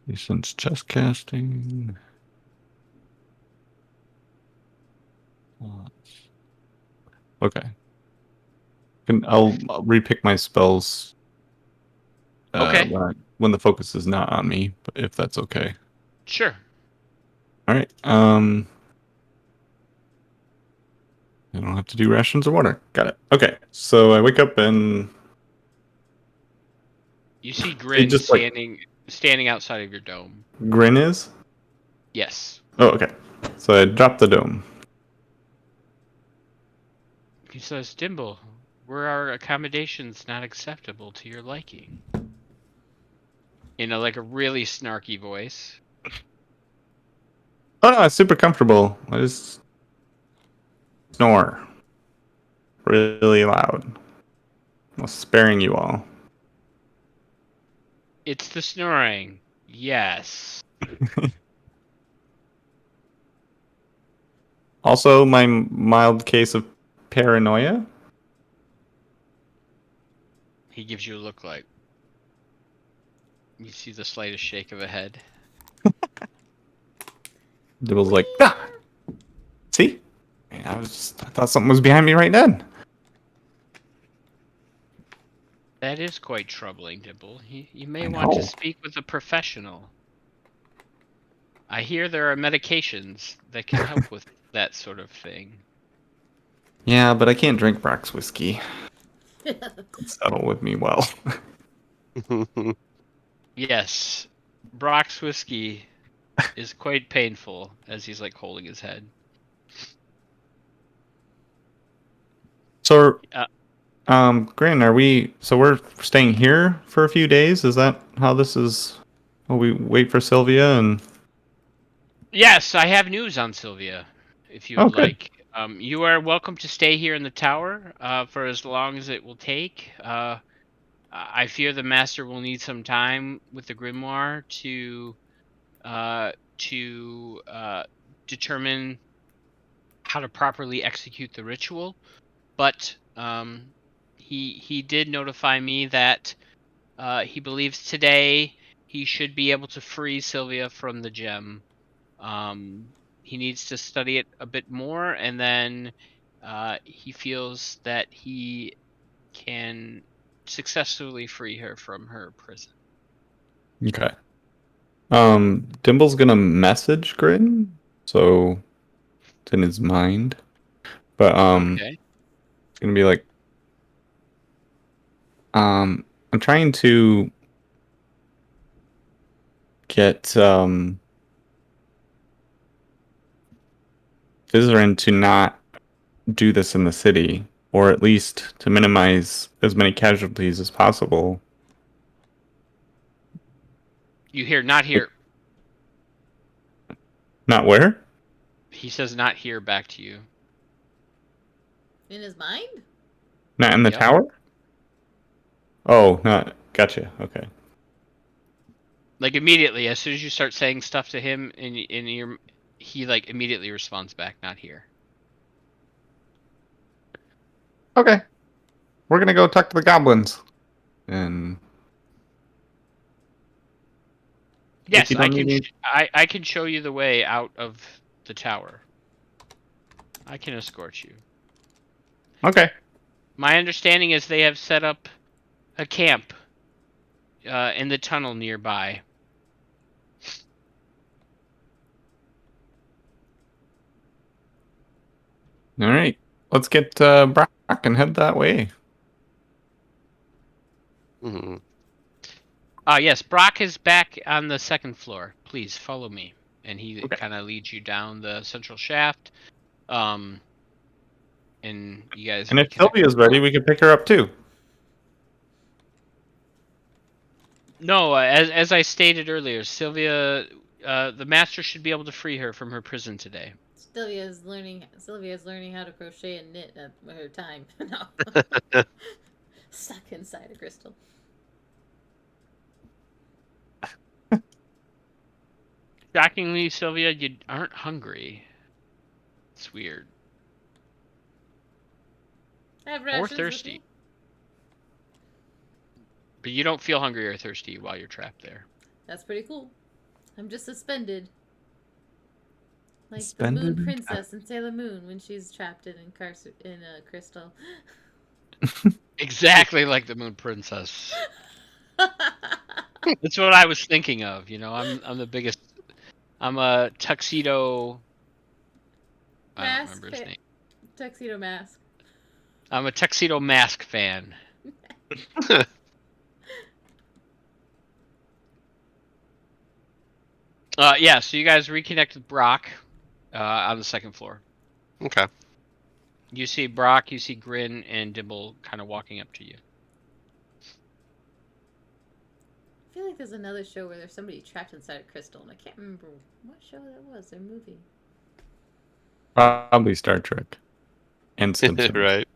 decent chest casting. Okay. I'll repick my spells Okay, when the focus is not on me, if that's okay. sure. All right. I don't have to do rations or water. Got it. Okay. So I wake up and You see it Grin just like standing outside of your dome. Grin is. Yes. Oh, okay. So I drop the dome. He says, Dimble, were our accommodations not acceptable to your liking? In like a really snarky voice. Oh no, it's super comfortable. I just snore really loud. I'm sparing you all. It's the snoring. Yes. Also, my mild case of paranoia. He gives you a look like. You see the slightest shake of a head. Dibble's like, see? I thought something was behind me right then. That is quite troubling, Dimble. You may I want to know. speak with a professional. I hear there are medications that can help with that sort of thing. Yeah, but I can't drink Brock's whiskey. It's settle with me well. Yes, Brock's whiskey is quite painful as he's like holding his head. So, Uh, Gran, we're staying here for a few days? Is that how this is? Oh, we wait for Sylvia and... Yes, I have news on Sylvia, if you Oh, would good. like. You are welcome to stay here in the tower for as long as it will take. I fear the master will need some time with the grimoire to determine how to properly execute the ritual. But he did notify me that he believes today he should be able to free Sylvia from the gem. He needs to study it a bit more, and then he feels that he can successfully free her from her prison. Okay. Dimble's gonna message Grin, so it's in his mind. But Okay. it's gonna be like, I'm trying to get Vizerin to not do this in the city, or at least to minimize as many casualties as possible. You hear not here. Not where? He says not here back to you. In his mind? Not in the Yep. tower? Oh, not. Gotcha. Okay. Like immediately, as soon as you start saying stuff to him, he like immediately responds back, not here. Okay. We're gonna go talk to the goblins. And Yes, you I don't can. need I can show you the way out of the tower. I can escort you. Okay. My understanding is they have set up a camp in the tunnel nearby. All right. Let's get Brock and head that way. Hmm. Yes, Brock is back on the second floor. Please follow me. And he Okay. kind of leads you down the central shaft. And you guys. And if reconnect Sylvia's with Brock. ready, we can pick her up too. No, as I stated earlier, Sylvia, the master should be able to free her from her prison today. Sylvia's learning how to crochet and knit at her time. No. Stuck inside a crystal. Shockingly, Sylvia, you aren't hungry. It's weird. I have Or rations with thirsty. me. But you don't feel hungry or thirsty while you're trapped there. That's pretty cool. I'm just suspended. Like Suspended the in Moon Princess in Sailor Moon when she's trapped in a crystal. Exactly like the Moon Princess. That's what I was thinking of. You know, I'm the biggest. I'm a tuxedo. I don't Mask remember his name. Tuxedo Mask. I'm a tuxedo mask fan. Yeah. So you guys reconnect with Brock on the second floor. Okay. You see Brock, you see Grin, and Dimble kind of walking up to you. I feel like there's another show where there's somebody trapped inside a crystal, and I can't remember what show that was, or movie. Probably Star Trek. And Simpsons. Right.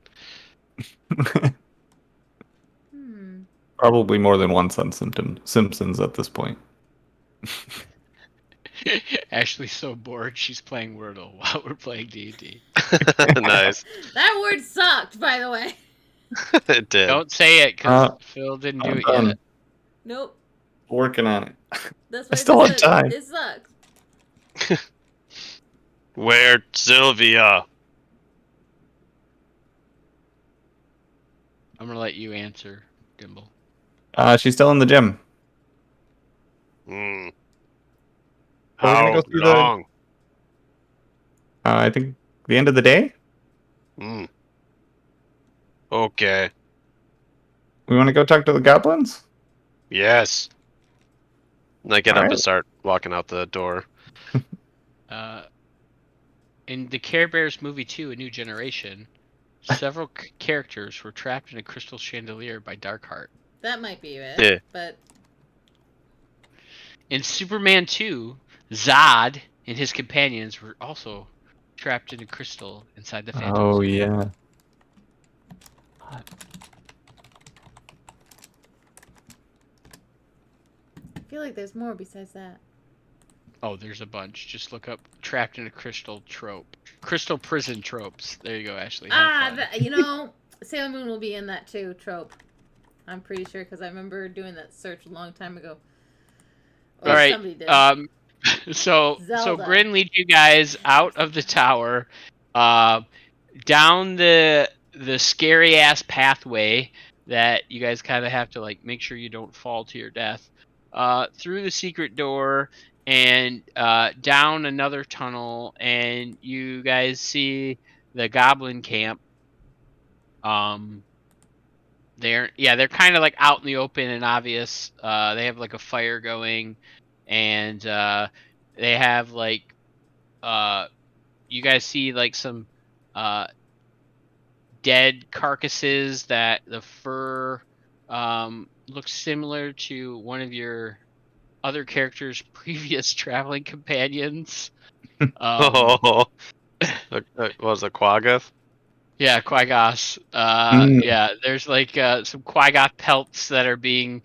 Probably more than one Simpsons at this point. Ashley's so bored, she's playing Wordle while we're playing D&D. Nice. That word sucked, by the way. It did. Don't say it, because Phil didn't do it yet. Nope. Working on it. That's I what still have said. time. It sucks. Where's Sylvia? I'm going to let you answer, Dimble. She's still in the gym. Hmm. So we're gonna How go through long? I think the end of the day. Hmm. Okay. We want to go talk to the goblins. Yes. And I get up Alright. and start walking out the door. In the Care Bears movie 2, A New Generation, several characters were trapped in a crystal chandelier by Darkheart. That might be it. Yeah. But In Superman 2, Zod and his companions were also trapped in a crystal inside the Phantom Oh Zone. yeah. I feel like there's more besides that. Oh, there's a bunch. Just look up trapped in a crystal trope. Crystal prison tropes. There you go, Ashley. Have fun. Sailor Moon will be in that too, trope. I'm pretty sure because I remember doing that search a long time ago. Or All right. somebody did. So Zelda. Grin leads you guys out of the tower, down the scary ass pathway that you guys kind of have to like make sure you don't fall to your death, through the secret door and down another tunnel, and you guys see the goblin camp. They're kind of like out in the open and obvious. They have like a fire going, and they have like you guys see like some dead carcasses that the fur looks similar to one of your other character's previous traveling companions. Oh, what was it, Quaggoth? Yeah, Quaggoth. Mm. Yeah, there's like some Quaggoth pelts that are being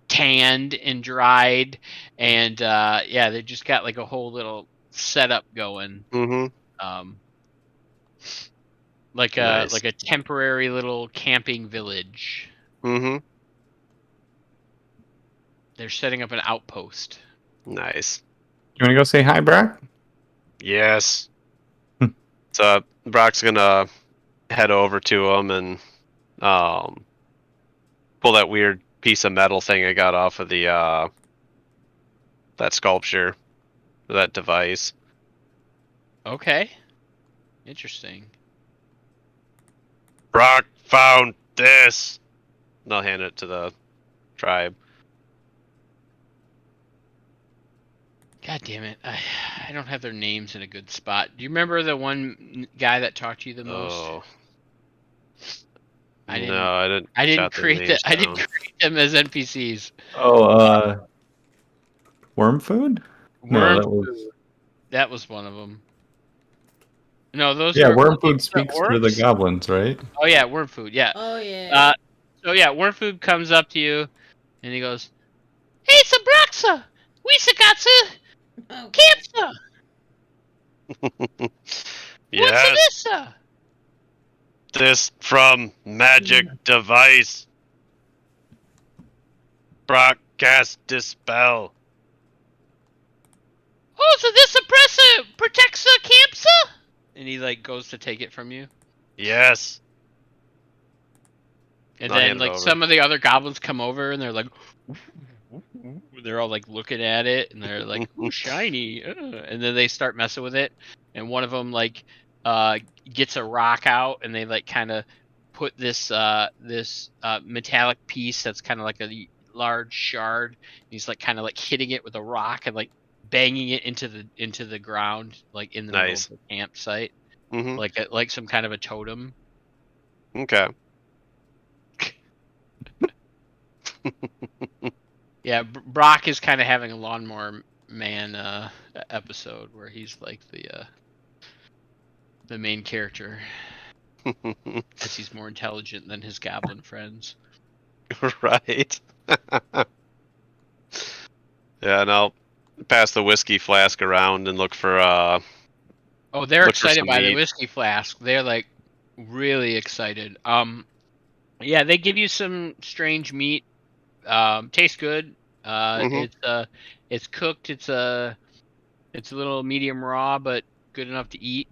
tanned and dried, and yeah, they just got like a whole little setup going. Mm-hmm. Like Nice. a temporary little camping village. Mm-hmm. They're setting up an outpost. Nice. You want to go say hi, Brock? Yes. So Brock's gonna head over to him and pull that weird piece of metal thing I got off of the that sculpture, that device. Okay. Interesting. Brock found this. And I'll hand it to the tribe. God damn it. I don't have their names in a good spot. Do you remember the one guy that talked to you the most? Oh. I didn't. I didn't jot their create names I didn't down. create them as NPCs. Oh, worm food? No, Worm that was. That was one of them. No, those Yeah, are worm those food are speaks to the orcs? goblins, right? Oh yeah, worm food. Yeah. Oh yeah. So yeah, worm food comes up to you, and he goes, "Hey, Sabraxa, Wisakatsu, Oh, Campsa, Yes. what's this?" This from magic device. Brock cast dispel. Oh, so this suppressor protects Campsa? And he like goes to take it from you. Yes. And I'll then hand it like over. some of the other goblins come over and they're like, they're all like looking at it and they're like, "Ooh, shiny!" And then they start messing with it. And one of them like gets a rock out and they like kind of put this metallic piece that's kind of like a large shard. He's like kind of like hitting it with a rock and like banging it into the ground like in the Nice. middle of the campsite, Mm-hmm. like some kind of a totem. Okay. Yeah, Brock is kind of having a lawnmower man episode where he's like the main character because he's more intelligent than his goblin friends. Right. Yeah, and I'll pass the whiskey flask around and look for Oh, they're Look for excited some by the meat. whiskey flask. They're like really excited. Yeah, they give you some strange meat. Tastes good. Mhm. It's cooked. It's a little medium raw, but good enough to eat.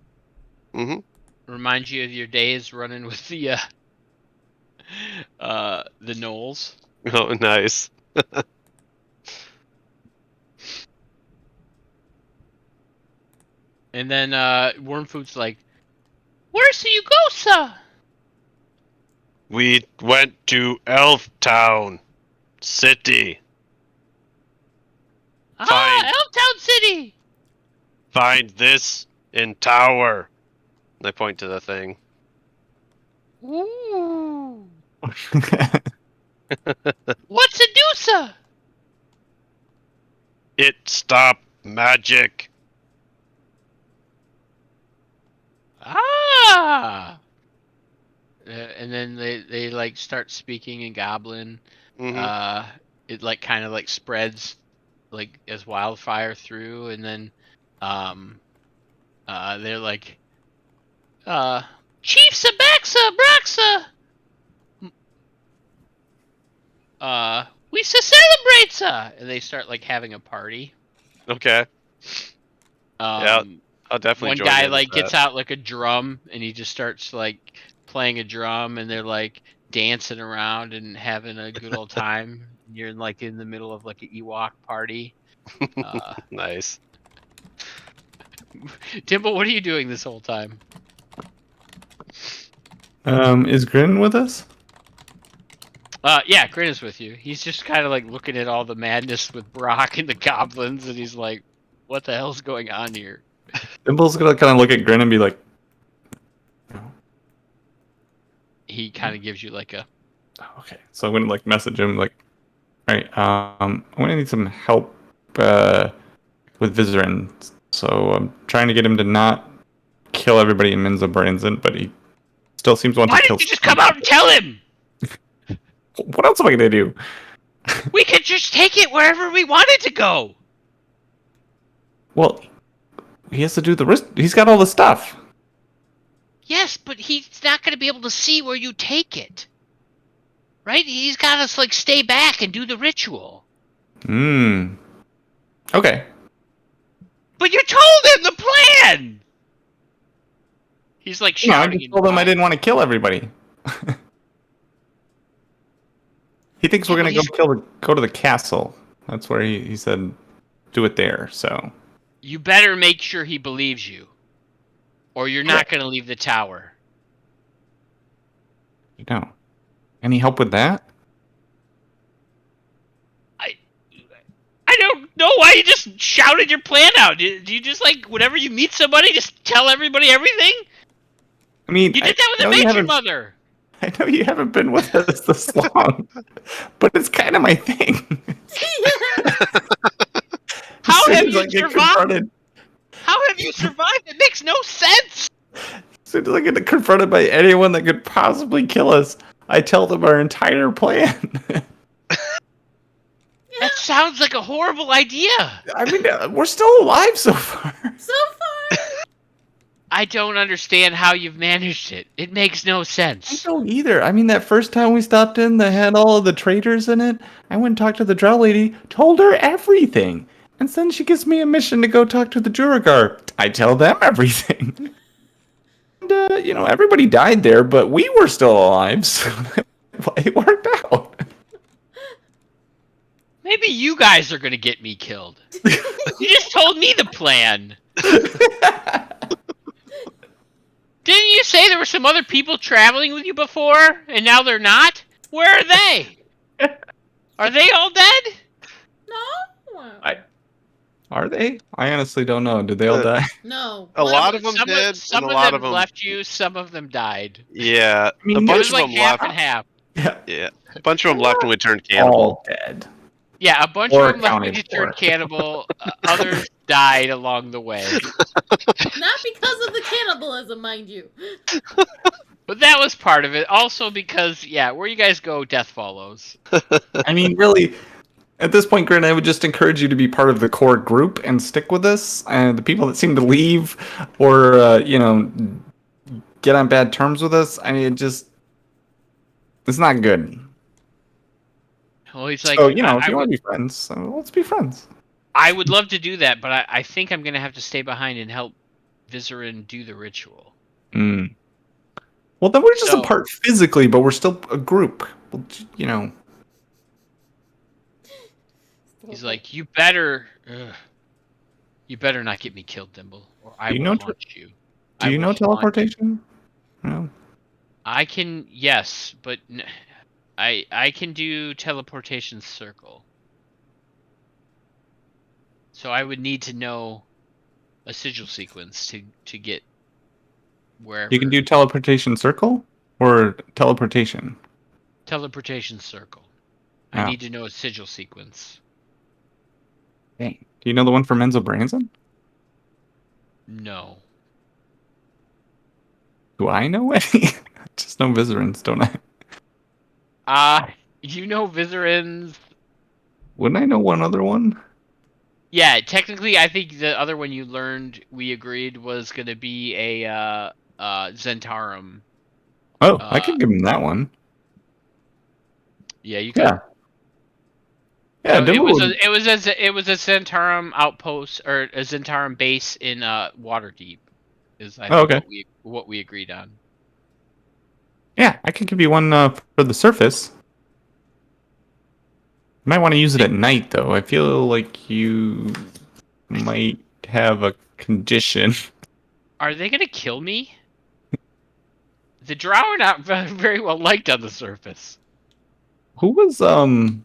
Mhm. Reminds you of your days running with the gnolls. Oh, nice. And then Wormfood's like, "Where's you go, sir?" We went to Elf Town City. Ah, Fine. Elftown City. Find this in tower. And I point to the thing. Ooh. What's it do, sir? It stop magic. Ah. And then they like start speaking in Goblin. Mhm. It like kind of like spreads like as wildfire through, and then they're like, Chief Sabaxa Braxa, we celebrate, sir. And they start like having a party. Okay. Yeah, I'll definitely One join guy in like with gets that. out like a drum and he just starts like playing a drum, and they're like dancing around and having a good old time. You're like in the middle of like an Ewok party. Nice. Dimple, what are you doing this whole time? Is Grin with us? Yeah, Grin is with you. He's just kind of like looking at all the madness with Brock and the goblins, and he's like, "What the hell's going on here?" Dimple's gonna kind of look at Grin and be like, he kind of gives you like a. Okay, so I'm gonna like message him like, all right, I'm gonna need some help with Vizerin. So I'm trying to get him to not kill everybody in Minzo Branson, but he still seems to want Why to kill. didn't you just come out and tell him? What else am I gonna do? We could just take it wherever we wanted to go. Well, he has to do the risk. He's got all the stuff. Yes, but he's not going to be able to see where you take it. Right? He's got to like stay back and do the ritual. Okay. But you told him the plan. He's like No, I shouting. just told him I didn't want to kill everybody. He thinks we're gonna go to the castle. That's where he said do it there. So You better make sure he believes you, or you're not going to leave the tower. no. Any help with that? I don't know why you just shouted your plan out. Do you just like whenever you meet somebody, just tell everybody everything? I mean, You did that with the matron mother. I know you haven't been with us this long, but it's kind of my thing. How As have soon as you I get survived? confronted, How have you survived? It makes no sense. as soon as I get confronted by anyone that could possibly kill us, I tell them our entire plan. That sounds like a horrible idea. I mean, we're still alive so far. So far. I don't understand how you've managed it. It makes no I sense. don't either. I mean, that first time we stopped in that had all of the traitors in it, I went and talked to the drow lady, told her everything. And then she gives me a mission to go talk to the Juragar. I tell them everything. And, everybody died there, but we were still alive, so it worked out. Maybe you guys are gonna get me killed. You just told me the plan. Didn't you say there were some other people traveling with you before, and now they're not? Where are they? Are they all dead? No. Are they? I honestly don't know. Did they all die? No. A lot of them Some did, some and a of lot them of them left you. Some of them died. Yeah, I mean, a It bunch was of like them half left. and half. Yeah, a bunch of them left when we turned cannibal. All dead. Yeah, a bunch Or of them left when accounted you turned for. cannibal. Others died along the way. Not because of the cannibalism, mind you. But that was part of it. Also because, where you guys go, death follows. I mean, really, at this point, Grin, I would just encourage you to be part of the core group and stick with us. And the people that seem to leave or, get on bad terms with us, I mean, it's not good. Well, he's like, So, if you I want would, to be friends, let's be friends. I would love to do that, but I think I'm going to have to stay behind and help Vizerin do the ritual. Mm. Well, then we're just So- apart physically, but we're still a group. Well, He's like, you better not get me killed, Dimble, or I Do you will know haunt you. Do you know teleportation? No. I can, yes, but I can do teleportation circle. So I would need to know a sigil sequence to get wherever. You can do teleportation circle or teleportation. Teleportation circle. Oh. I need to know a sigil sequence. Dang. Do you know the one for Menzo Branson? No. Do I know any? I just know Vizerins, don't I? You know Vizerin's. Wouldn't I know one other one? Yeah, technically, I think the other one you learned, we agreed, was going to be a Zentarum. Oh, I could give him that one. Yeah, you could. Yeah. Yeah, So it Dimble was a Zentarum outpost or a Zentarum base in Waterdeep. Is I think okay. what we agreed on. Yeah, I could give you one for the surface. You might want to use it at night, though. I feel like you might have a condition. Are they gonna kill me? The Drow are not very well liked on the surface. Who was the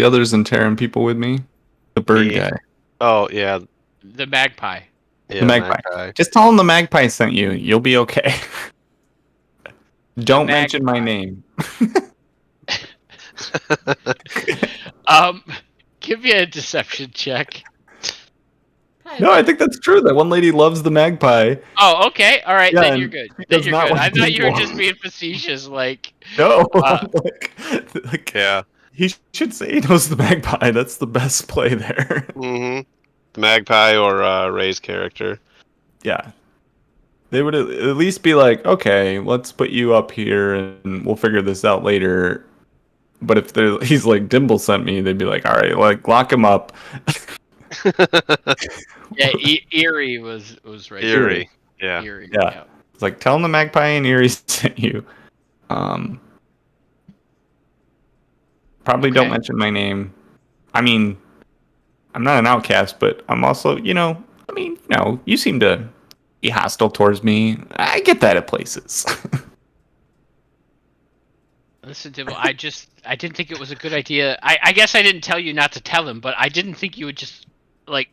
other Zentaran people with me? The bird Me. guy. Oh yeah, The magpie. yeah. The magpie. Just tell him the magpie sent you. You'll be okay. Don't mention my name. Give me a deception check. Probably No, I won't. think that's true. That one lady loves the magpie. Oh, okay. All right, Yeah, then you're and good. she Then does you're not good. I like thought you were Dimple. just being facetious, like. No, Uh, like, Yeah. he should say he knows the magpie. That's the best play there. Mm-hmm. The magpie or Ray's character. Yeah. They would at least be like, okay, let's put you up here and we'll figure this out later. But if he's like, Dimble sent me, they'd be like, all right, like, lock him up. Yeah, Erie was right. Eerie. Yeah. Erie. Yeah. It's like, tell him the magpie and Erie sent you. Probably don't Okay. mention my name. I mean, I'm not an outcast, but I'm also, you seem to be hostile towards me. I get that at places. Listen, Dibble, I didn't think it was a good idea. I guess I didn't tell you not to tell him, but I didn't think you would just like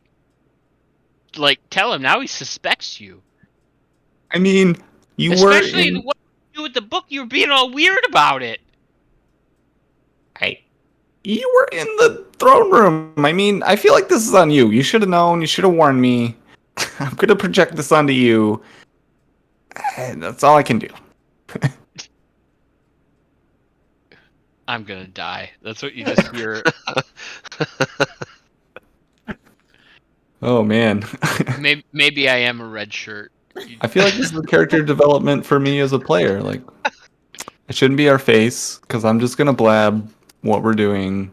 tell him. Now he suspects you. I mean, you Especially were in. what you do with the book. You were being all weird about it. You were in the throne room. I mean, I feel like this is on you. You should have known. You should have warned me. I'm going to project this onto you. And that's all I can do. I'm gonna die. That's what you just hear. Oh, man. Maybe I am a red shirt. I feel like this is the character development for me as a player. Like, it shouldn't be our face, because I'm just going to blab what we're doing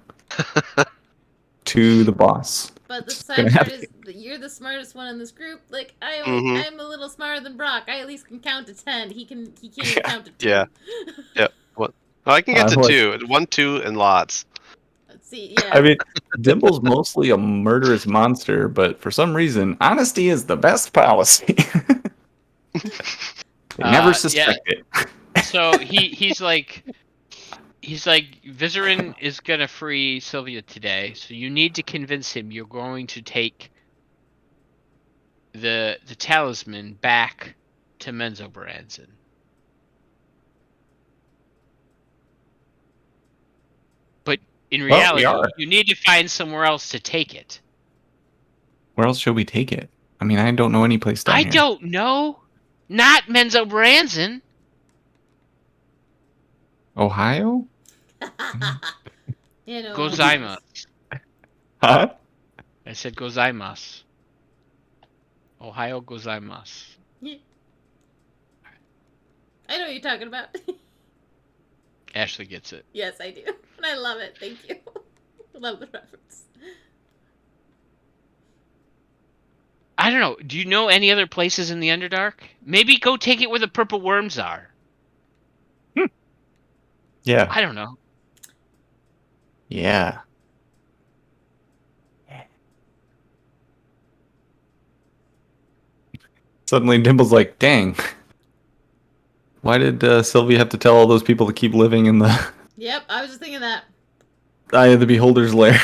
to the boss. But the It's sad gonna part happen. is that you're the smartest one in this group. Like Mhm. I'm a little smarter than Brock. I at least can count to 10. He can't even count to 2. Yeah. Yep. What? Oh, I can get to Like- 2. 1, 2, and lots. Let's see. Yeah. I mean, Dimble's mostly a murderous monster, but for some reason, honesty is the best policy. They never Yeah. suspect it. So he's like Vizerin is gonna free Sylvia today, so you need to convince him you're going to take the talisman back to Menzoberranzan. But in Well, we reality, are. you need to find somewhere else to take it. Where else should we take it? I mean, I don't know any place down I here. don't know. Not Menzoberranzan. Ohio? You know. Gozaimasu. Huh? I said gozaimasu. Ohio gozaimasu. Yeah. I know what you're talking about. Ashley gets it. Yes, I do. And I love it. Thank you. I love the reference. I don't know. Do you know any other places in the Underdark? Maybe go take it where the purple worms are. Yeah. I don't know. Yeah. Suddenly Dimble's like, dang. Why did Sylvia have to tell all those people to keep living in the Yep, I was just thinking that. Eye of the Beholder's Lair?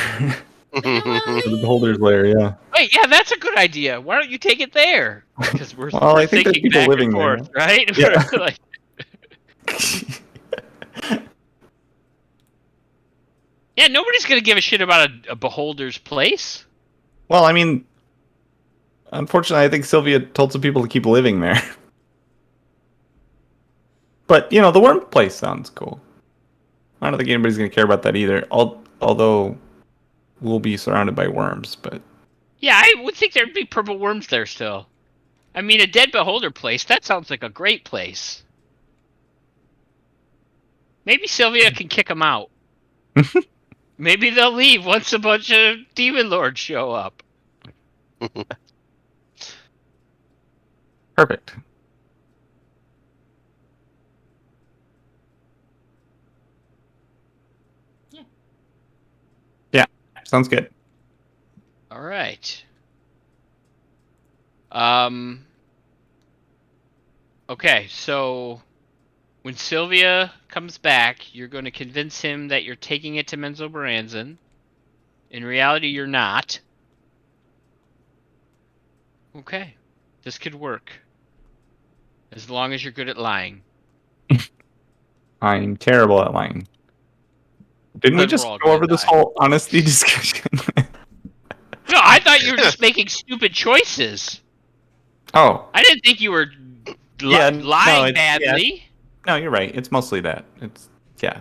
Leave. The Beholder's Lair, yeah. Wait, yeah, that's a good idea. Why don't you take it there? Because we're, Well, we're I think there's thinking people back living and there. forth, right? Yeah. We're like, yeah, nobody's gonna give a shit about a beholder's place. Well, I mean, unfortunately, I think Sylvia told some people to keep living there. But, the worm place sounds cool. I don't think anybody's going to care about that either. Although we'll be surrounded by worms, but Yeah, I would think there'd be purple worms there still. I mean, a dead beholder place, that sounds like a great place. Maybe Sylvia can kick them out. Maybe they'll leave once a bunch of demon lords show up. perfect. Yeah, sounds good. All right. Okay, so when Sylvia comes back, you're going to convince him that you're taking it to Menzoberranzan. In reality, you're not. Okay, this could work. As long as you're good at lying. I'm terrible at lying. Didn't we Then we're just all go gonna over this die. whole honesty discussion? No, I thought you were just making stupid choices. Oh, I didn't think you were Yeah, no, lying it's- yeah. badly. no, you're right. It's mostly that. It's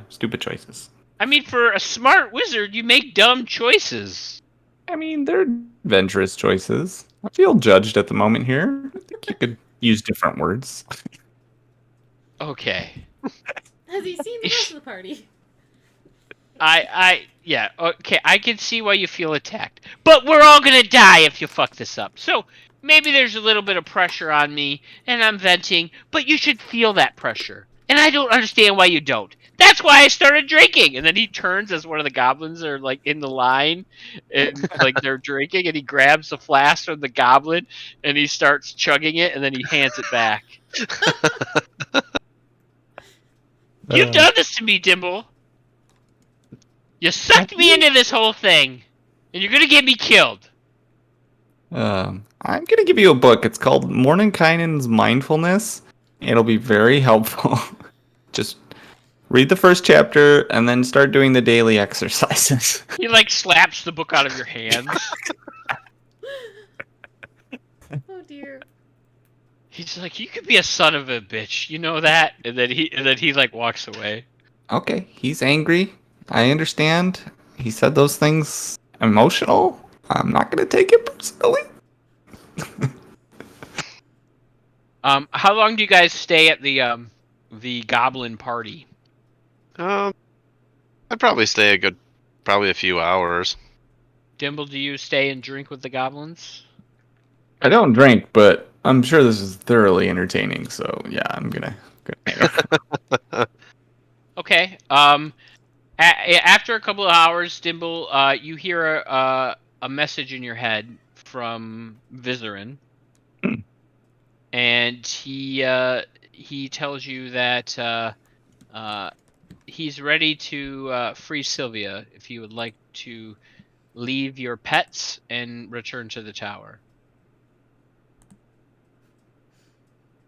stupid choices. I mean, for a smart wizard, you make dumb choices. I mean, they're adventurous choices. I feel judged at the moment here. I think you could use different words. Okay. Has he seen the rest of the party? Yeah, okay, I can see why you feel attacked. But we're all gonna die if you fuck this up. So, maybe there's a little bit of pressure on me, and I'm venting, but you should feel that pressure. And I don't understand why you don't. That's why I started drinking! And then he turns as one of the goblins are, like, in the line, and, like, they're drinking, and he grabs the flask from the goblin, and he starts chugging it, and then he hands it back. You've done this to me, Dimble! You sucked me into this whole thing, and you're gonna get me killed. I'm gonna give you a book. It's called Mordenkainen's Mindfulness. It'll be very helpful. Just read the first chapter and then start doing the daily exercises. He like slaps the book out of your hands. Oh dear. He's like, "You could be a son of a bitch, you know that?" And then he like walks away. Okay, he's angry. I understand. He said those things emotional. I'm not gonna take it personally. How long do you guys stay at the goblin party? I'd probably stay probably a few hours. Dimble, do you stay and drink with the goblins? I don't drink, but I'm sure this is thoroughly entertaining. So yeah, I'm gonna hang out. Okay. After a couple of hours, Dimble, you hear a message in your head from Vizerin, and he tells you that he's ready to free Sylvia if you would like to leave your pets and return to the tower.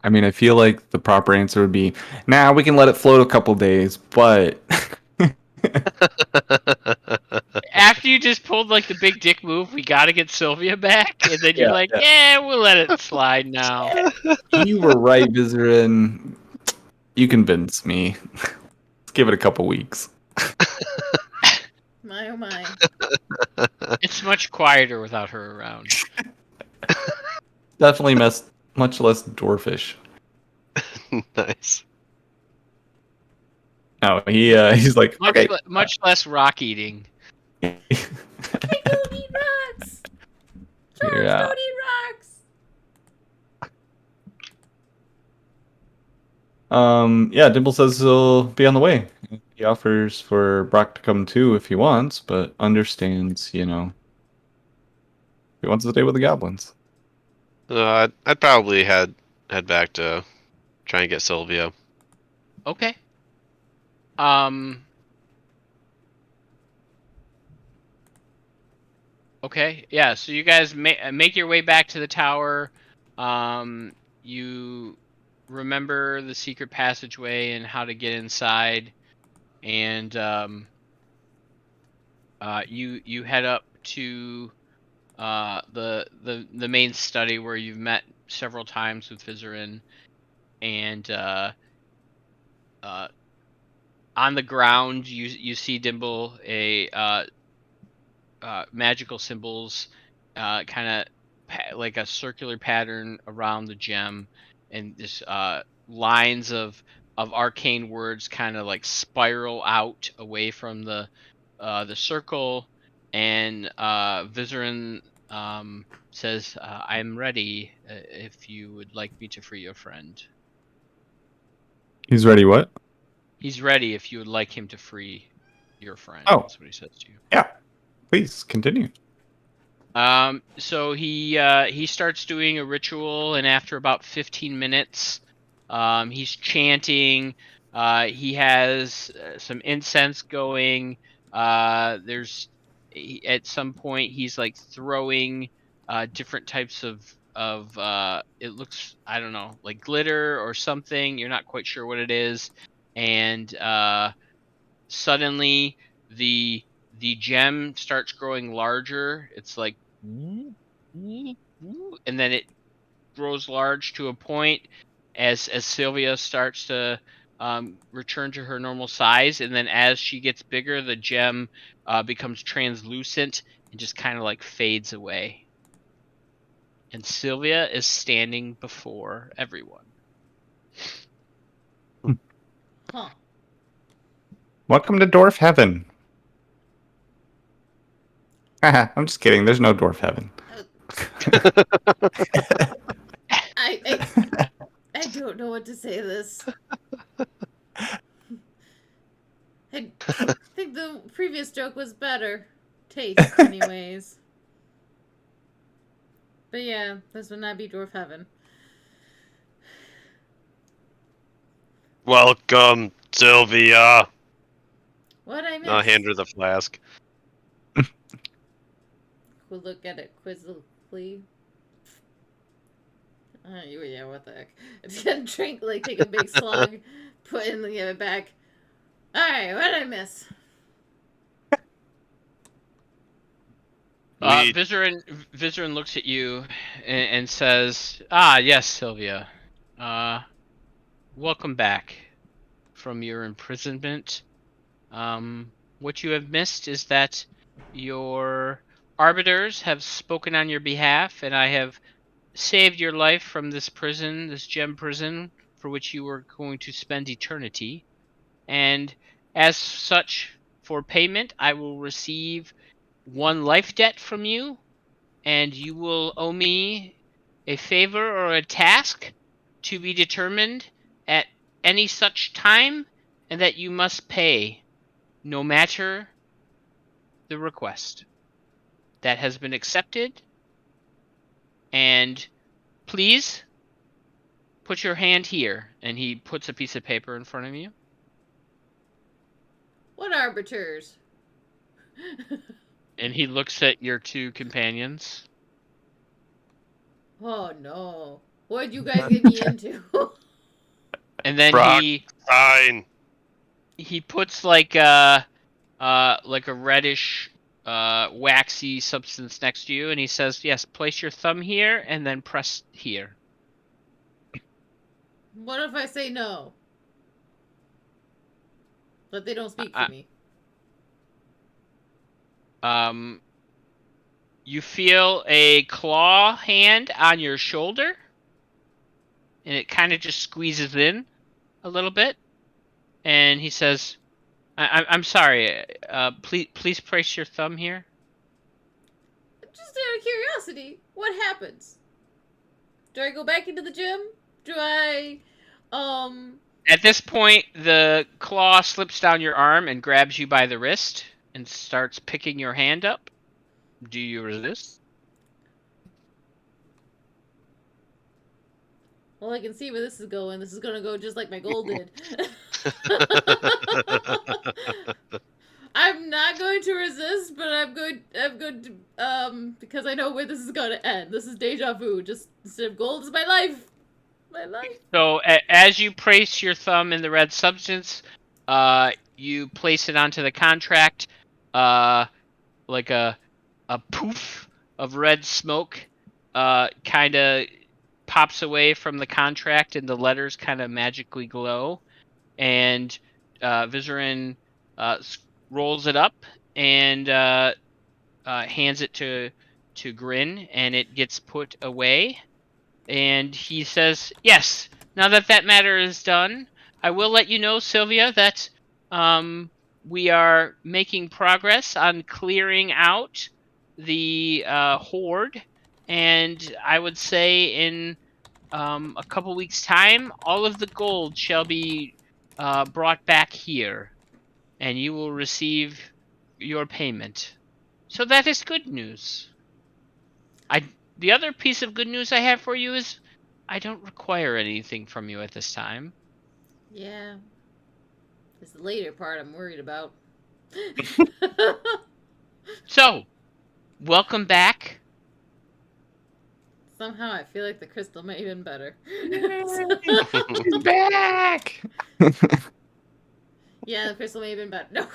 I mean, I feel like the proper answer would be, nah, we can let it float a couple days, but After you just pulled like the big dick move, we gotta get Sylvia back, and then you're like, yeah, we'll let it slide now. you were right, Vizerin. You convinced me. Let's give it a couple weeks. My oh my. It's much quieter without her around. Definitely much less dwarfish. Nice. No, he's like, okay. Much less rock eating. I don't eat rocks! George, Yeah. don't eat rocks! Yeah, Dimple says he'll be on the way. He offers for Brock to come too if he wants, but understands, he wants to stay with the goblins. I'd probably head back to try and get Sylvia. Okay. Okay, yeah, so you guys make your way back to the tower. You remember the secret passageway and how to get inside, and you head up to the main study where you've met several times with Vizerin, and on the ground you see Dimble magical symbols, kind of like a circular pattern around the gem, and this lines of arcane words kind of like spiral out away from the circle, and Vizerin says, "I'm ready if you would like me to free your friend." He's ready, what? He's ready if you would like him to free your friend. Oh. That's what he says to you. Yeah. Please, continue. So he starts doing a ritual, and after about 15 minutes, he's chanting. He has some incense going. At some point he's like throwing different types of it looks, I don't know, like glitter or something. You're not quite sure what it is, and suddenly the gem starts growing larger. It's like, and then it grows large to a point as Sylvia starts to return to her normal size, and then as she gets bigger, the gem becomes translucent and just kind of like fades away. And Sylvia is standing before everyone. Huh. Welcome to Dwarf Heaven. Haha, I'm just kidding. There's no Dwarf Heaven. I don't know what to say to this. I think the previous joke was better. Taste, anyways. But yeah, this would not be Dwarf Heaven. Welcome, Sylvia. What I missed? I'll hand her the flask. We'll look at it quizzically. Yeah, what the heck? It's gonna drink, like, take a big slug, put in, give it back. Alright, what did I miss? Vizerin looks at you and says, "Ah, yes, Sylvia. Welcome back from your imprisonment. What you have missed is that your arbiters have spoken on your behalf, and I have saved your life from this prison, this gem prison, for which you were going to spend eternity. And as such, for payment, I will receive 1 life debt from you, and you will owe me a favor or a task to be determined at any such time, and that you must pay, no matter the request. That has been accepted, and please put your hand here." And he puts a piece of paper in front of you. What arbiters? And he looks at your 2 companions. Oh no. What'd you guys get me into? And then Brock, sign. he puts like a reddish waxy substance next to you, and he says, "Yes, place your thumb here and then press here." What if I say no? But they don't speak for me. You feel a claw hand on your shoulder, and it kind of just squeezes in a little bit. And he says, I'm sorry, please place your thumb here." Just out of curiosity, what happens? Do I go back into the gym? Do I, At this point, the claw slips down your arm and grabs you by the wrist and starts picking your hand up. Do you resist? Well, I can see where this is going. This is gonna go just like my goal did. I'm not going to resist, but I'm going to, because I know where this is gonna end. This is deja vu. Just instead of gold is my life. My life. So as you place your thumb in the red substance, you place it onto the contract, like a poof of red smoke, kind of pops away from the contract, and the letters kind of magically glow. And Vizerin rolls it up and hands it to Grin, and it gets put away. And he says, "Yes, now that matter is done, I will let you know, Sylvia, that we are making progress on clearing out the horde, and I would say in a couple weeks' time, all of the gold shall be brought back here, and you will receive your payment. So that is good news. The other piece of good news I have for you is I don't require anything from you at this time." Yeah. It's the later part I'm worried about. So, welcome back. Somehow I feel like the crystal might have been better. She's back! Yeah, the crystal may have been better. No.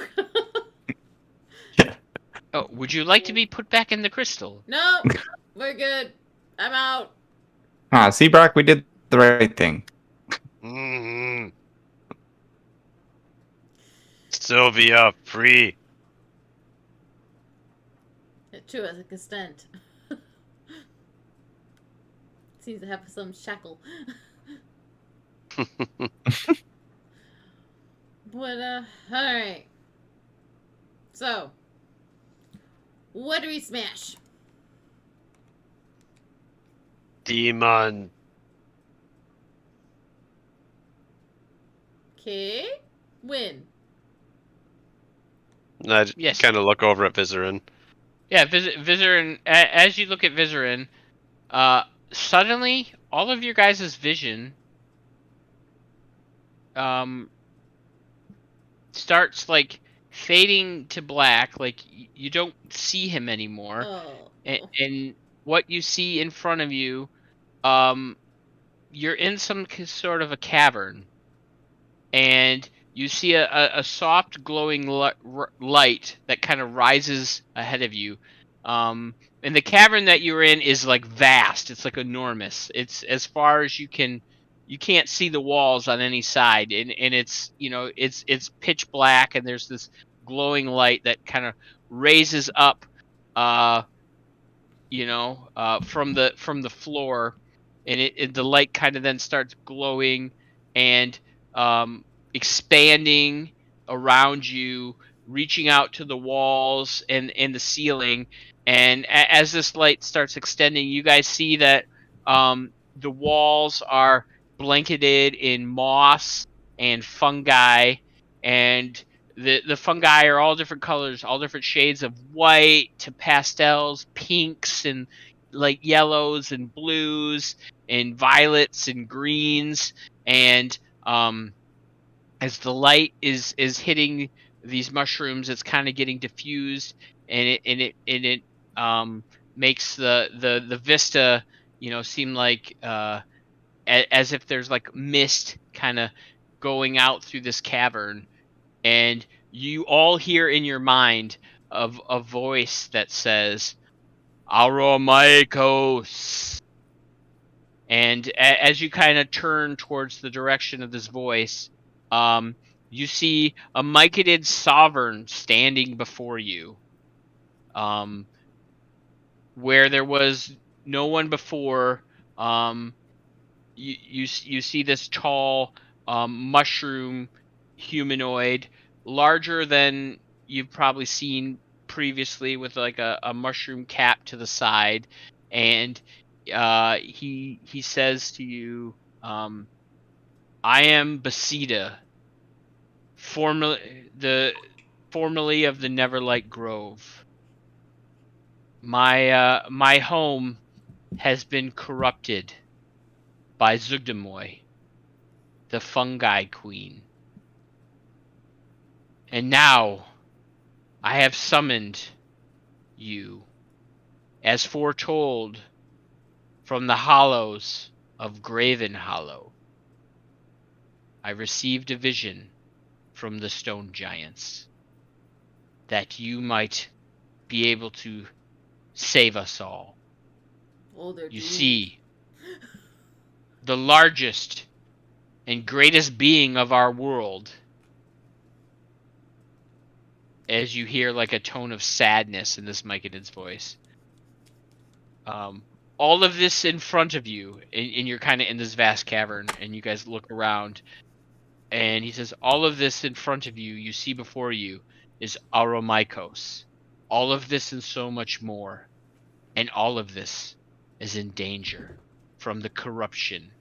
Oh, would you like to be put back in the crystal? No, we're good. I'm out. See, Brock, we did the right thing. Mm-hmm. Sylvia, free. To an extent. Seems to have some shackle. But, alright. So, what do we smash? Demon. Okay. Win. I Yes. kind of look over at Vizerin. Yeah, Vizerin. As you look at Vizerin, suddenly all of your guys' vision starts like fading to black. Like you don't see him anymore, Oh. and what you see in front of you, you're in some sort of a cavern, and you see a soft glowing light that kind of rises ahead of you. And the cavern that you're in is like vast. It's like enormous. It's as far as you can't see the walls on any side, and it's it's pitch black, and there's this glowing light that kind of raises up from the floor, and the light kind of then starts glowing and expanding around you, reaching out to the walls and the ceiling. And as this light starts extending, you guys see that the walls are blanketed in moss and fungi, and the fungi are all different colors, all different shades of white to pastels, pinks and like yellows and blues and violets and greens. And as the light is hitting these mushrooms, it's kind of getting diffused, and it makes the vista seem like as if there's like mist kind of going out through this cavern. And you all hear in your mind of a voice that says, Aromaikos. And as you kind of turn towards the direction of this voice, you see a Mycadid sovereign standing before you, where there was no one before. You see this tall mushroom humanoid, larger than you've probably seen previously, with like a mushroom cap to the side. And he says to you, I am Basida, formerly of the Neverlight Grove. My home has been corrupted by Zugdemoy, the fungi queen. And now I have summoned you, as foretold from the hollows of Graven Hollow. I received a vision from the stone giants that you might be able to save us all. Oh, You see, the largest and greatest being of our world, as you hear like a tone of sadness in this Mycadid's voice. All of this in front of you, and you're kind of in this vast cavern, and you guys look around, and he says, all of this in front of you, you see before you, is Aromaikos. All of this and so much more. And all of this is in danger from the corruption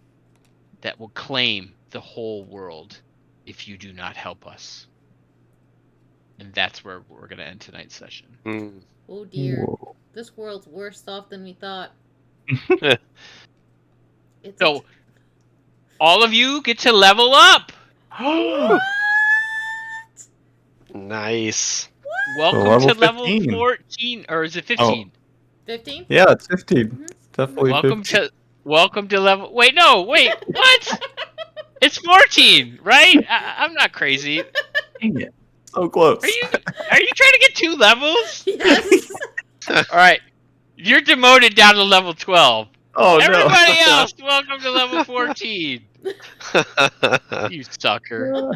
that will claim the whole world if you do not help us. And that's where we're going to end tonight's session. Mm. Oh dear. Whoa. This world's worse off than we thought. It's So, all of you get to level up! Nice. Welcome level to level 15. 14, or is it 15? 15? Yeah, it's 15. Mhm. It's definitely Welcome to level. Wait, what? It's 14, right? I'm not crazy. Dang it. So close. Are you trying to get 2 levels? Yes. All right, you're demoted down to level 12. Oh Everybody else, welcome to level 14. You sucker. no.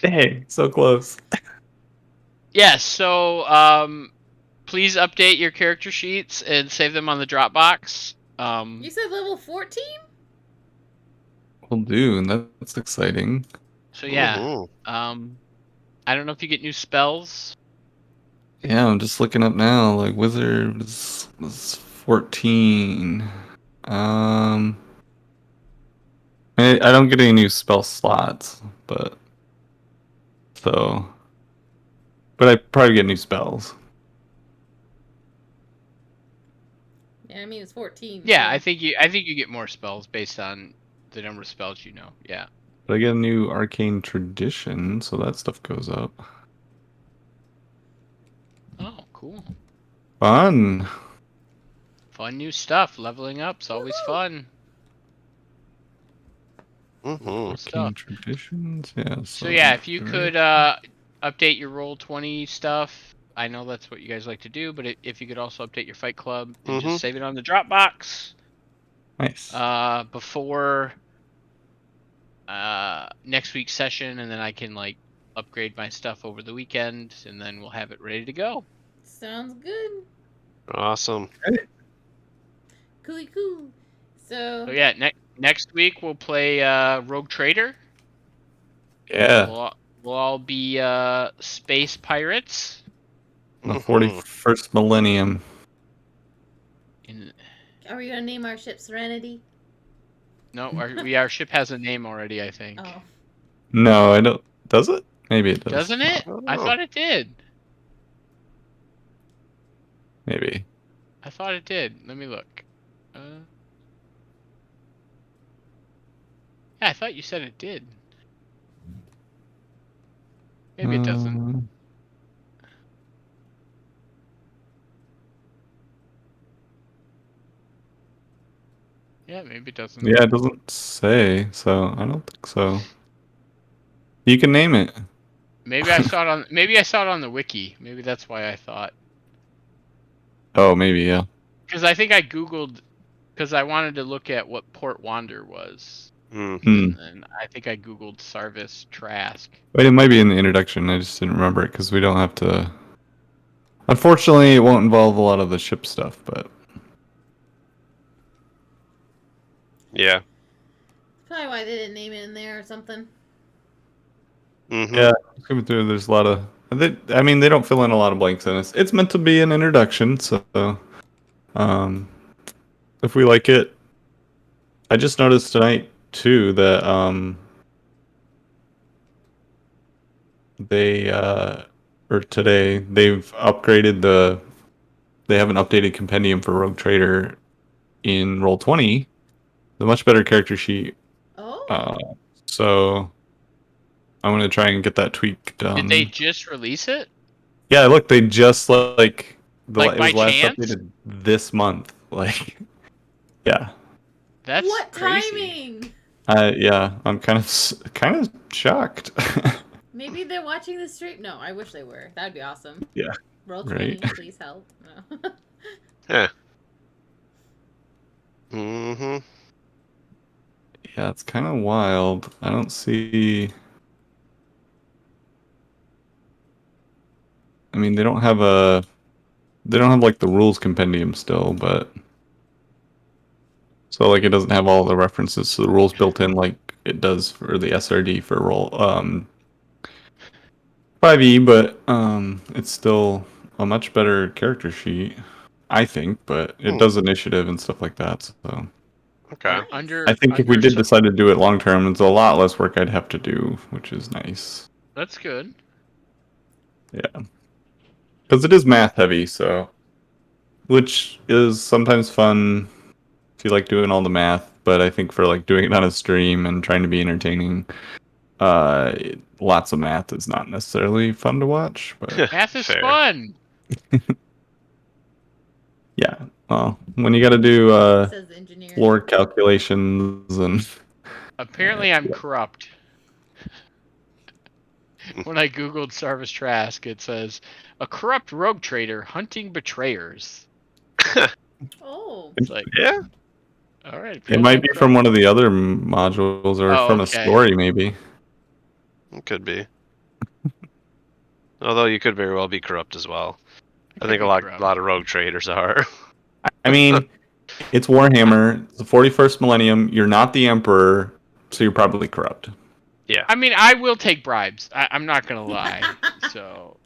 Dang, so close. Yes, so please update your character sheets and save them on the Dropbox. You said level 14? Will do, and that's exciting. So yeah, Mhm. I don't know if you get new spells. Yeah, I'm just looking up now. Like wizard was 14. I don't get any new spell slots, but I probably get new spells. Yeah, I mean it's 14. Yeah, so- I think you get more spells based on the number of spells you know. Yeah. But I get a new arcane tradition, so that stuff goes up. Oh, cool. Fun. Fun new stuff. Leveling up's always fun. Mhm. Cool Arcane stuff. traditions, yeah. So yeah, if you could update your Roll20 stuff, I know that's what you guys like to do, but if you could also update your Fight Club and just save it on the Dropbox Nice. before next week's session, and then I can like upgrade my stuff over the weekend, and then we'll have it ready to go. Sounds good. Awesome. Coolie cool. So yeah, next week we'll play Rogue Trader. Yeah. We'll all be space pirates. The 41st millennium. Are we gonna name our ship Serenity? No, our ship has a name already, I think. Oh. No, I don't. Does it? Maybe it does. Doesn't it? I thought it did. Maybe. I thought it did. Let me look. Yeah, I thought you said it did. Maybe it doesn't. Yeah, maybe it doesn't. Yeah, it doesn't say, so I don't think so. You can name it. Maybe I saw it on. Maybe I saw it on the wiki. Maybe that's why I thought. Oh, maybe, yeah. Because I think I googled. Because I wanted to look at what Port Wander was. And I think I googled Sarvis Trask. Wait, it might be in the introduction. I just didn't remember it because we don't have to. Unfortunately, it won't involve a lot of the ship stuff, but. Yeah. Probably why they didn't name it in there or something. Yeah, coming through, there's a lot of. They don't fill in a lot of blanks in it. It's meant to be an introduction, so. If we like it. I just noticed tonight, too, that. Or today, they've upgraded they have an updated compendium for Rogue Trader in Roll20, the much better character sheet. Oh. So I'm gonna try and get that tweak done. Did they just release it? Yeah, look, they just it by was last chance? updated this month. Like, yeah. That's what crazy. timing? Yeah, I'm kind of shocked. Maybe they're watching the stream. No, I wish they were. That'd be awesome. Yeah. Roll Right. 20, please help. No. Yeah. Yeah, it's kind of wild. I don't see. I mean, they don't have like the rules compendium still, but so like it doesn't have all the references to the rules built in like it does for the SRD for roll 5e, but it's still a much better character sheet, I think, but it does initiative and stuff like that, so Okay. I think if we did decide to do it long term, it's a lot less work I'd have to do, which is nice. That's good. Yeah. Because it is math heavy, so. Which is sometimes fun if you like doing all the math, but I think for like doing it on a stream and trying to be entertaining, lots of math is not necessarily fun to watch. But Math is Fair. fun. yeah, well, when you got to do Says the engineer. floor calculations and. Apparently, I'm corrupt. When I googled Sarvis Trask, it says a corrupt rogue trader hunting betrayers. Oh. It's like, Yeah. all right. It feels might be corrupt. from one of the other modules or Oh, from a okay. story, maybe. It could be. Although you could very well be corrupt as well. It I could think a be lot corrupt. of rogue traders are. I mean, it's Warhammer. It's the 41st millennium. You're not the Emperor, so you're probably corrupt. Yeah. I mean, I will take bribes. I'm not gonna lie. So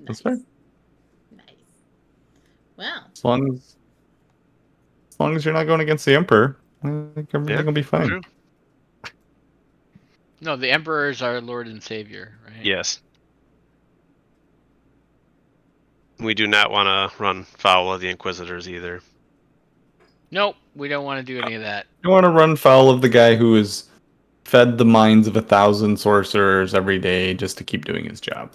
That's fair. Nice. Wow. As long as you're not going against the Emperor, I think everything will be fine. True. no, the Emperor is our Lord and Savior, right? Yes. We do not want to run foul of the Inquisitors either. Nope, we don't want to do any of that. You want to run foul of the guy who is fed the minds of 1,000 sorcerers every day just to keep doing his job.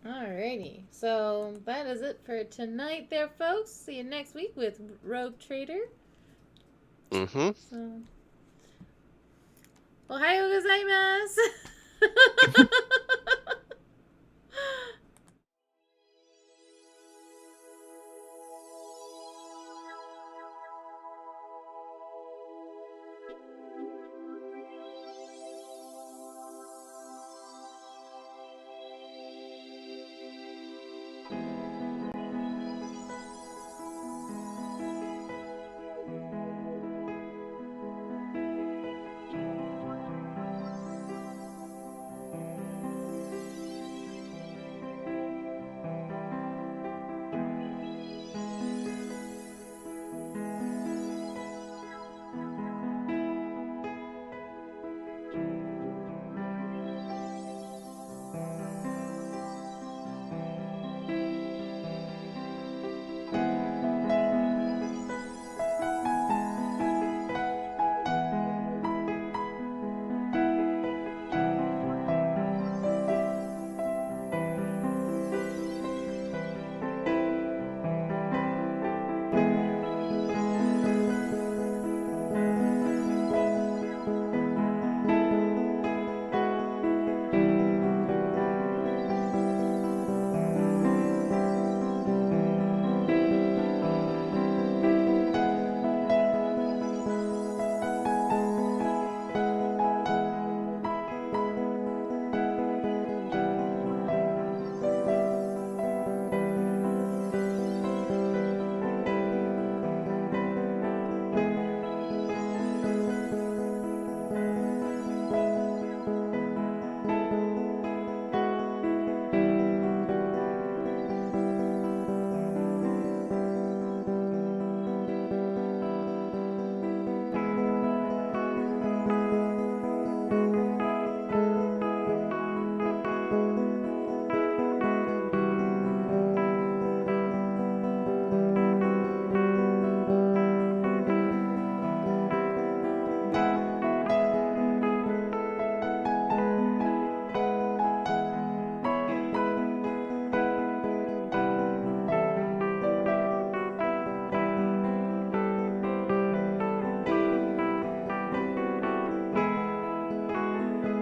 Alrighty. So that is it for tonight there, folks. See you next week with Rogue Trader. Mm-hmm. So, Ohayou gozaimasu!